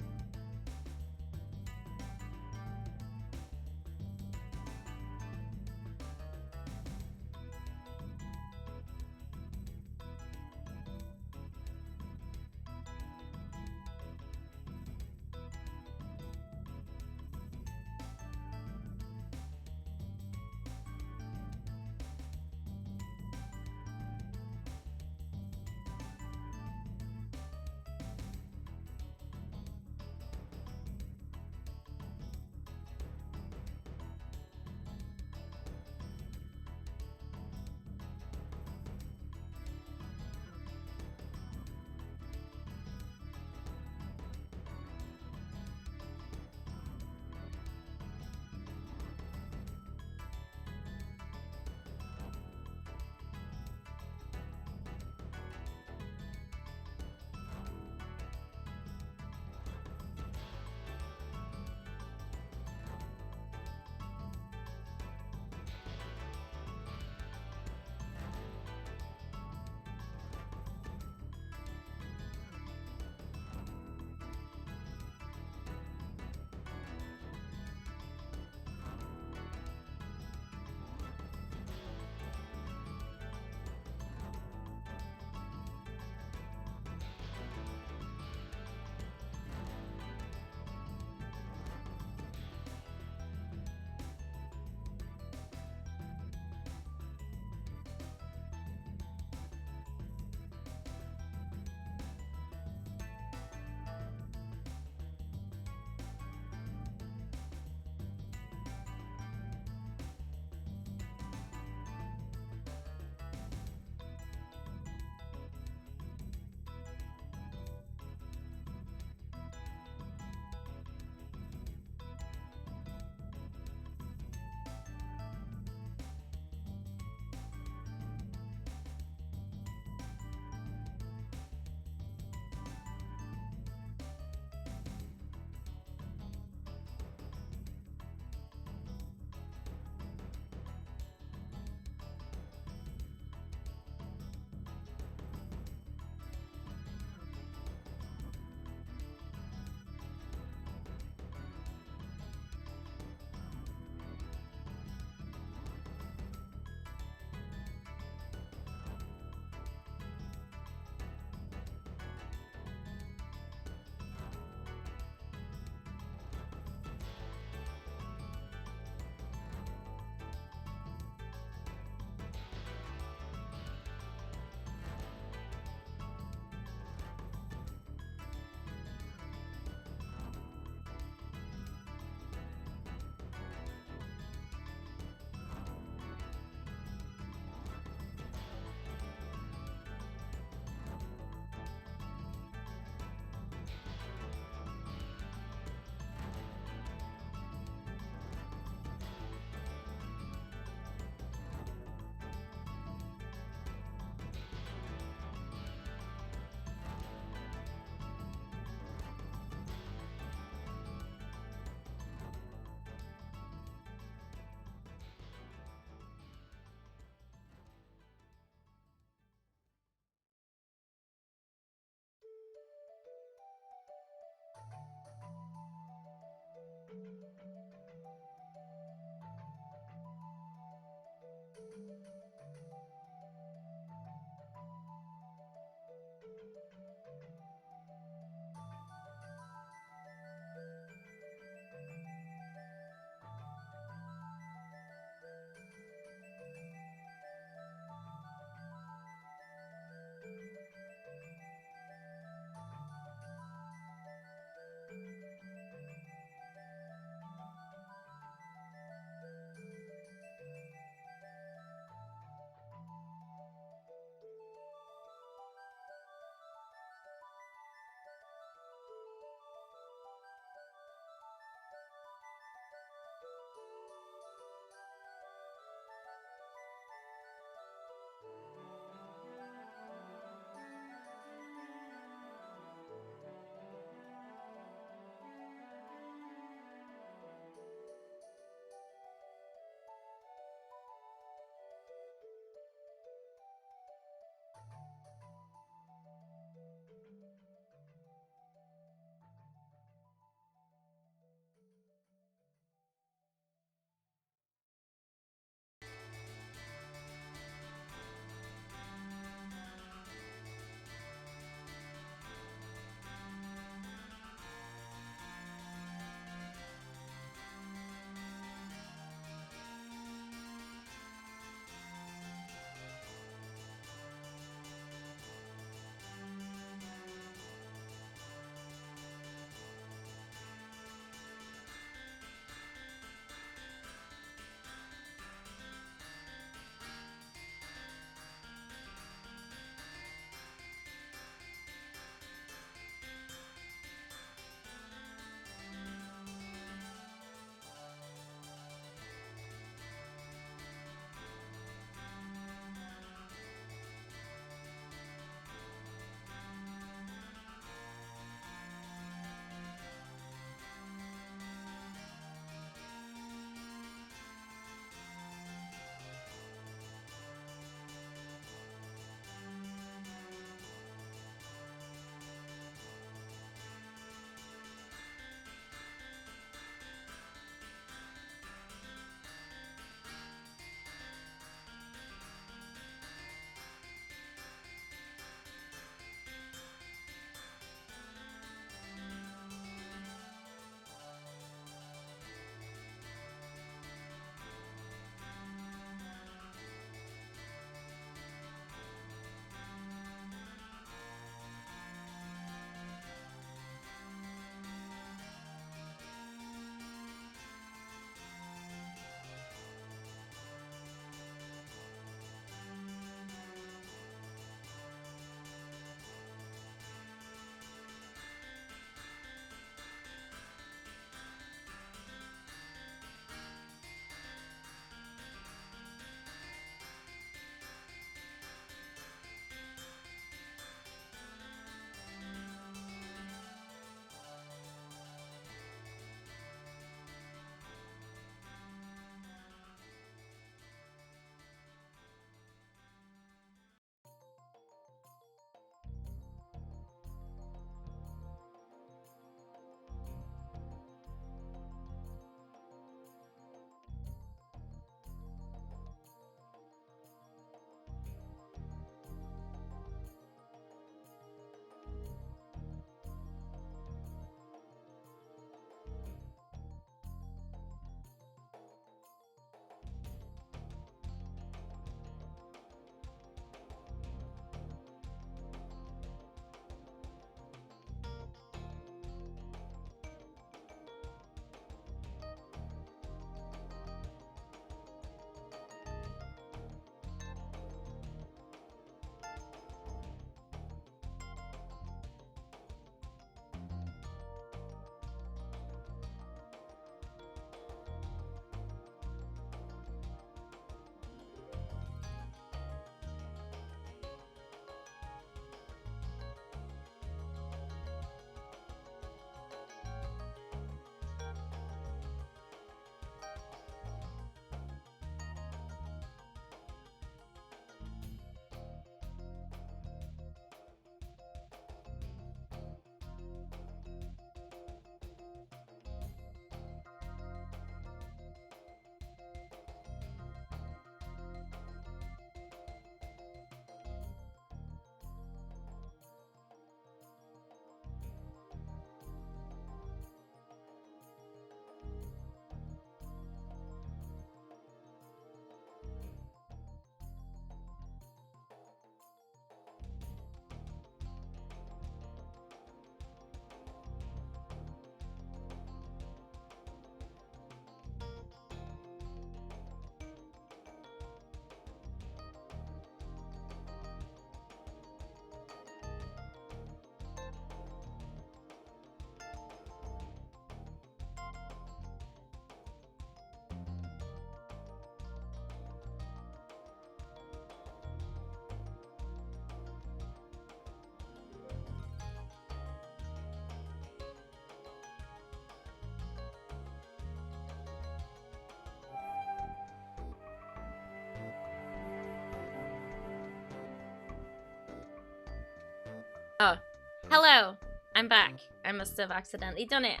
Hello, I'm back. I must have accidentally done it.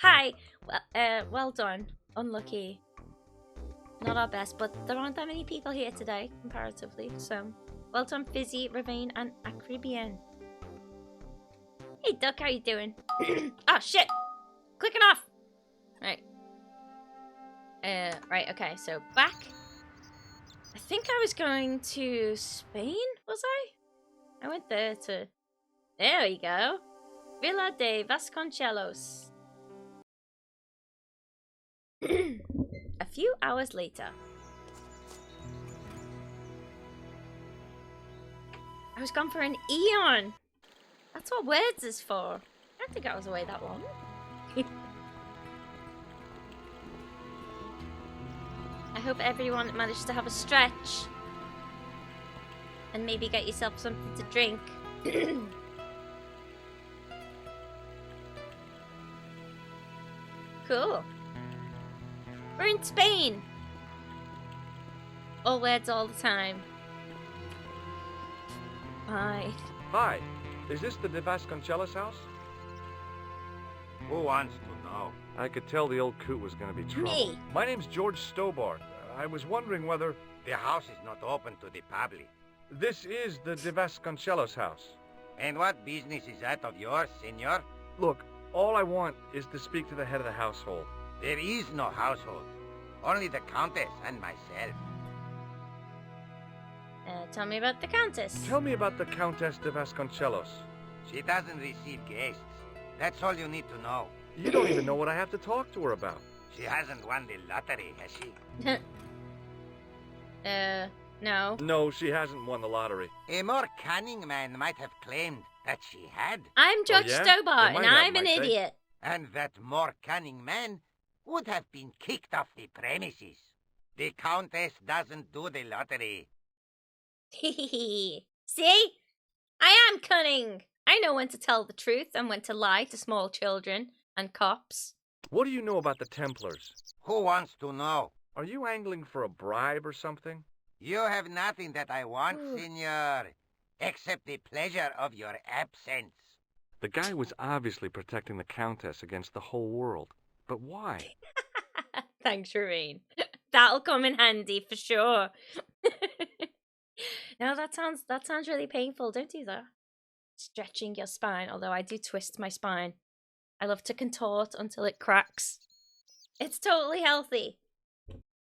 Hi. Well done. Unlucky. Not our best, but there aren't that many people here today, comparatively. So, well done, Fizzy, Ravine, and Acribian. Hey, Duck, how you doing? Oh shit! Clicking off. Right. Right. Okay. So back. I think I was going to Spain. Was I? I went there to. There we go. Villa de Vasconcelos. A few hours later. I was gone for an eon. That's what words is for. I don't think I was away that long. I hope everyone managed to have a stretch. And maybe get yourself something to drink. Cool. We're in Spain. All words all the time. Bye. Hi, is this the De Vasconcelos house? Who wants to know? I could tell the old coot was going to be trouble. Me. My name's George Stobart. I was wondering whether... The house is not open to the public. This is the De Vasconcelos house. And what business is that of yours, senor? Look, all I want is to speak to the head of the household. There is no household. Only the Countess and myself. Tell me about the Countess. Tell me about the Countess de Vasconcelos. She doesn't receive guests. That's all you need to know. You don't even know what I have to talk to her about. She hasn't won the lottery, has she? No. No, she hasn't won the lottery. A more cunning man might have claimed that she had. I'm Judge Stobart, and I'm an idiot. And that more cunning man would have been kicked off the premises. The Countess doesn't do the lottery. See? I am cunning. I know when to tell the truth and when to lie to small children and cops. What do you know about the Templars? Who wants to know? Are you angling for a bribe or something? You have nothing that I want, senor, except the pleasure of your absence. The guy was obviously protecting the Countess against the whole world. But why? Thanks, Ravine. That'll come in handy for sure. No, that sounds really painful. Don't do that. Stretching your spine, although I do twist my spine. I love to contort until it cracks. It's totally healthy.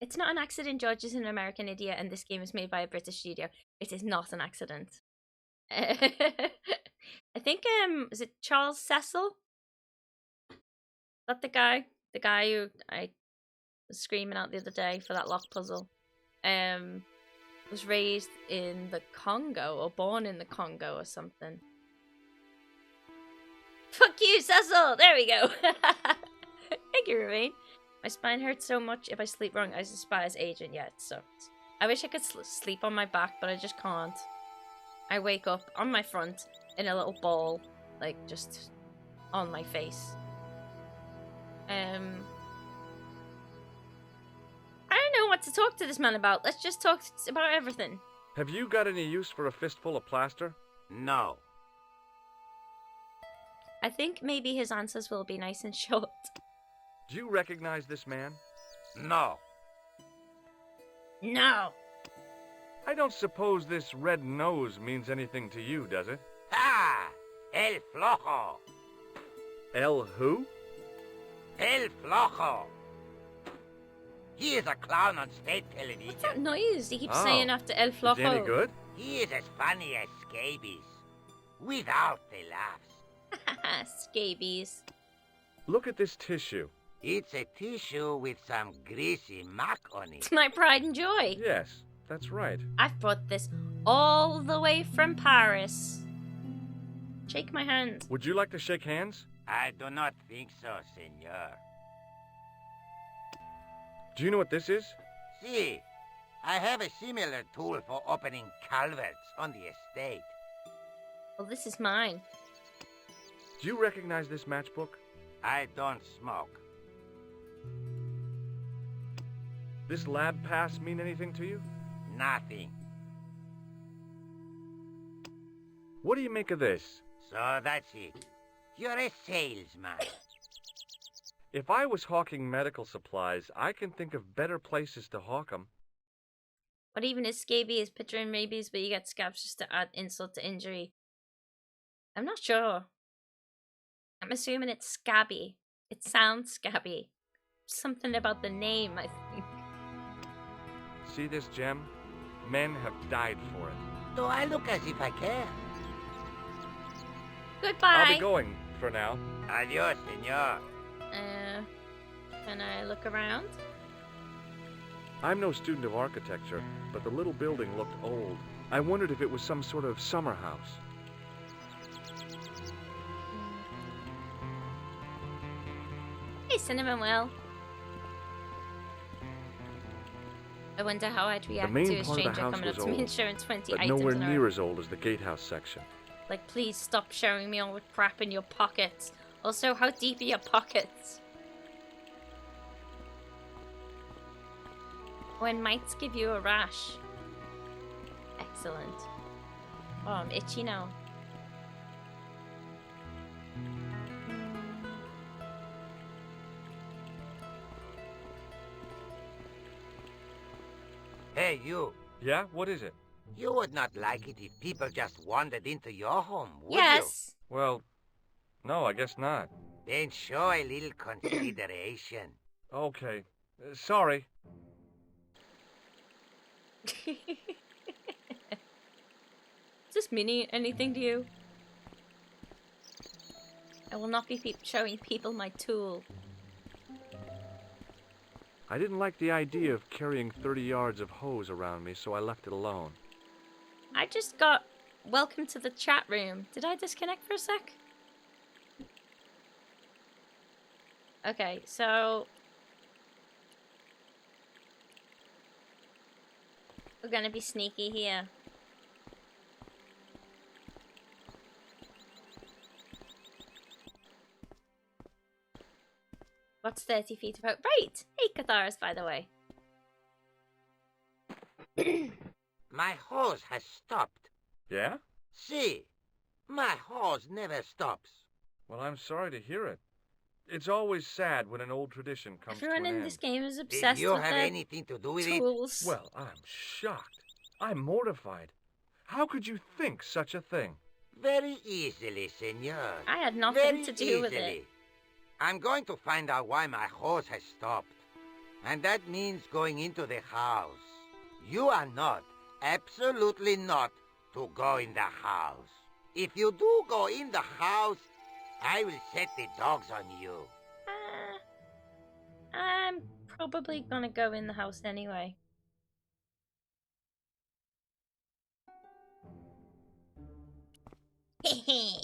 It's not an accident George is an American idiot and this game is made by a British studio. It is not an accident. I think, is it Charles Cecil? Is that the guy? The guy who I was screaming out the other day for that lock puzzle. Was raised in the Congo or born in the Congo or something. Fuck you, Cecil! There we go. Thank you, Ravine. My spine hurts so much if I sleep wrong. I despise agent yet, so I wish I could sleep on my back, but I just can't. I wake up on my front in a little ball, like just on my face. I don't know what to talk to this man about. Let's just talk about everything. Have you got any use for a fistful of plaster? No. I think maybe his answers will be nice and short. Do you recognize this man? No. No. I don't suppose this red nose means anything to you, does it? Ah! El Flojo! El who? El Flojo! He is a clown on state television. What's that noise he keeps saying after El Flojo? Is he any good? He is as funny as scabies. Without the laughs. Scabies. Look at this tissue. It's a tissue with some greasy muck on it. It's my pride and joy. Yes, that's right. I've brought this all the way from Paris. Shake my hand. Would you like to shake hands? I do not think so, senor. Do you know what this is? See, I have a similar tool for opening culverts on the estate. Well, this is mine. Do you recognize this matchbook? I don't smoke. This lab pass mean anything to you? Nothing. What do you make of this? So that's it. You're a salesman. If I was hawking medical supplies, I can think of better places to hawk them. What even is scabies? Picturing rabies, but you get scabs just to add insult to injury. I'm not sure. I'm assuming it's scabby. It sounds scabby. Something about the name, I think. See this gem? Men have died for it. Do I look as if I care? Goodbye. I'll be going for now. Adios, senor. Can I look around? I'm no student of architecture, but the little building looked old. I wondered if it was some sort of summer house. Hey, Cinnamon Will. I wonder how I'd The react main to a part of the stranger house coming up was to me and old, showing 20 but items nowhere in a near row. as old as the gatehouse section. Like, please stop showing me all the crap in your pockets. Also, how deep are your pockets? When mites give you a rash. Excellent. Oh, I'm itchy now. Hey, you. Yeah? What is it? You would not like it if people just wandered into your home, would Yes. Well, no, I guess not. you? Then show a little consideration. Okay. Sorry. Does this mean anything to you? I will not be showing people my tool. I didn't like the idea of carrying 30 yards of hose around me, so I left it alone. I just got welcome to the chat room. Did I disconnect for a sec? Okay, so we're gonna be sneaky here. What's 30 feet about? Right! Hey, Catharis, by the way. My hose has stopped. Yeah? See, my hose never stops. Well, I'm sorry to hear it. It's always sad when an old tradition comes Everyone to an in end. this game is obsessed Did you with have their anything to do with tools. it? Well, I'm shocked. I'm mortified. How could you think such a thing? Very easily, senor. I had nothing Very to do with easily. it. I'm going to find out why my hose has stopped. And that means going into the house. You are not, absolutely not, to go in the house. If you do go in the house, I will set the dogs on you. I'm probably gonna go in the house anyway. Hehe.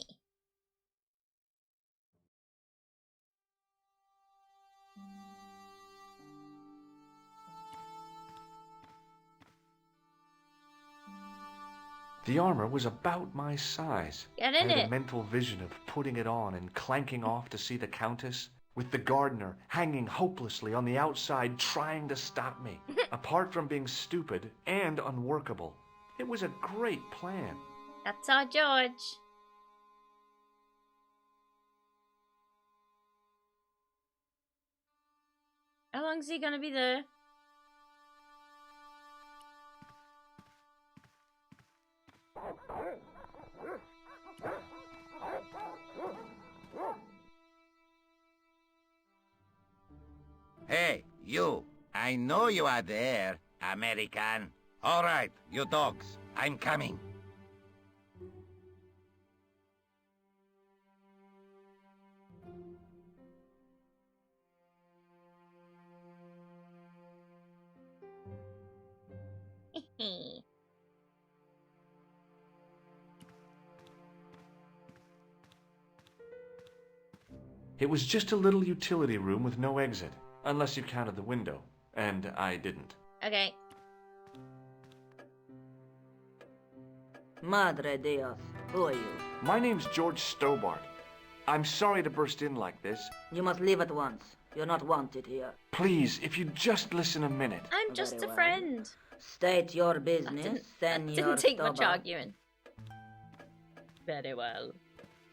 The armor was about my size. Get in I had it. a mental vision of putting it on and clanking off to see the Countess, with the gardener hanging hopelessly on the outside trying to stop me. Apart from being stupid and unworkable, it was a great plan. That's our George. How long is he gonna be there? Hey, you. I know you are there, American. All right, you dogs. I'm coming. It was just a little utility room with no exit, unless you counted the window, and I didn't. Okay. Madre Dios, who are you? My name's George Stobart. I'm sorry to burst in like this. You must leave at once. You're not wanted here. Please, if you'd just listen a minute. I'm just Very a well. friend. State your business, That Senor didn't take much Stobart. arguing. Very well.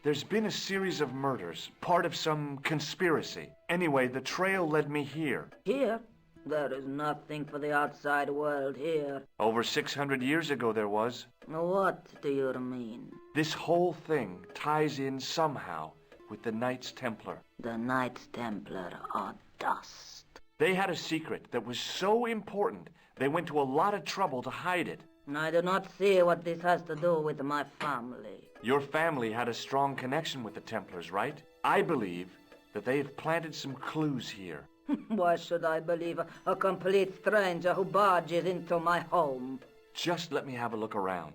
There's been a series of murders, part of some conspiracy. Anyway, the trail led me here. Here? There is nothing for the outside world here. Over 600 years ago there was. What do you mean? This whole thing ties in somehow with the Knights Templar. The Knights Templar are dust. They had a secret that was so important, they went to a lot of trouble to hide it. I do not see what this has to do with my family. Your family had a strong connection with the Templars, right? I believe that they have planted some clues here. Why should I believe a complete stranger who barges into my home? Just let me have a look around.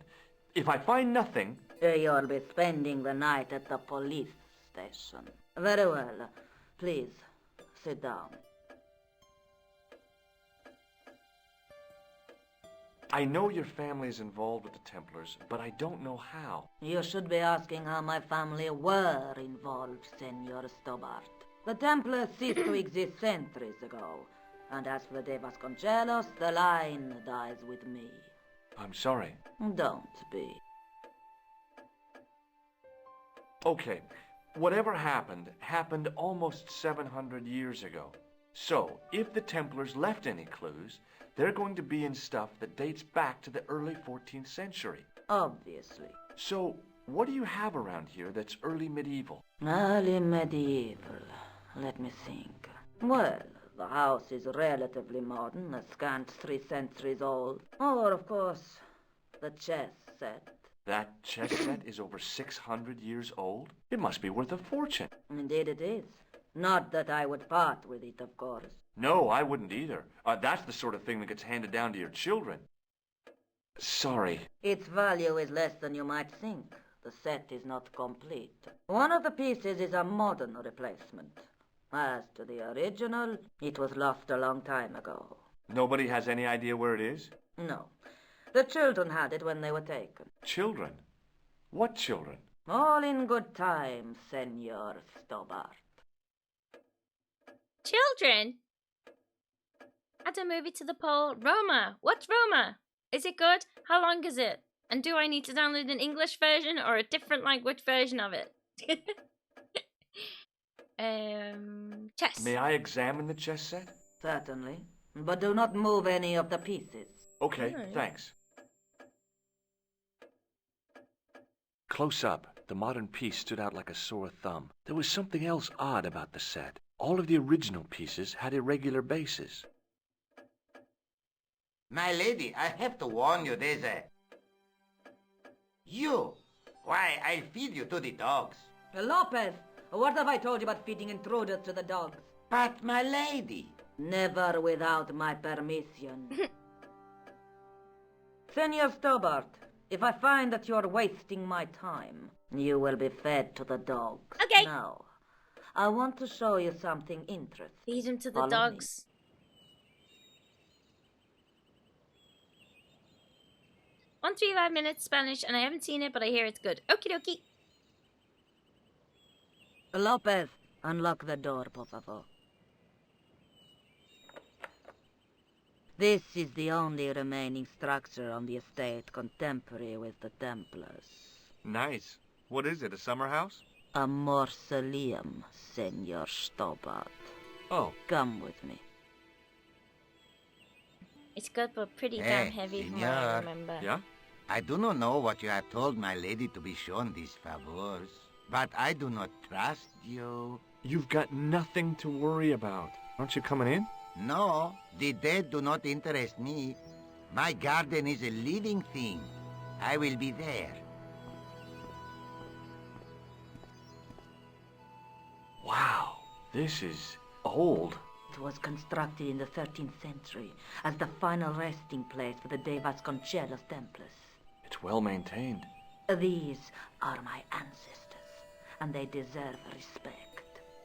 If I find nothing... You'll be spending the night at the police station. Very well. Please, sit down. I know your family is involved with the Templars, but I don't know how. You should be asking how my family were involved, Senor Stobart. The Templars ceased to exist centuries ago, and as for De Vasconcelos, the line dies with me. I'm sorry. Don't be. Okay, whatever happened almost 700 years ago. So, if the Templars left any clues, they're going to be in stuff that dates back to the early 14th century. Obviously. So, what do you have around here that's early medieval? Early medieval. Let me think. Well, the house is relatively modern, a scant 3 centuries old. Or, of course, the chess set. That chess set is over 600 years old? It must be worth a fortune. Indeed it is. Not that I would part with it, of course. No, I wouldn't either. That's the sort of thing that gets handed down to your children. Sorry. Its value is less than you might think. The set is not complete. One of the pieces is a modern replacement. As to the original, it was lost a long time ago. Nobody has any idea where it is? No. The children had it when they were taken. Children? What children? All in good time, Senor Stobart. Children? Add a movie to the poll. Roma. What's Roma? Is it good? How long is it? And do I need to download an English version or a different language version of it? Chess. May I examine the chess set? Certainly. But do not move any of the pieces. Okay, thanks. Close up, the modern piece stood out like a sore thumb. There was something else odd about the set. All of the original pieces had irregular bases. My lady, I have to warn you, there's a... You! Why, I'll feed you to the dogs. Lopez, what have I told you about feeding intruders to the dogs? But, my lady... Never without my permission. Senor Stobart, if I find that you're wasting my time, you will be fed to the dogs. Okay. Now, I want to show you something interesting. Feed him to the Follow dogs. Me. 135 minutes Spanish, and I haven't seen it, but I hear it's good. Okie dokie. Lopez, unlock the door, por favor. This is the only remaining structure on the estate contemporary with the Templars. Nice. What is it, a summer house? A mausoleum, Senor Stobart. Oh. Come with me. It's good, but pretty damn heavy from what I remember. Yeah? I do not know what you have told my lady to be shown these favors, but I do not trust you. You've got nothing to worry about. Aren't you coming in? No, the dead do not interest me. My garden is a living thing. I will be there. Wow, this is old. It was constructed in the 13th century as the final resting place for the De Vasconcelos Templars. It's well maintained. These are my ancestors, and they deserve respect.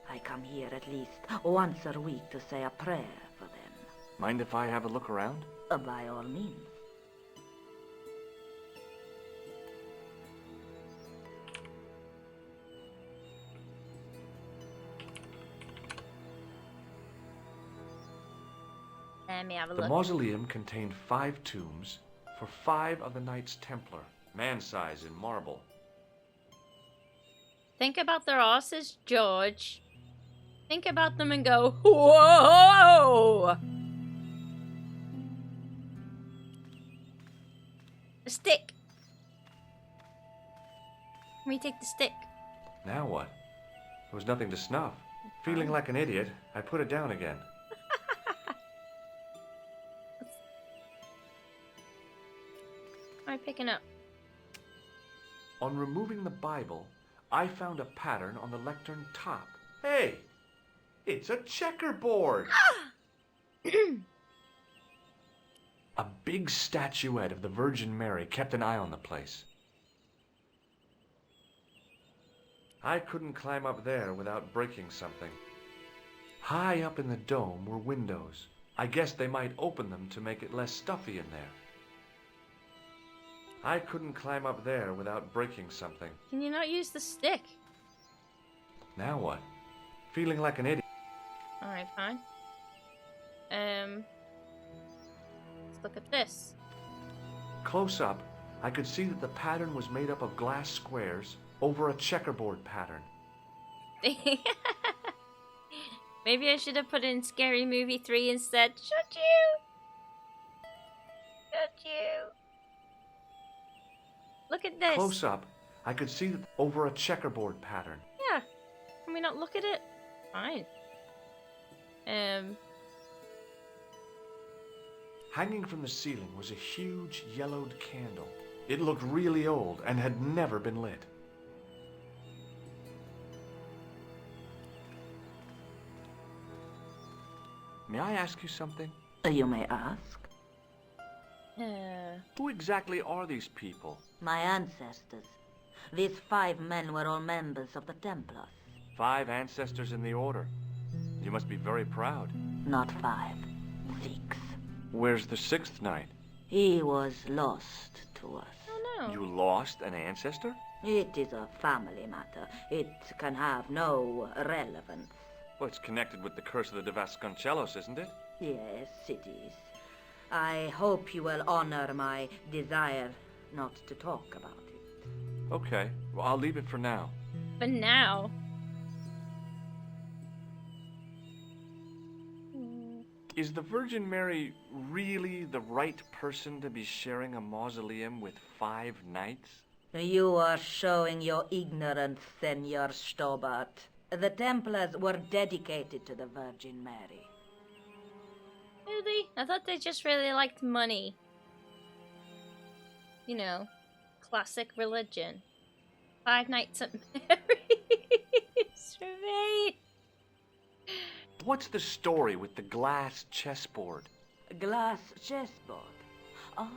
I come here at least once a week to say a prayer for them. Mind if I have a look around? By all means. Let me have a The look. mausoleum contained 5 tombs for 5 of the Knights Templar, man-size in marble. Think about their asses, George. Think about them and go, whoa! A stick. Let me take the stick. Now what? There was nothing to snuff. Feeling like an idiot, I put it down again. What am I picking up? On removing the Bible, I found a pattern on the lectern top. Hey! It's a checkerboard! A big statuette of the Virgin Mary kept an eye on the place. I couldn't climb up there without breaking something. High up in the dome were windows. I guess they might open them to make it less stuffy in there. I couldn't climb up there without breaking something. Can you not use the stick? Now what? Feeling like an idiot. Alright, fine. Let's look at this. Close up, I could see that the pattern was made up of glass squares over a checkerboard pattern. Maybe I should have put in Scary Movie 3 instead. Should you? Should you? Look at this. Close up, I could see that over a checkerboard pattern. Yeah. Can we not look at it? Fine. Hanging from the ceiling was a huge yellowed candle. It looked really old and had never been lit. May I ask you something? You may ask. Who exactly are these people? My ancestors. These 5 men were all members of the Templars. 5 ancestors in the order. You must be very proud. Not 5, 6. Where's the 6th knight? He was lost to us. Oh no. You lost an ancestor? It is a family matter. It can have no relevance. Well, it's connected with the curse of the De Vasconcelos, isn't it? Yes, it is. I hope you will honor my desire not to talk about it. Okay, well, I'll leave it for now. For now. Is the Virgin Mary really the right person to be sharing a mausoleum with 5 knights? You are showing your ignorance, Senor Stobart. The Templars were dedicated to the Virgin Mary. Really? I thought they just really liked money. You know, classic religion. 5 Knights at Mary's Remain. What's the story with the glass chessboard? Glass chessboard? Oh,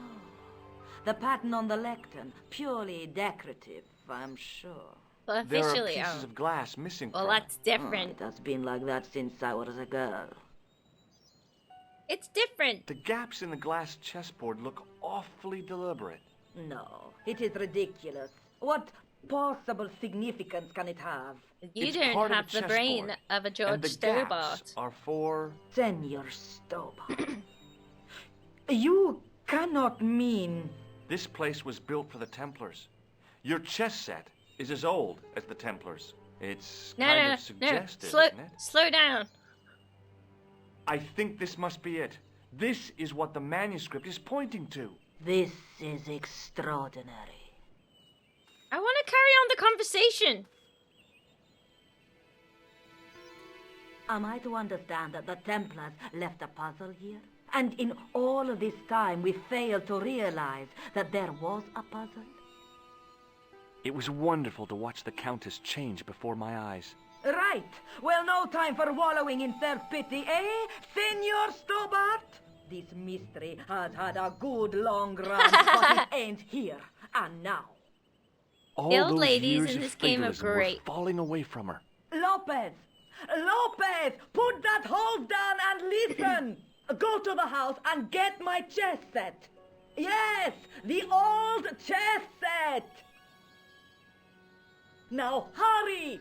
the pattern on the lectern. Purely decorative, I'm sure. Well, There are officially, pieces of glass missing well, from that's different. It has been like that since I was a girl. It's different. The gaps in the glass chessboard look awfully deliberate. No, it is ridiculous. What possible significance can it have? You It's don't part of have the the brain chessboard, of a and George the Stobart. gaps are for... Senor Stobart. You cannot mean... This place was built for the Templars. Your chess set is as old as the Templars. It's kind of suggestive, isn't it? Slow down. I think this must be it. This is what the manuscript is pointing to. This is extraordinary. I want to carry on the conversation. Am I to understand that the Templars left a puzzle here? And in all of this time we failed to realize that there was a puzzle? It was wonderful to watch the Countess change before my eyes. Right. Well, no time for wallowing in self-pity, eh, Senor Stobart? This mystery has had a good long run, but it ends here and now. All The old those ladies years in of this game are fatalism were great. falling away from her. Lopez! Lopez! Put that hose down and listen! Go to the house and get my chess set. Yes, the old chess set! Now hurry!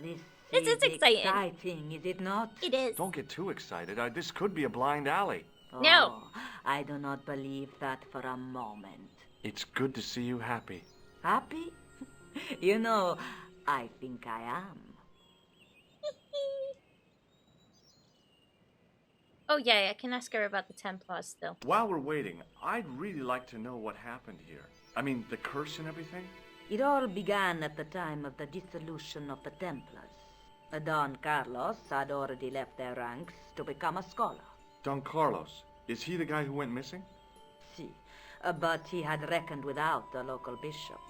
This is exciting. Is it not? It is. Don't get too excited. This could be a blind alley. No. Oh, I do not believe that for a moment. It's good to see you happy. Happy? You know, I think I am. Oh yeah, I can ask her about the Templars still. While we're waiting, I'd really like to know what happened here. I mean, the curse and everything? It all began at the time of the dissolution of the Templars. Don Carlos had already left their ranks to become a scholar. Don Carlos, is he the guy who went missing? Si, but he had reckoned without the local bishop.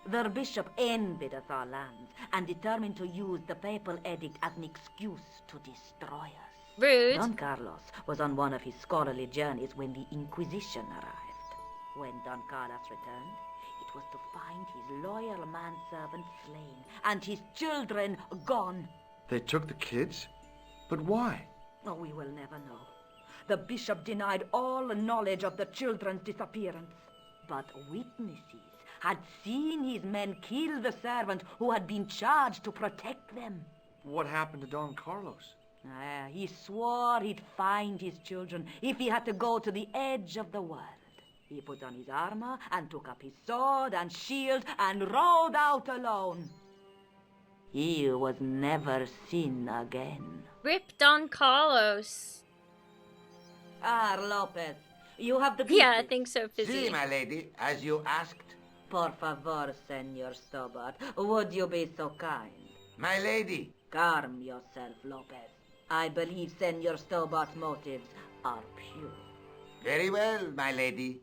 Their bishop envied us our lands and determined to use the papal edict as an excuse to destroy us. Rude. Don Carlos was on one of his scholarly journeys when the Inquisition arrived. When Don Carlos returned, it was to find his loyal manservant slain and his children gone. They took the kids? But why? Oh, we will never know. The bishop denied all knowledge of the children's disappearance. But witnesses had seen his men kill the servant who had been charged to protect them. What happened to Don Carlos? He swore he'd find his children if he had to go to the edge of the world. He put on his armor and took up his sword and shield and rode out alone. He was never seen again. Rip Don Carlos. Lopez, you have the pieces. Yeah, I think so, Fizzy. Si, my lady, as you asked. Por favor, Senor Stobart, would you be so kind? My lady. Calm yourself, Lopez. I believe Senor Stobart's motives are pure. Very well, my lady.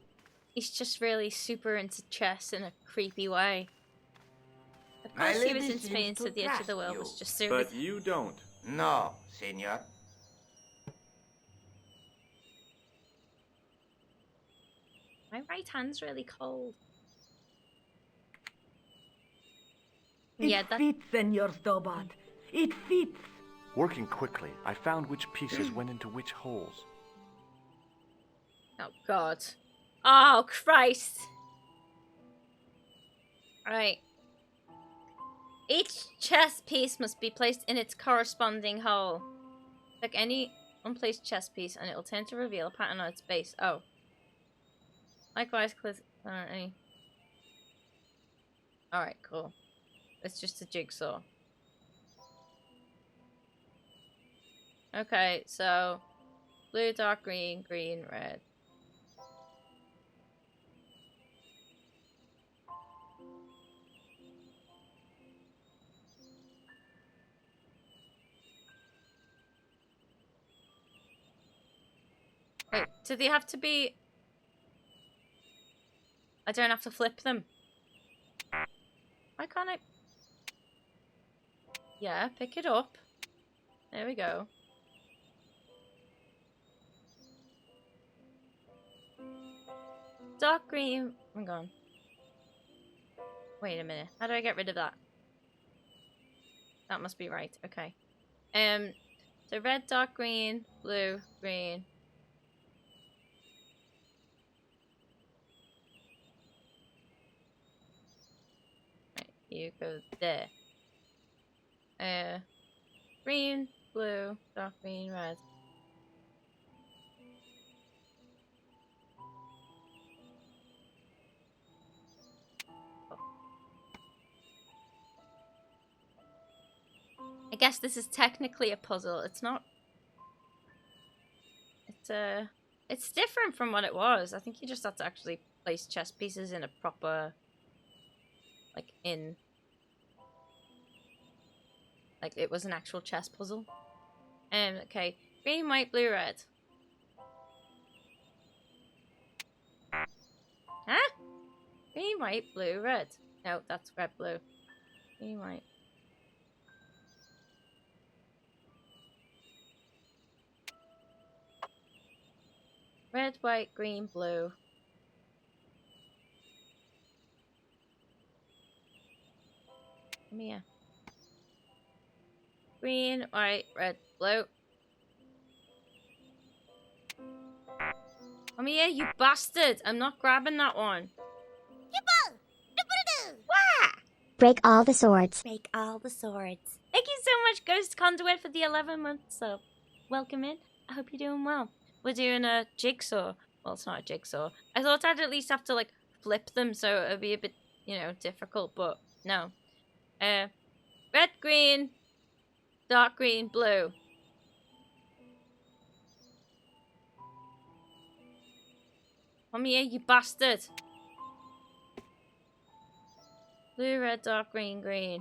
He's just really super into chess in a creepy way. Of My course he was lady in Spain, seems so to the edge of the trust world you. was just so... But you don't. No, senor. My right hand's really cold. It fits, Senor Stobart. It fits. Working quickly, I found which pieces went into which holes. Oh, God. Oh, Christ. Right. Each chess piece must be placed in its corresponding hole. Click any unplaced chess piece and it will tend to reveal a pattern on its base. Oh. Likewise, click on any... Alright, cool. It's just a jigsaw. Okay, so... Blue, dark green, green, red. Wait, do they have to be... I don't have to flip them. Why can't I... Yeah, pick it up. There we go. Dark green... Hang on. Wait a minute. How do I get rid of that? That must be right. Okay. So red, dark green, blue, green. Right, you go there. Green, blue, dark green, red. I guess this is technically a puzzle. It's not. It's different from what it was. I think you just have to actually place chess pieces in a proper, like it was an actual chess puzzle. Okay, green, white, blue, red. Huh? Green, white, blue, red. No, that's red, blue. Green, white. Red, white, green, blue. Come here. Green, white, red, blue. Come here, you bastard! I'm not grabbing that one. Break all the swords. Break all the swords. Thank you so much, Ghost Conduit, for the 11 months sub. Welcome in. I hope you're doing well. We're doing a jigsaw. Well, it's not a jigsaw. I thought I'd at least have to, like, flip them, so it'd be a bit, you know, difficult, but No. Red, green, dark green, blue. Come here, you bastard. Blue, red, dark green, green.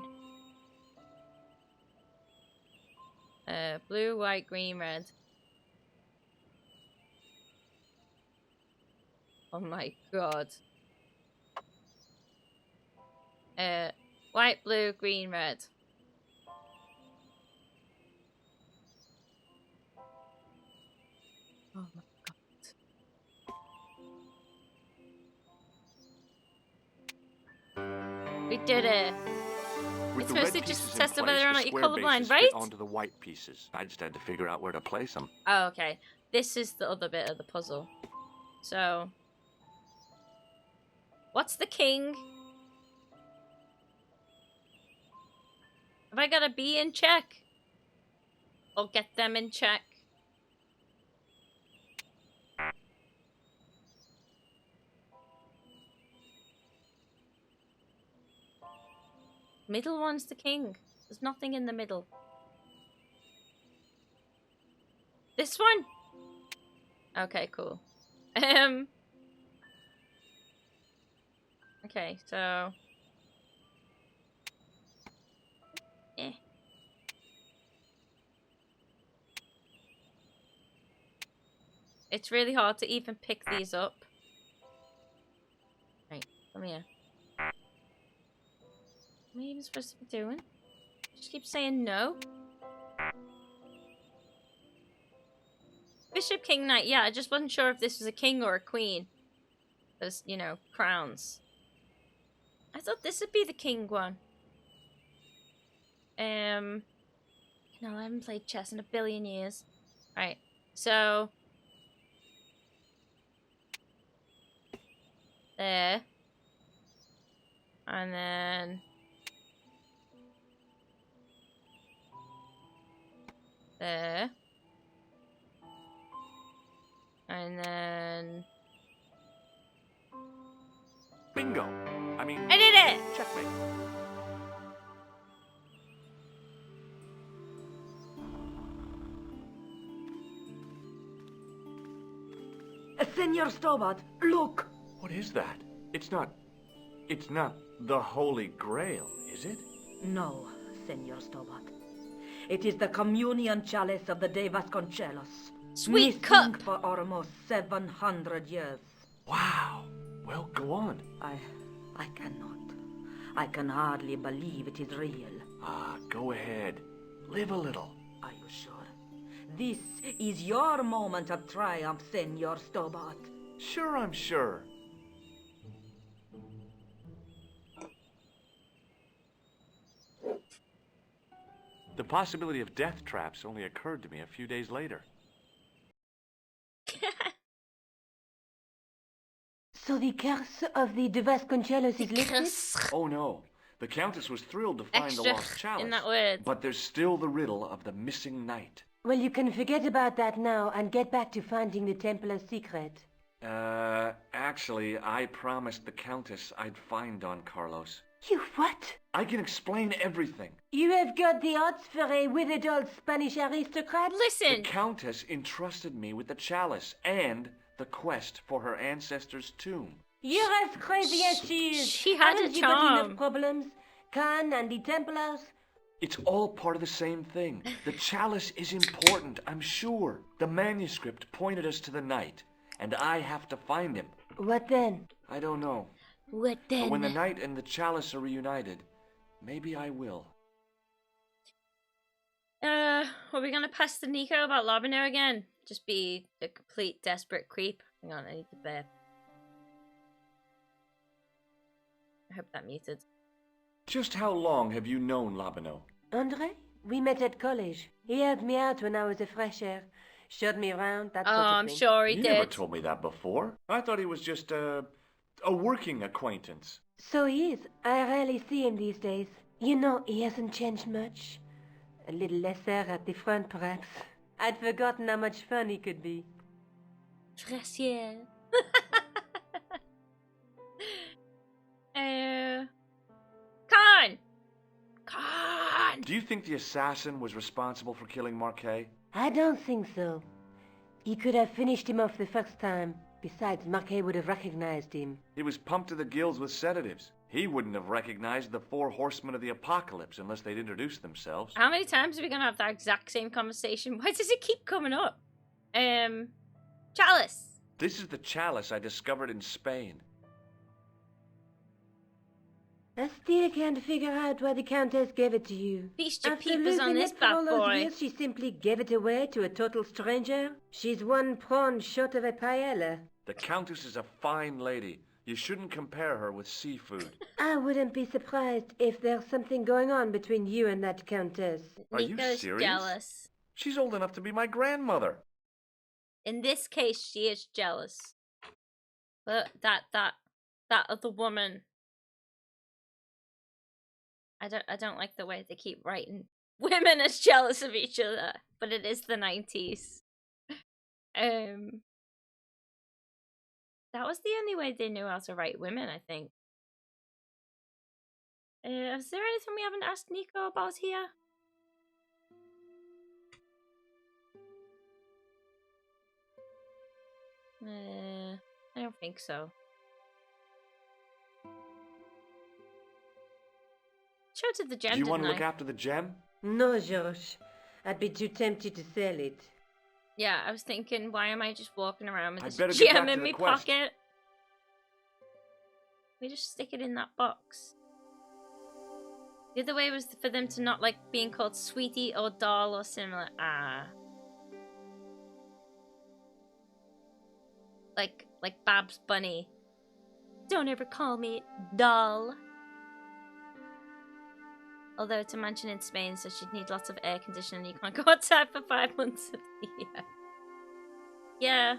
Blue, white, green, red. Oh my god. White, blue, green, red. Oh my god. We did it. With It's the red mostly pieces just in tested place, whether or the not you're square colorblind, bases right? fit onto the white pieces. I just had to figure out where to place them. Oh, okay. This is the other bit of the puzzle. So, what's the king? Have I got to be in check? Or get them in check? Middle one's the king. There's nothing in the middle. This one? Okay, cool. Okay, so... It's really hard to even pick these up. Right, come here. What am I even supposed to be doing? Just keep saying no. Bishop, king, knight. Yeah, I just wasn't sure if this was a king or a queen. There's, you know, crowns. I thought this would be the king one. No, I haven't played chess in a billion years. Right, so... There. And then... There. And then... Bingo! I mean... I did it! Checkmate. Senor Stobart, look! What is that? It's not the Holy Grail, is it? No, Senor Stobart. It is the communion chalice of the De Vasconcelos. Sweet missing cup! For almost 700 years. Wow. Well, go on. I cannot. I can hardly believe it is real. Ah, go ahead. Live a little. Are you sure? This is your moment of triumph, Senor Stobart. Sure, I'm sure. The possibility of death traps only occurred to me a few days later. So the curse of the De Vasconcelos is lifted? Oh no. The Countess was thrilled to find the lost chalice. in that word. But there's still the riddle of the missing knight. Well, you can forget about that now and get back to finding the Templar's secret. Actually, I promised the Countess I'd find Don Carlos. You what? I can explain everything. You have got the odds for a withered old Spanish aristocrat? Listen! The Countess entrusted me with the chalice and the quest for her ancestor's tomb. You're as crazy as she is. She had Haven't a you got charm. enough problems? Khan and the Templars? It's all part of the same thing. The chalice is important, I'm sure. The manuscript pointed us to the knight, and I have to find him. What then? I don't know. What then? But when the knight and the chalice are reunited, maybe I will. Are we gonna pester Nico about Labino again? Just be a complete desperate creep. Hang on, I need the bear. I hope that muted. Just how long have you known Labino? Andre? We met at college. He helped me out when I was a fresher. Showed me around, that sort of I'm thing. sure he You did. never told me that before. I thought he was just a working acquaintance. So he is. I rarely see him these days. You know, he hasn't changed much. A little lesser at the front, perhaps. I'd forgotten how much fun he could be. Fressier. Kai! Do you think the assassin was responsible for killing Marquet? I don't think so. He could have finished him off the first time. Besides, Marquet would have recognized him. He was pumped to the gills with sedatives. He wouldn't have recognized the 4 horsemen of the apocalypse unless they'd introduced themselves. How many times are we going to have that exact same conversation? Why does it keep coming up? Chalice. This is the chalice I discovered in Spain. I still can't figure out why the Countess gave it to you. Feast your After peepers on losing this it for bad all those boy. years, she simply gave it away to a total stranger. She's one prawn short of a paella. The Countess is a fine lady. You shouldn't compare her with seafood. I wouldn't be surprised if there's something going on between you and that Countess. Are you Nico's serious? jealous. She's old enough to be my grandmother. In this case, she is jealous. But that other woman. I don't like the way they keep writing women as jealous of each other, but it is the 90s. That was the only way they knew how to write women, I think. Is there anything we haven't asked Nico about here? I don't think so. Showed to the gem, Do you didn't want to I? look after the gem? No, Josh. I'd be too tempted to sell it. Yeah, I was thinking, why am I just walking around with I'd this better get gem back in to my the quest. pocket? We just stick it in that box. The other way was for them to not like being called sweetie or doll or similar. Like Babs Bunny. Don't ever call me doll. Although it's a mansion in Spain, so she'd need lots of air conditioning. You can't go outside for 5 months of the year. Yeah.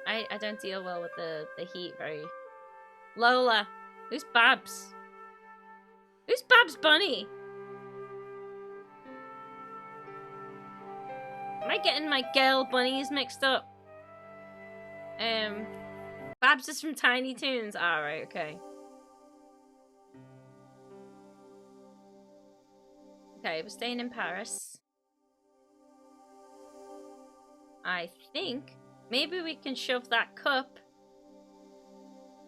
I don't deal well with the heat very. Lola. Who's Babs? Who's Babs Bunny? Am I getting my girl bunnies mixed up? Babs is from Tiny Toons. Alright, okay. Okay, we're staying in Paris. I think maybe we can shove that cup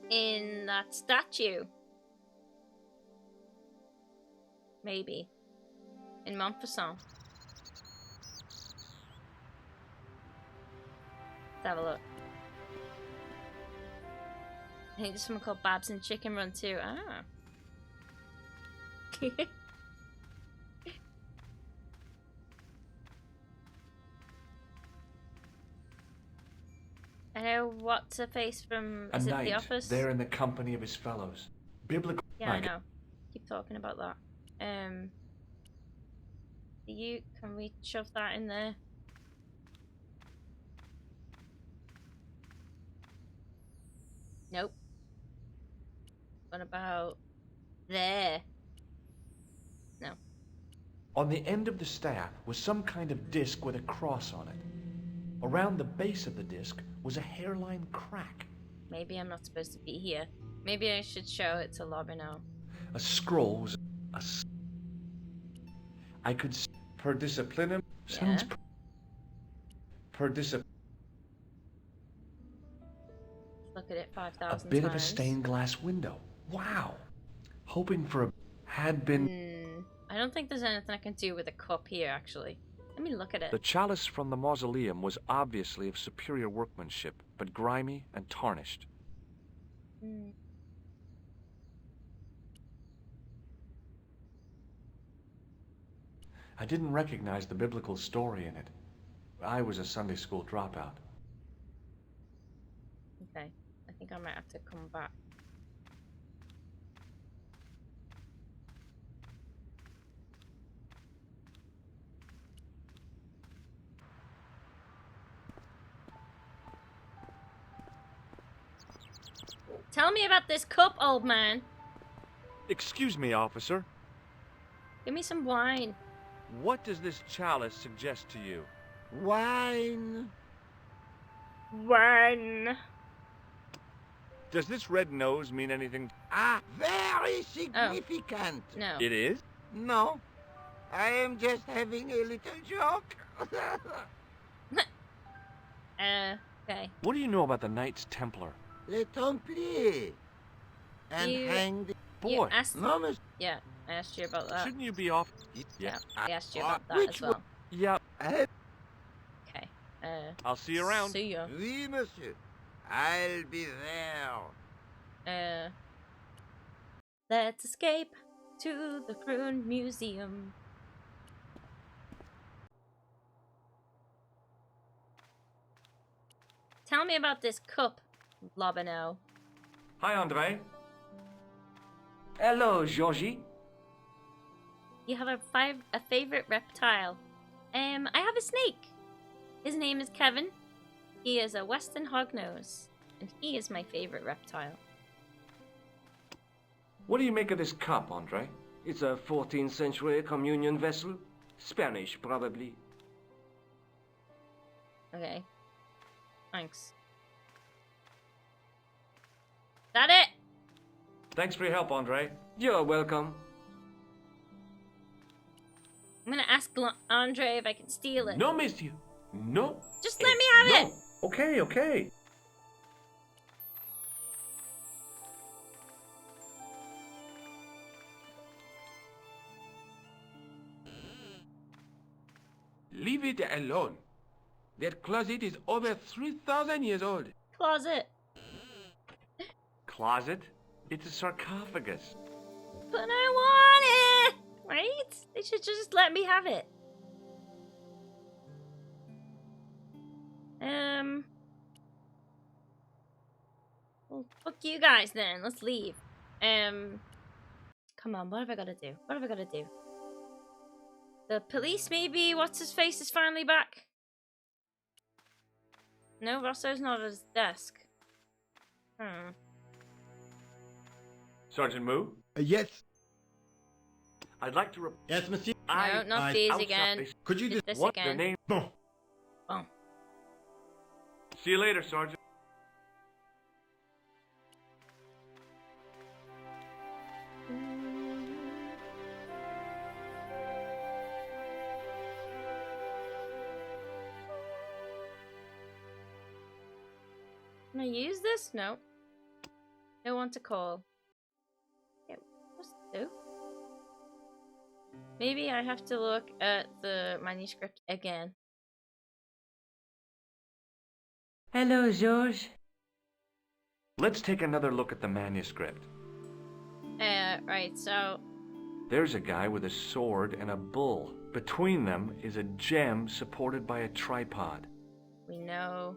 in that statue. Maybe. In Montfaucon. Let's have a look. I think there's someone called Babs in Chicken Run too. Ah. I know what's her face from. Is A it knight The Office? there in the company of his fellows. Biblical. Yeah, I know. Keep talking about that. Can we shove that in there? Nope. What about there? No. On the end of the staff was some kind of disc with a cross on it. Around the base of the disc was a hairline crack. Maybe I'm not supposed to be here. Maybe I should show it to Lobino. A scroll was I could see per disciplinum. Sounds Yeah. per discipline. Look at it A 5,000 bit times. of a stained glass window. Wow. Hoping for a had been. I don't think there's anything I can do with a cup here, actually. Let me look at it. The chalice from the mausoleum was obviously of superior workmanship, but grimy and tarnished. I didn't recognize the biblical story in it. I was a Sunday school dropout. Okay. I think I might have to come back. Tell me about this cup, old man. Excuse me, officer. Give me some wine. What does this chalice suggest to you? Wine. Wine. Does this red nose mean anything? Ah, very significant. No. It is? No, I am just having a little joke. Okay. What do you know about the Knights Templar? Les Templiers. And You- hanged... You asked, No, miss... yeah, I asked you about that. Shouldn't you be off? Yeah, I asked you about that Which as well. Yeah. Okay. I'll see you around. See ya. Oui, monsieur. I'll be there. Let's escape to the Purin Museum. Tell me about this cup, Lobino. Hi, Andre. Hello, Georgie. You have a favorite reptile. I have a snake. His name is Kevin. He is a Western hognose, and he is my favorite reptile. What do you make of this cup, Andre? It's a 14th century communion vessel. Spanish, probably. Okay. Thanks. That it? Thanks for your help, Andre. You're welcome. I'm gonna ask Andre if I can steal it. No, monsieur. No. Just let me have it. Okay, okay. Leave it alone. That closet is over 3,000 years old. Closet. Closet? It's a sarcophagus. But I want it! Right? They should just let me have it. Well, fuck you guys then. Let's leave. Come on, what have I got to do? What have I got to do? The police, maybe? What's his face is finally back? No, Rosso's not at his desk. Sergeant Moo? Yes. I'd like to Yes, monsieur. No, not these again. Could you Did just... this What? again. Their name? Bon. Oh. See you later, Sergeant. Can I use this? No. No one to call. Yeah, what's to do? Maybe I have to look at the manuscript again. Hello, Georges. Let's take another look at the manuscript. Right, so... There's a guy with a sword and a bull. Between them is a gem supported by a tripod. We know...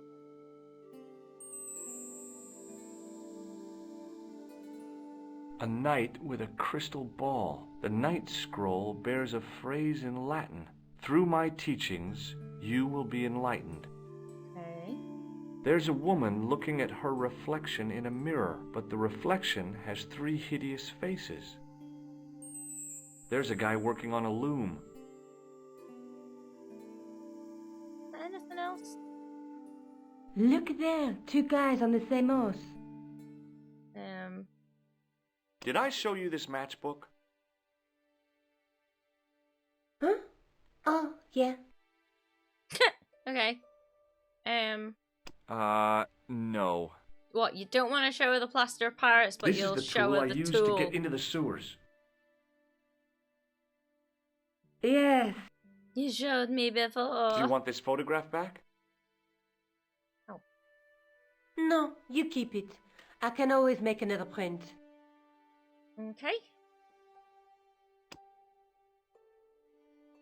A knight with a crystal ball. The knight's scroll bears a phrase in Latin. Through my teachings, you will be enlightened. Okay. There's a woman looking at her reflection in a mirror, but the reflection has 3 hideous faces. There's a guy working on a loom. Anything else? Look there, 2 guys on the same horse. Did I show you this matchbook? Huh? Oh, yeah. Okay. No. What, you don't want to show her the plaster of Paris, but This you'll is the show tool her I the used tool. to get into the sewers. Yes. You showed me before. Do you want this photograph back? No, you keep it. I can always make another print. Okay.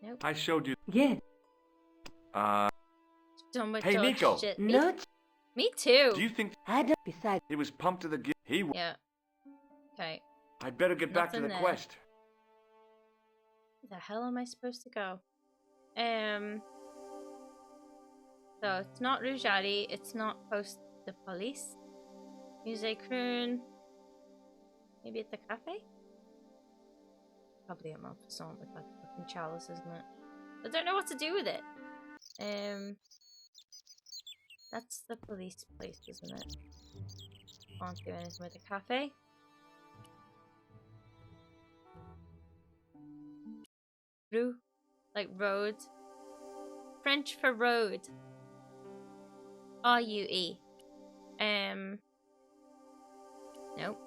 Nope. I showed you. Yeah. Done with Hey, dog Nico. shit. Not. Me too. Do you think I don't. Besides, he was pumped to the gig? He was. Yeah. Okay. I'd better get back to the Nothing there. quest. Where the hell am I supposed to go? So it's not Rujari, it's not post the police. Musée Croon. Maybe at the cafe? Probably a Maupassant with that fucking chalice, isn't it? I don't know what to do with it. That's the police place, isn't it? Can't do anything with the cafe. Rue, like road. French for road. R-U-E. Nope.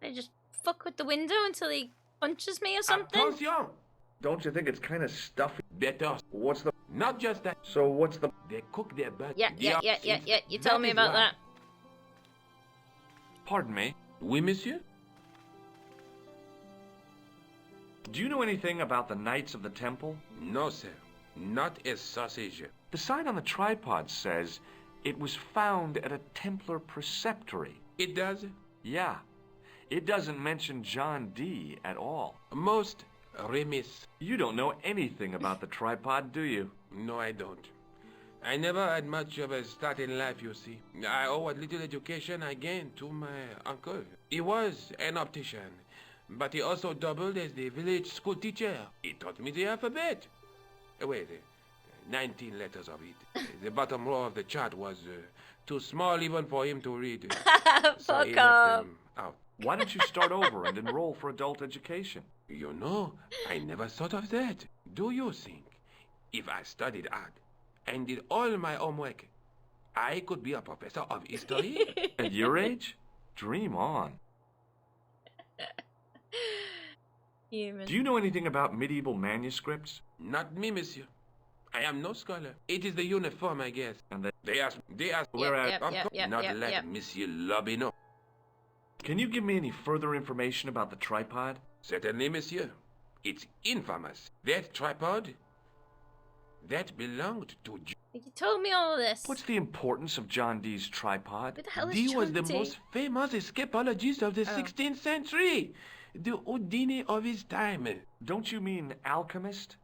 I just fuck with the window until he punches me or something? Attention! Don't you think it's kind of stuffy? Better. What's the... Not just that. So what's the... They cook their butt. Yeah. You told me about that. Pardon me? Oui, monsieur? Do you know anything about the Knights of the Temple? No, sir. Not a sausage. The sign on the tripod says it was found at a Templar preceptory. It does? Yeah. It doesn't mention John Dee at all. Most remiss. You don't know anything about the tripod, do you? No, I don't. I never had much of a start in life, you see. I owe what little education I gained to my uncle. He was an optician, but he also doubled as the village school teacher. He taught me the alphabet. Wait, 19 letters of it. The bottom row of the chart was too small even for him to read. So he left them out. Why don't you start over and enroll for adult education? You know, I never thought of that. Do you think if I studied art and did all my homework, I could be a professor of history? At your age? Dream on. Human. Do you know anything about medieval manuscripts? Not me, monsieur. I am no scholar. It is the uniform, I guess. And they ask where I come from. Not like Monsieur Lobineau. Can you give me any further information about the tripod? Certainly, monsieur. It's infamous. That tripod, that belonged to... You told me all of this. What's the importance of John Dee's tripod? Who the hell is Dee John was the Dee? most famous escapologist of the 16th century. The Houdini of his time. Don't you mean alchemist?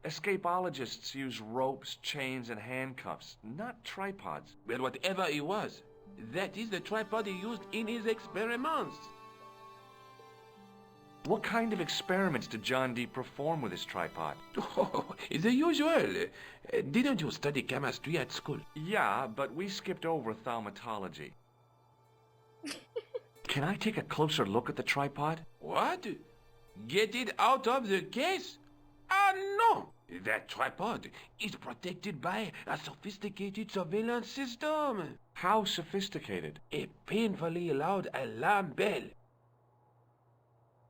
Escapologists use ropes, chains, and handcuffs, not tripods. Well, whatever he was, that is the tripod he used in his experiments. What kind of experiments did John Dee perform with his tripod? Oh, the usual. Didn't you study chemistry at school? Yeah, but we skipped over thaumatology. Can I take a closer look at the tripod? What? Get it out of the case? Ah, no! That tripod is protected by a sophisticated surveillance system. How sophisticated? A painfully loud alarm bell.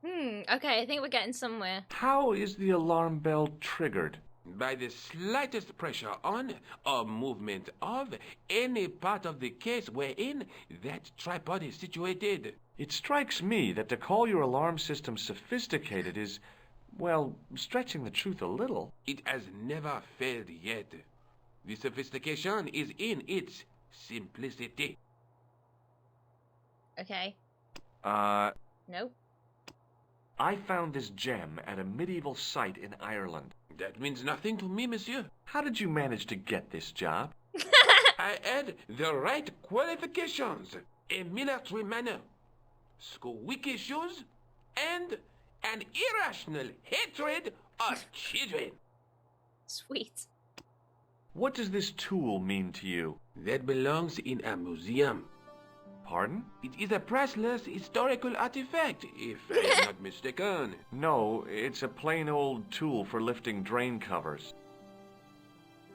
Okay, I think we're getting somewhere. How is the alarm bell triggered? By the slightest pressure on or movement of any part of the case wherein that tripod is situated. It strikes me that to call your alarm system sophisticated is, well, stretching the truth a little. It has never failed yet. The sophistication is in its simplicity. Okay. Nope. I found this gem at a medieval site in Ireland. That means nothing to me, monsieur. How did you manage to get this job? I had the right qualifications. A military manner, squeaky shoes, and an irrational hatred of children. Sweet. What does this tool mean to you? That belongs in a museum. Pardon? It is a priceless historical artifact, if I am not mistaken. No, it's a plain old tool for lifting drain covers.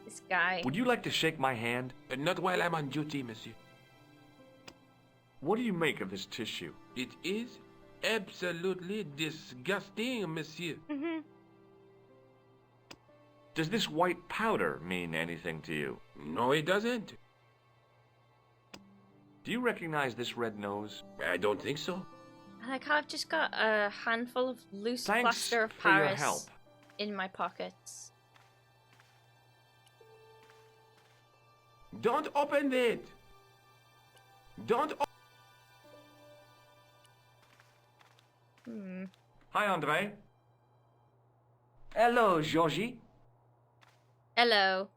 This guy. Would you like to shake my hand? Not while I'm on duty, monsieur. What do you make of this tissue? It is absolutely disgusting, monsieur. Does this white powder mean anything to you? No, it doesn't. Do you recognize this red nose? I don't think so. Like, I've just got a handful of loose Thanks plaster of for your Paris help. in my pockets. Don't open it! Don't Hi, Andre. Hello, Georgie. Hello.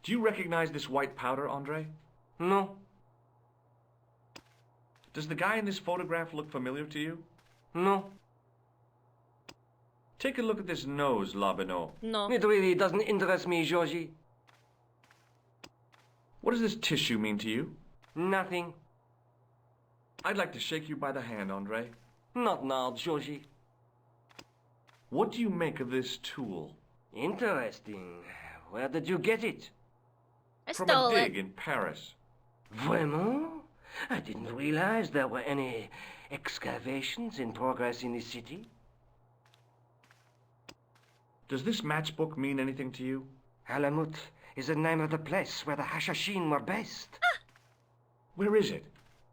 Do you recognize this white powder, Andre? No, Does the guy in this photograph look familiar to you? No. Take a look at this nose, Labino. No. It really doesn't interest me, Georgie. What does this tissue mean to you? Nothing. I'd like to shake you by the hand, Andre. Not now, Georgie. What do you make of this tool? Interesting. Where did you get it? I From stole a dig it. in Paris. Vraiment? I didn't realize there were any excavations in progress in the city. Does this matchbook mean anything to you? Alamut is the name of the place where the Hashashin were based. Where is it?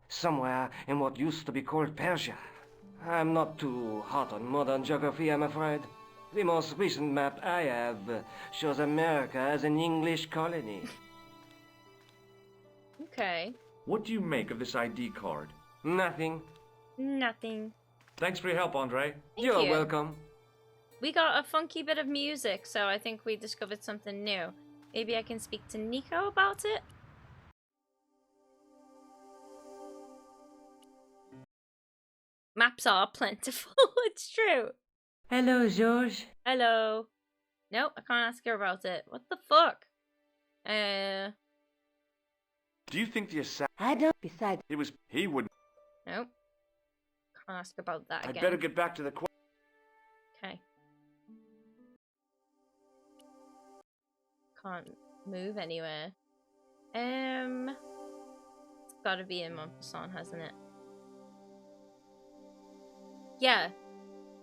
Somewhere in what used to be called Persia. I'm not too hot on modern geography, I'm afraid. The most recent map I have shows America as an English colony. Okay. What do you make of this ID card? Nothing. Nothing. Thanks for your help, Andre. You're you. welcome. We got a funky bit of music, so I think we discovered something new. Maybe I can speak to Nico about it? Maps are plentiful, it's true. Hello, George. Hello. Nope, I can't ask her about it. What the fuck? Do you think the assassin... I don't. Besides, He wouldn't... Nope. Can't ask about that I'd again. better get back to the... Okay. Can't move anywhere. It's gotta be in Montpellier, hasn't it? Yeah.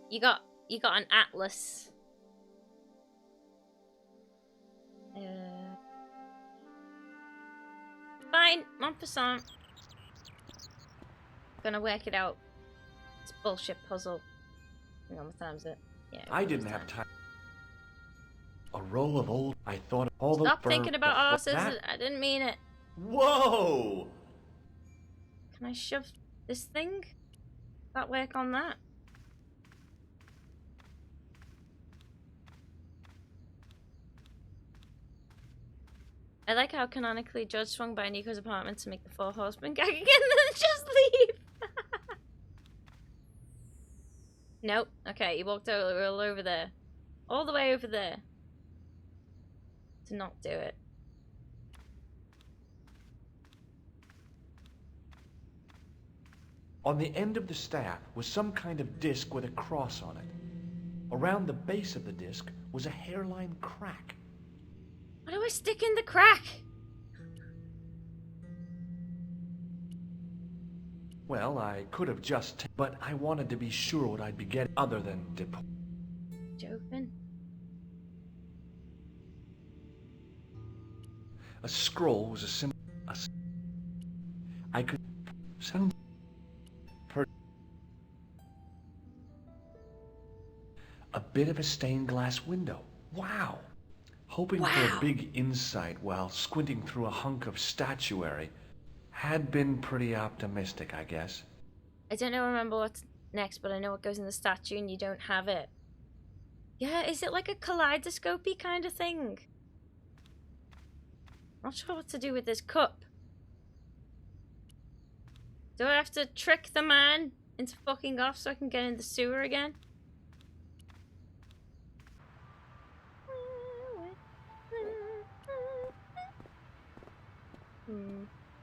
You got an atlas. Fine, Montpellier. Gonna work it out. It's a bullshit puzzle. Hang on, what time is it? Yeah. I didn't have time. A roll of old... I thought all Stop the... thinking about What's horses. that? I didn't mean it. Whoa! Can I shove this thing? That work on that? I like how canonically Judge swung by Nico's apartment to make the four horsemen gag again and then just leave. Nope. Okay, he walked all over there. All the way over there. To not do it. On the end of the staff was some kind of disc with a cross on it. Around the base of the disc was a hairline crack. Why do I stick in the crack? Well, I could have just... but I wanted to be sure what I'd be getting other than... Joking. A scroll was a symbol... I could... sound... A bit of a stained glass window. Wow! Hoping for a big insight while squinting through a hunk of statuary had been pretty optimistic, I guess. I don't remember what's next, but I know what goes in the statue and you don't have it. Yeah, is it like a kaleidoscopy kind of thing? Not sure what to do with this cup. Do I have to trick the man into fucking off so I can get in the sewer again?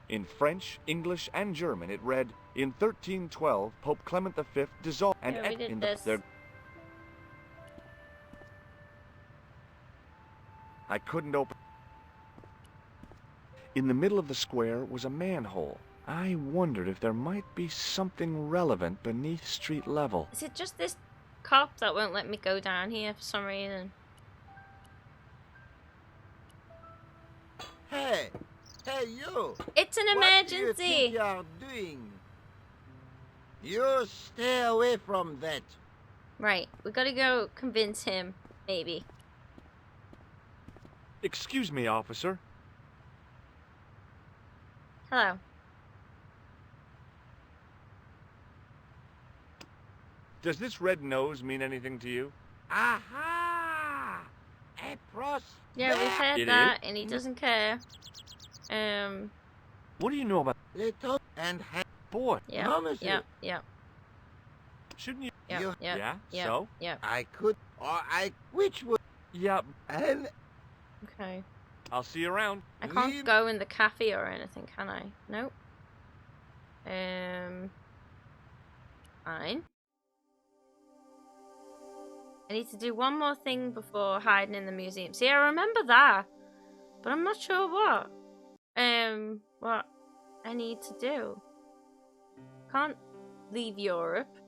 In French, English, and German, it read, in 1312, Pope Clement V dissolved and Yeah, we did in this. I couldn't open. In the middle of the square was a manhole. I wondered if there might be something relevant beneath street level. Is it just this cop that won't let me go down here for some reason? Hey! Hey, you! It's an What do you emergency! think you're doing? You stay away from that. Right, we gotta go convince him, maybe. Excuse me, officer. Hello. Does this red nose mean anything to you? Aha! A prospect! Yeah, we've heard It that, is? and he doesn't care. What do you know about... Little and boy. Yeah. No, monsieur. Yeah. Shouldn't you? Yeah. So? Yeah. I could, or which would, Yep. and Okay. I'll see you around. I can't go in the cafe or anything, can I? Nope. Fine. I need to do one more thing before hiding in the museum. See, I remember that, but I'm not sure what I need to do. Can't leave Europe.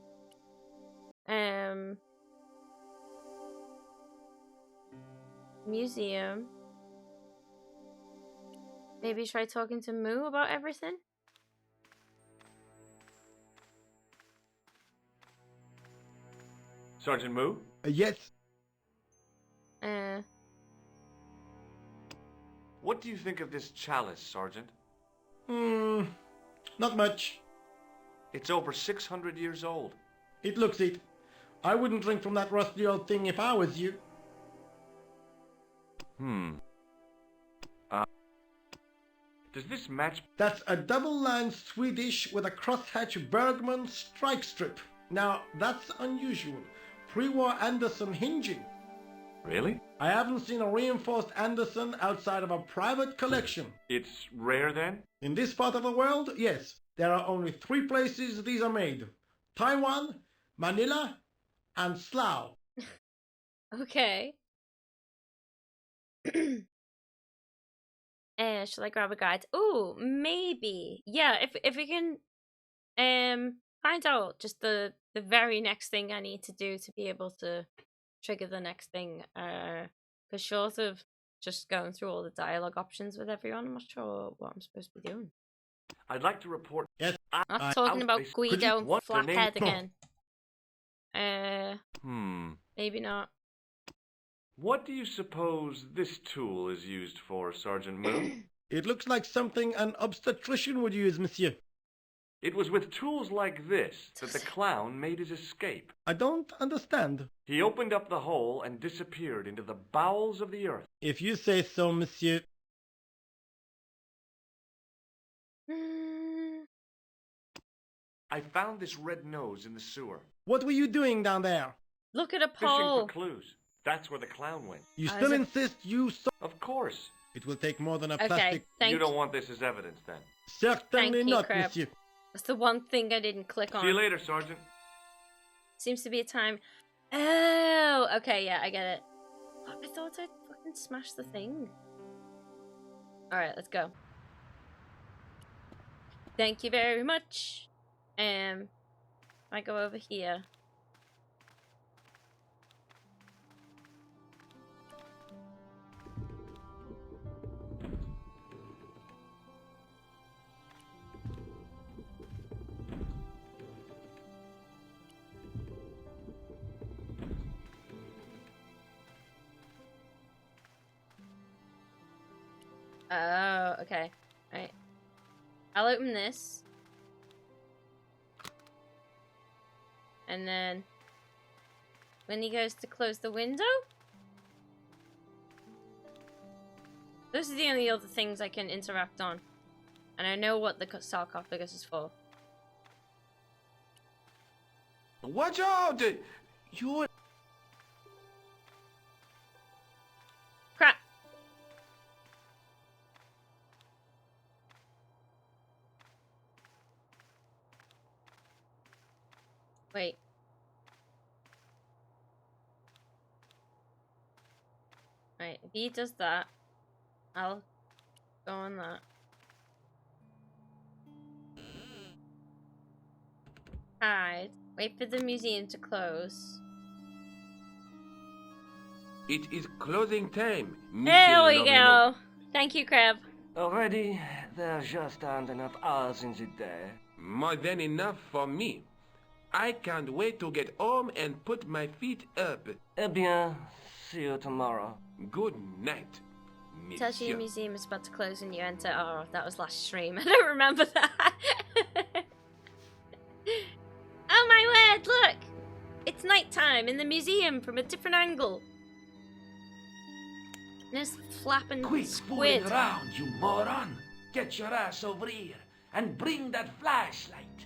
Museum. Maybe try talking to Moo about everything. Sergeant Moo? Yes. What do you think of this chalice, Sergeant? Not much. It's over 600 years old. It looks it. I wouldn't drink from that rusty old thing if I was you. Does this match? That's a double-lined Swedish with a crosshatch Bergman strike strip. Now, that's unusual. Pre-war Anderson hinging. Really? I haven't seen a reinforced Anderson outside of a private collection. It's rare then? In this part of the world, yes. There are only 3 places these are made. Taiwan, Manila, and Slough. Okay. Should I grab a guide? Oh, maybe. Yeah, if we can find out just the very next thing I need to do to be able to trigger the next thing. Because short of just going through all the dialogue options with everyone, I'm not sure what I'm supposed to be doing. I'd like to report. Yes. I'm talking about Guido Flathead again. Maybe not. What do you suppose this tool is used for, Sergeant Moo? It looks like something an obstetrician would use, monsieur. It was with tools like this that the clown made his escape. I don't understand. He opened up the hole and disappeared into the bowels of the earth. If you say so, monsieur. I found this red nose in the sewer. What were you doing down there? Look at a Fishing pole. for clues. That's where the clown went. You still insist you saw? Of course. It will take more than a Okay, plastic. You don't want this as evidence, then? Certainly Thank you, not, Crab. monsieur. That's the one thing I didn't click on. See you later, Sergeant. Seems to be a time. Oh, okay, yeah, I get it. Oh, I thought I'd fucking smashed the thing. Alright, let's go. Thank you very much. I go over here. Oh, okay. Alright. I'll open this. And then when he goes to close the window, those are the only other things I can interact on. And I know what the sarcophagus is for. Watch out! You... Crap! Wait. Right, if he does that, I'll go on that. Hide. Wait for the museum to close. It is closing time. There we go. Thank you, Crab. Already, there just aren't enough hours in the day. More than enough for me. I can't wait to get home and put my feet up. Eh bien, see you tomorrow. Good night, Tells you monsieur. the museum is about to close and you enter. Oh, that was last stream. I don't remember that. Oh my word, look! It's nighttime in the museum from a different angle. And there's flapping Quit squid. fooling around, you moron! Get your ass over here and bring that flashlight.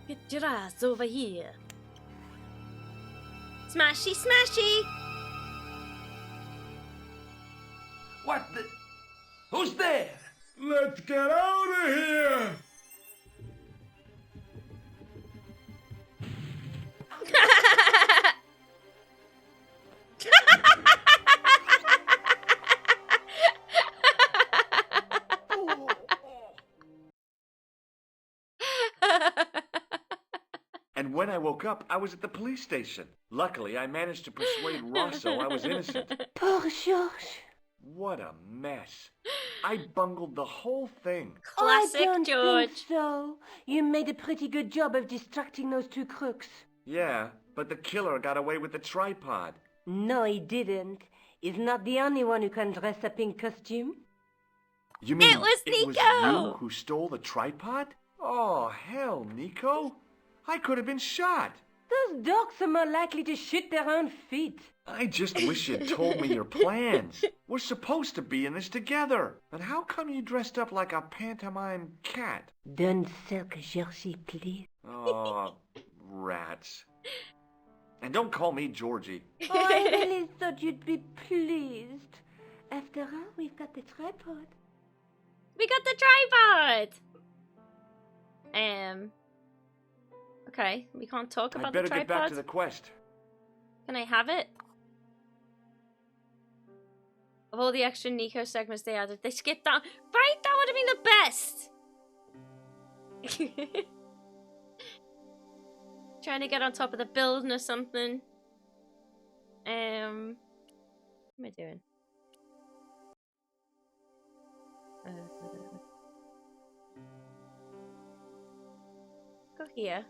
Get your ass over here. Smashy, smashy! What the... Who's there? Let's get out of here! And when I woke up, I was at the police station. Luckily, I managed to persuade Rosso I was innocent. Poor George. What a mess. I bungled the whole thing. Classic I don't George. think so. You made a pretty good job of distracting those two crooks. Yeah, but the killer got away with the tripod. No, he didn't. He's not the only one who can dress up in costume. You mean It was you Nico! who stole the tripod? Oh, hell, Nico. I could have been shot. Those dogs are more likely to shoot their own feet. I just wish you'd told me your plans. We're supposed to be in this together. And how come you dressed up like a pantomime cat? Don't sulk, Georgie, please. Oh, rats. And don't call me Georgie. Oh, I really thought you'd be pleased. After all, we've got the tripod. We got the tripod! Okay, we can't talk about I'd better the get tripod. back to the quest. Can I have it? Of all the extra Nico segments they added, they skipped that. Right? That would have been the best! Trying to get on top of the building or something. What am I doing? Go here.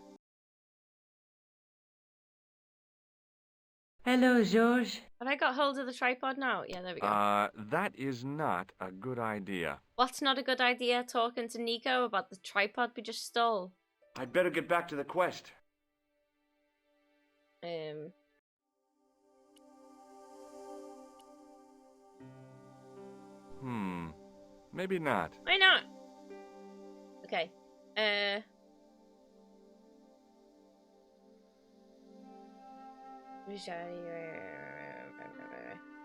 Hello, George. Have I got hold of the tripod now? Yeah, there we go. That is not a good idea. What's not a good idea? Talking to Nico about the tripod we just stole. I'd better get back to the quest. Maybe not. Why not? Okay.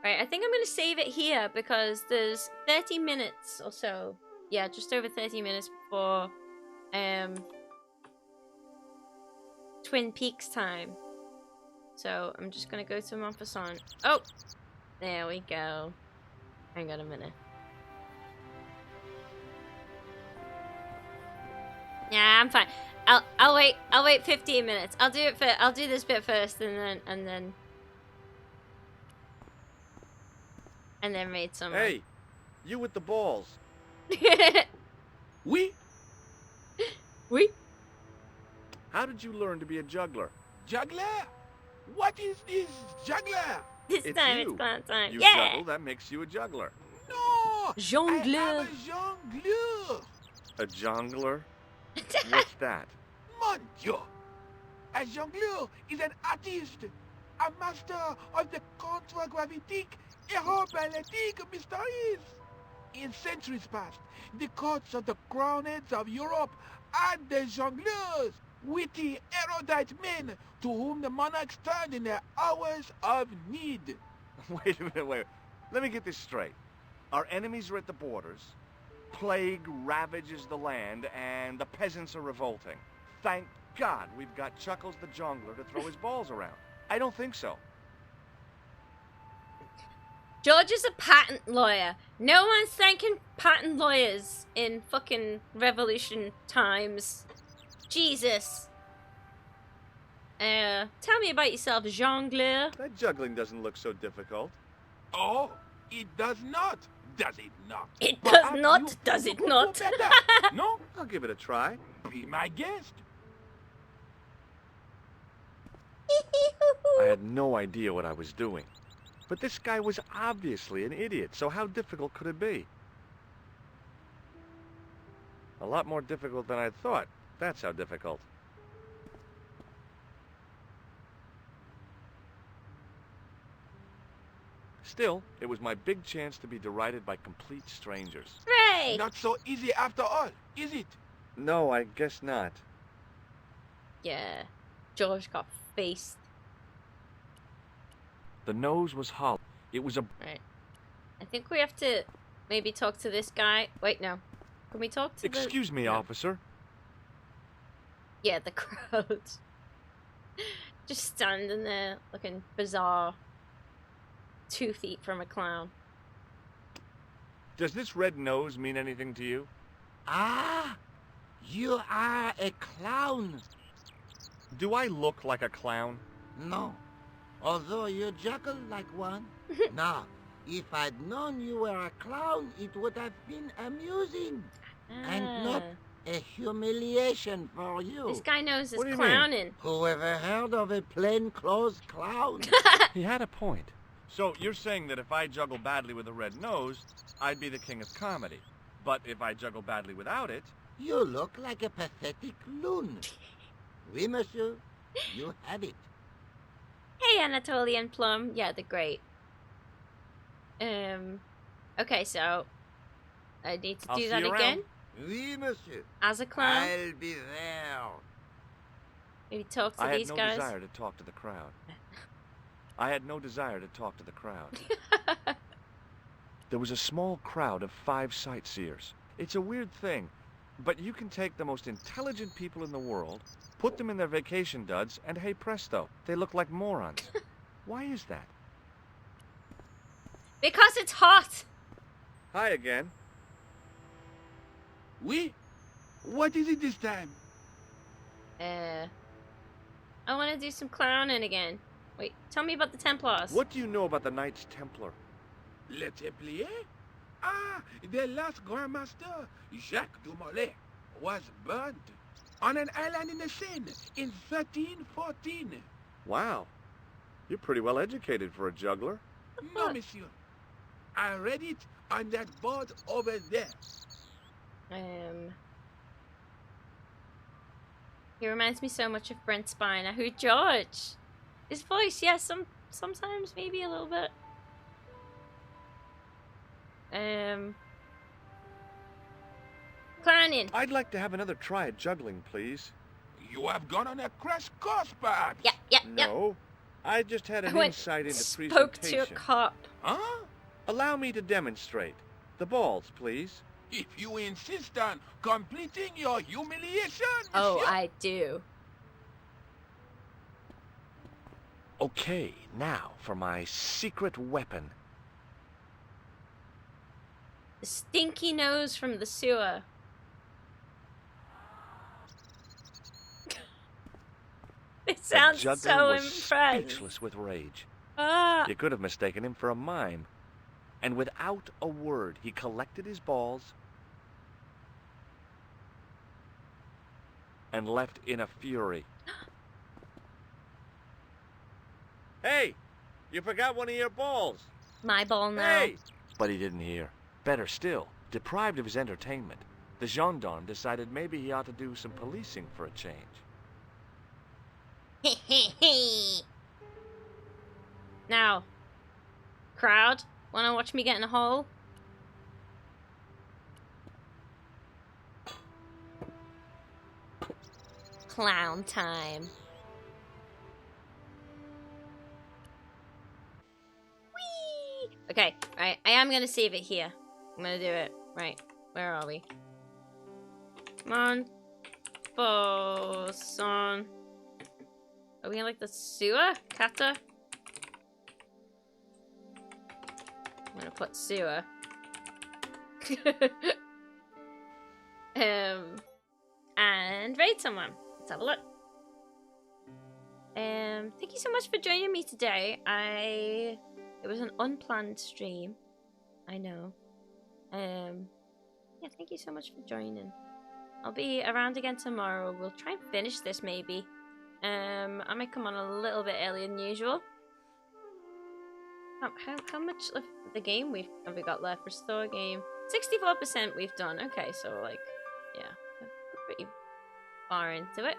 Right, I think I'm going to save it here because there's 30 minutes or so. Yeah, just over 30 minutes before Twin Peaks time. So I'm just going to go to Montfaucon. Oh! There we go. Hang on a minute. Yeah, I'm fine. I'll wait 15 minutes. I'll do this bit first and then raid someone. Hey, you with the balls. Oui? Oui? How did you learn to be a juggler? Juggler? What is this juggler? This It's time you. it's clown time. You Yeah! juggle, that makes you a juggler. No! Jongleur. I am a jongleur. A jongler? What's that? Mon Dieu! A jongleur is an artist, a master of the contragravitic aeroballetic mysteries. In centuries past, the courts of the crowned heads of Europe had the jongleurs, witty, erudite men to whom the monarchs turned in their hours of need. Wait a minute, wait. Let me get this straight. Our enemies are at the borders, plague ravages the land, and the peasants are revolting. Thank God we've got Chuckles the Jongler to throw his balls around. I don't think so. George is a patent lawyer. No one's thanking patent lawyers in fucking revolution times. Jesus. Tell me about yourself, jongleur. That juggling doesn't look so difficult. Oh, it does not. Does it not? It does not, does it not? No? I'll give it a try. Be my guest. I had no idea what I was doing. But this guy was obviously an idiot, so how difficult could it be? A lot more difficult than I thought. That's how difficult. Still, it was my big chance to be derided by complete strangers. Hooray! Yay! Not so easy after all, is it? No, I guess not. Yeah. George got faced. The nose was hollow. It was a... Right. I think we have to maybe talk to this guy. Wait, no. Can we talk to Excuse me, no. officer. Yeah, the crowd. Just standing there looking bizarre. 2 feet from a clown. Does this red nose mean anything to you? Ah, you are a clown. Do I look like a clown? No, although you juggle like one. Now, if I'd known you were a clown, it would have been amusing. And not a humiliation for you. This guy knows his clowning. Who ever heard of a plainclothes clown? He had a point. So you're saying that if I juggle badly with a red nose, I'd be the king of comedy. But if I juggle badly without it... You look like a pathetic loon. Oui, monsieur. You have it. Hey, Anatolian Plum. Yeah, they're great. Okay, so I need to do that again. Oui, monsieur. As a clown. I'll be there. Maybe talk to these guys. I had no desire to talk to the crowd. I had no desire to talk to the crowd. There was a small crowd of 5 sightseers. It's a weird thing, but you can take the most intelligent people in the world, put them in their vacation duds, and hey presto, they look like morons. Why is that? Because it's hot. Hi again. Oui? What is it this time? I want to do some clowning again. Wait, tell me about the Templars. What do you know about the Knights Templar? Le Templier? Ah, the last Grand Master, Jacques du Molay, was burned on an island in the Seine in 1314. Wow. You're pretty well educated for a juggler. No, monsieur. I read it on that board over there. He reminds me so much of Brent Spiner. Who, George? His voice, yes, sometimes maybe a little bit. Clowning. I'd like to have another try at juggling, please. You have gone on a crash course, perhaps? No. I just had an insight into presentation. Spoke to a cop. Huh? Allow me to demonstrate. The balls, please. If you insist on completing your humiliation, Oh, monsieur. I do. Okay, now for my secret weapon. The stinky nose from the sewer. It sounds the so juggler was impressed. speechless with rage. Ah. You could have mistaken him for a mime. And without a word, he collected his balls and left in a fury. Hey! You forgot one of your balls! My ball now. Hey! But he didn't hear. Better still, deprived of his entertainment, the gendarme decided maybe he ought to do some policing for a change. Now, crowd, wanna watch me get in a hole? Clown time. Whee! Okay, right, I am gonna save it here. I'm gonna do it. Right, where are we? Come on. Focus on. Are we in like the sewer? Kata? I'm gonna put sewer. And raid someone. Let's have a look. Thank you so much for joining me today. It was an unplanned stream. I know. Yeah, thank you so much for joining. I'll be around again tomorrow. We'll try and finish this maybe. I might come on a little bit earlier than usual. How much of the game have we got left? Restore game. 64% we've done. Okay, so like, yeah, we're pretty far into it.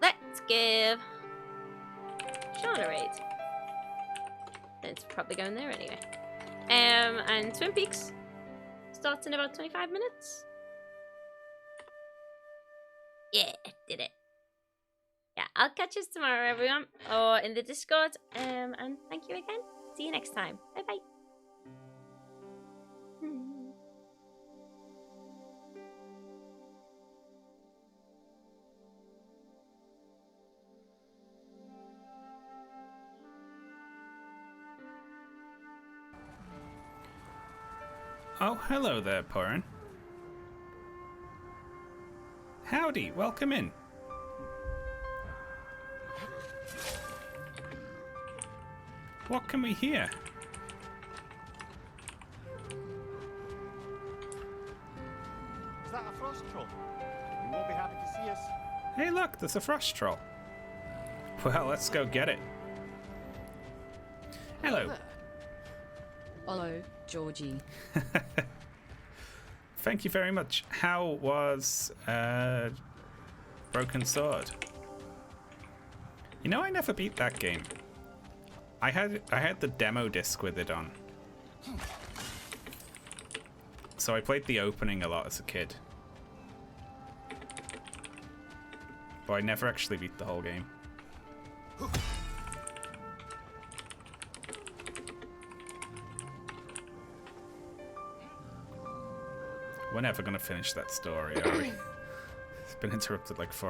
Let's give Sean a raid. It's probably going there anyway. And Twin Peaks starts in about 25 minutes. Yeah, did it. Yeah, I'll catch you tomorrow, everyone, or in the Discord. And thank you again. See you next time. Bye bye. Oh, hello there, Purin. Howdy, welcome in. What can we hear? Is that a frost troll? You won't be happy to see us. Hey look, there's a frost troll. Well, let's go get it. Hello. Hello, Georgie. Thank you very much. How was Broken Sword? You know, I never beat that game. I had the demo disc with it on. So I played the opening a lot as a kid. But I never actually beat the whole game. We're never gonna finish that story, are we? It's been interrupted like 4